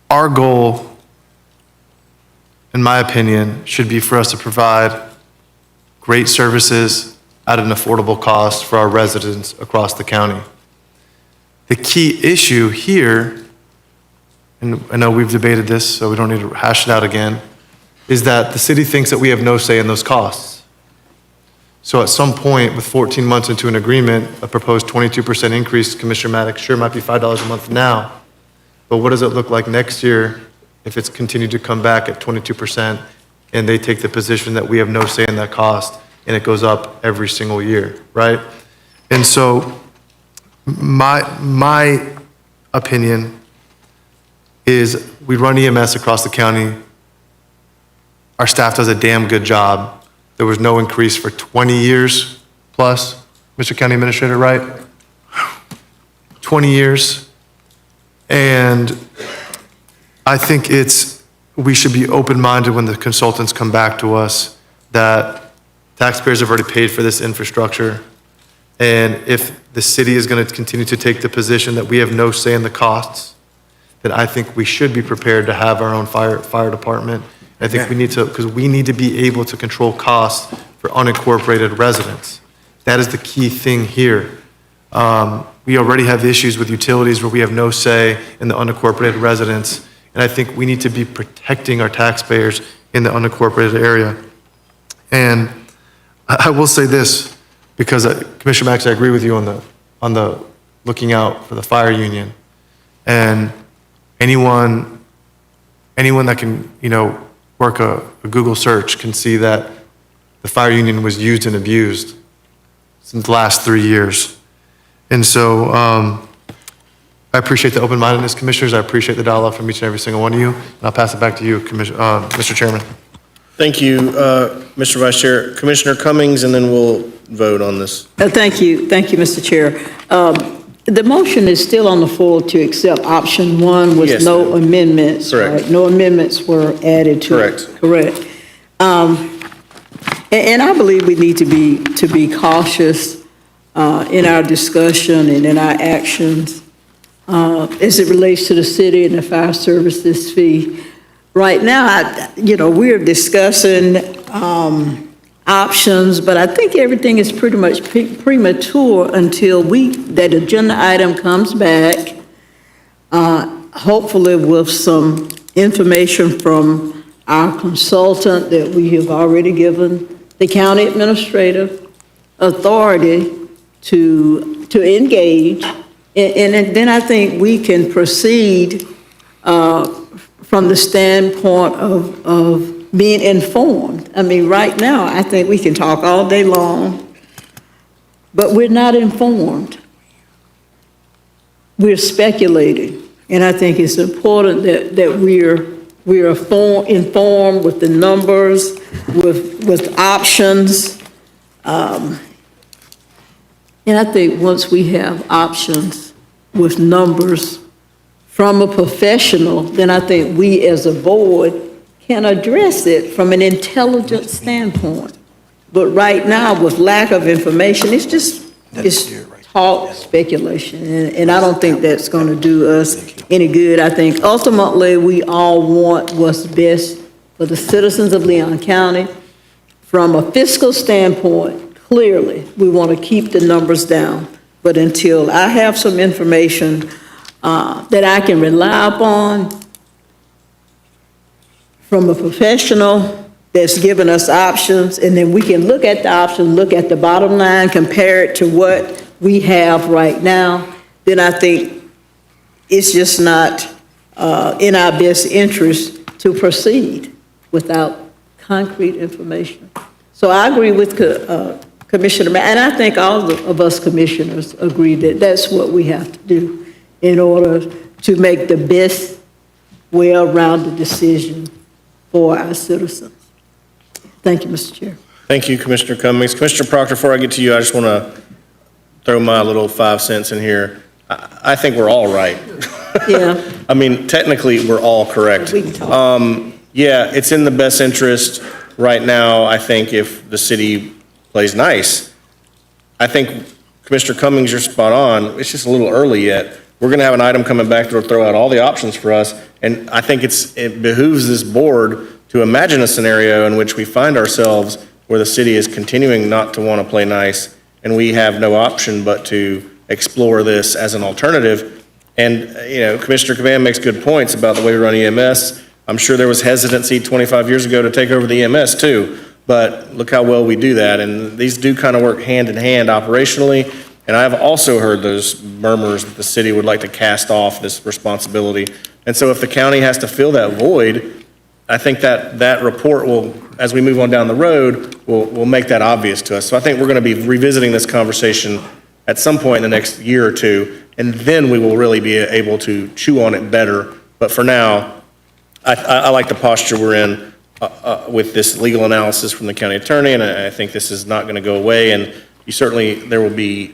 our goal, in my opinion, should be for us to provide great services at an affordable cost for our residents across the county. The key issue here, and I know we've debated this, so we don't need to hash it out again, is that the city thinks that we have no say in those costs. So at some point, with 14 months into an agreement, a proposed 22% increase, Commissioner Maddox, sure might be $5 a month now, but what does it look like next year if it's continued to come back at 22% and they take the position that we have no say in that cost and it goes up every single year, right? And so my opinion is we run EMS across the county. Our staff does a damn good job. There was no increase for 20 years plus, Mr. County Administrator, right? 20 years. And I think we should be open-minded when the consultants come back to us that taxpayers have already paid for this infrastructure. And if the city is going to continue to take the position that we have no say in the costs, then I think we should be prepared to have our own fire department. I think we need to, because we need to be able to control costs for unincorporated residents. That is the key thing here. We already have issues with utilities where we have no say in the unincorporated residents, and I think we need to be protecting our taxpayers in the unincorporated area. And I will say this, because Commissioner Max, I agree with you on the looking out for the fire union. And anyone that can, work a Google search can see that the fire union was used and abused since the last 3 years. And so I appreciate the open-mindedness, Commissioners. I appreciate the dialogue from each and every single one of you. And I'll pass it back to you, Mr. Chairman. Thank you, Mr. Vice Chair. Commissioner Cummings, and then we'll vote on this. Thank you, Mr. Chair. The motion is still on the floor to accept option one with Yes, no ma'am. amendments. Correct. Right? No amendments were added to it. Correct. And I believe we need to be cautious in our discussion and in our actions as it relates to the city and the fire services fee. Right now, we're discussing options, but I think everything is pretty much premature until that agenda item comes back, hopefully with some information from our consultant that we have already given the county administrative authority to engage. And then I think we can proceed from the standpoint of being informed. I mean, right now, I think we can talk all day long, but we're not informed. We're speculating. And I think it's important that we're informed with the numbers, with options. And I think once we have options with numbers from a professional, then I think we as a board can address it from an intelligent standpoint. But right now, with lack of information, it's talk, speculation, and I don't think that's going to do us any good. I think ultimately, we all want what's best for the citizens of Leon County. From a fiscal standpoint, clearly, we want to keep the numbers down. But until I have some information that I can rely upon from a professional that's given us options, and then we can look at the options, look at the bottom line, compare it to what we have right now, then I think it's just not in our best interest to proceed without concrete information. So I agree with Commissioner, and I think all of us commissioners agree that that's what we have to do in order to make the best well-rounded decision for our citizens. Thank you, Mr. Chair. Thank you, Commissioner Cummings. Commissioner Proctor, before I get to you, I just want to throw my little 5 cents in here. I think we're all right. Yeah. I mean, technically, we're all correct. We can talk. Yeah, it's in the best interest right now, I think, if the city plays nice. I think, Commissioner Cummings, you're spot on. It's just a little early yet. We're going to have an item coming back that will throw out all the options for us, and I think it behooves this board to imagine a scenario in which we find ourselves where the city is continuing not to want to play nice, and we have no option but to explore this as an alternative. And, Commissioner Cavan makes good points about the way we run EMS. I'm sure there was hesitancy 25 years ago to take over the EMS too, but look how well we do that. And these do kind of work hand in hand operationally. And I've also heard those murmurs that the city would like to cast off this responsibility. And so if the county has to fill that void, I think that report will, as we move on down the road, will make that obvious to us. So I think we're going to be revisiting this conversation at some point in the next year or two, and then we will really be able to chew on it better. But for now, I like the posture we're in with this legal analysis from the county attorney, and I think this is not going to go away. And there will be,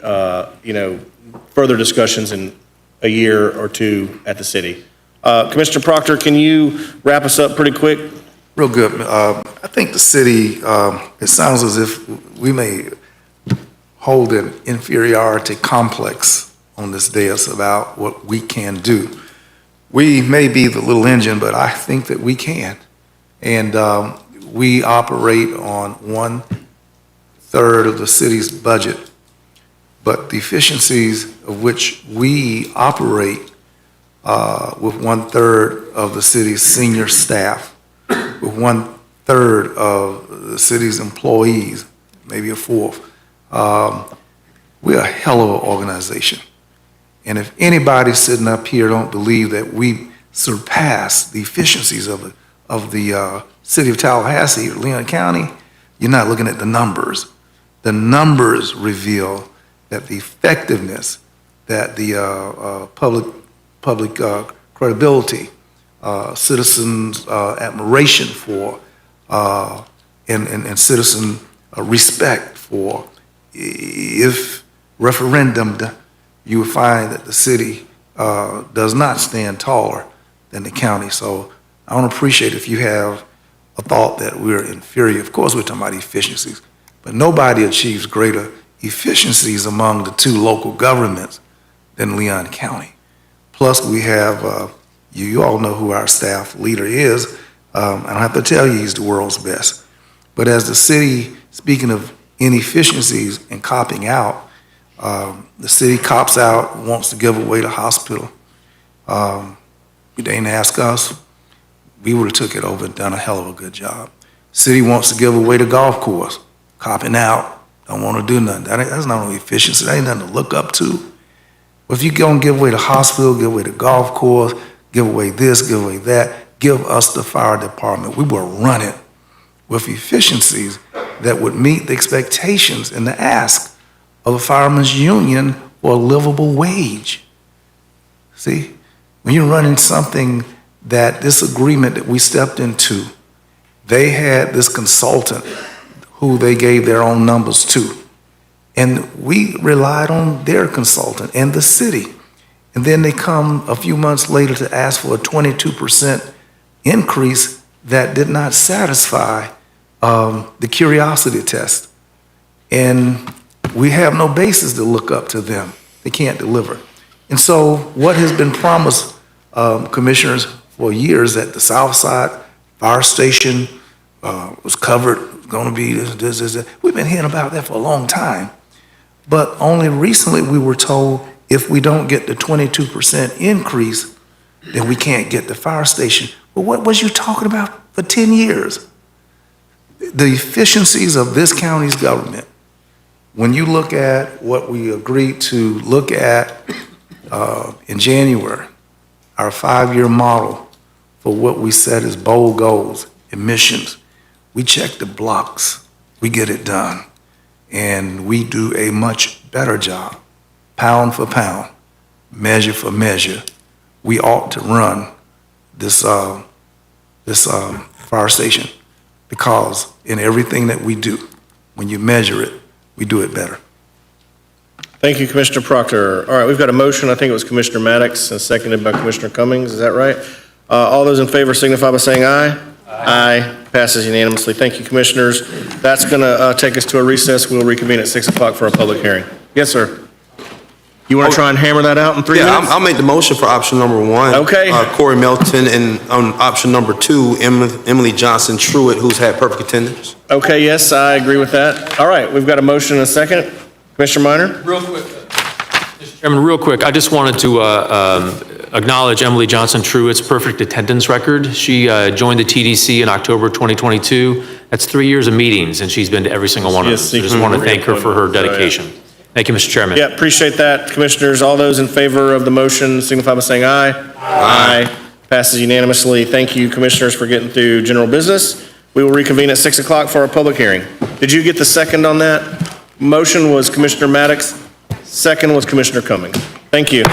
further discussions in a year or two at the city. Commissioner Proctor, can you wrap us up pretty quick? Real good. I think the city, it sounds as if we may hold an inferiority complex on this dais about what we can do. We may be the little engine, but I think that we can. And we operate on 1/3 of the city's budget, but the efficiencies of which we operate with 1/3 of the city's senior staff, with third of the city's employees, maybe a fourth. We're a hell of an organization. And if anybody sitting up here don't believe that we surpass the efficiencies of the city of Tallahassee or Leon County, you're not looking at the numbers. The numbers reveal that the effectiveness, that the public credibility, citizens' admiration for, and citizen respect for, if referendumed, you will find that the city does not stand taller than the county. So I don't appreciate if you have a thought that we're inferior. Of course, we're talking about efficiencies, but nobody achieves greater efficiencies among the two local governments than Leon County. Plus, we have, you all know who our staff leader is. I don't have to tell you he's the world's best. But as the city, speaking of inefficiencies and copping out, the city cops out, wants to give away the hospital. They didn't ask us. We would have took it over and done a hell of a good job. City wants to give away the golf course, copping out, don't want to do nothing. That's not only efficiency, that ain't nothing to look up to. Well, if you go and give away the hospital, give away the golf course, give away this, give away that, give us the fire department. We will run it with efficiencies that would meet the expectations and the ask of a fireman's union for a livable wage. See, when you're running something that this agreement that we stepped into, they had this consultant who they gave their own numbers to. And we relied on their consultant and the city. And then they come a few months later to ask for a 22% increase that did not satisfy the curiosity test. And we have no basis to look up to them. They can't deliver. And so what has been promised, commissioners, for years that the South Side Fire Station was covered, going to be this. We've been hearing about that for a long time. But only recently we were told if we don't get the 22% increase, then we can't get the fire station. Well, what was you talking about for 10 years? The efficiencies of this county's government, when you look at what we agreed to look at in January, our 5-year model for what we set as bold goals, emissions, we check the blocks, we get it done. And we do a much better job, pound for pound, measure for measure. We ought to run this fire station because in everything that we do, when you measure it, we do it better. Thank you, Commissioner Proctor. All right, we've got a motion. I think it was Commissioner Maddox and seconded by Commissioner Cummings. Is that right? All those in favor signify by saying aye. Aye. Passes unanimously. Thank you, Commissioners. That's going to take us to a recess. We'll reconvene at 6 o'clock for a public hearing. Yes, sir. You want to try and hammer that out in 3 minutes? Yeah, I'll make the motion for option number 1. Okay. Corey Melton, and on option number 2, Emily Johnson Truitt, who's had perfect attendance. Okay, yes, I agree with that. All right, we've got a motion and a second. Commissioner Minor? Real quick, Mr. Chairman, real quick, I just wanted to acknowledge Emily Johnson Truitt's perfect attendance record. She joined the TDC in October 2022. That's 3 years of meetings, and she's been to every single one of them. So I just want to thank her for her dedication. Thank you, Mr. Chairman. Yeah, appreciate that. Commissioners, all those in favor of the motion signify by saying aye. Aye. Passes unanimously. Thank you, Commissioners, for getting through general business. We will reconvene at 6 o'clock for our public hearing. Did you get the second on that? Motion was Commissioner Maddox. Second was Commissioner Cummings. Thank you.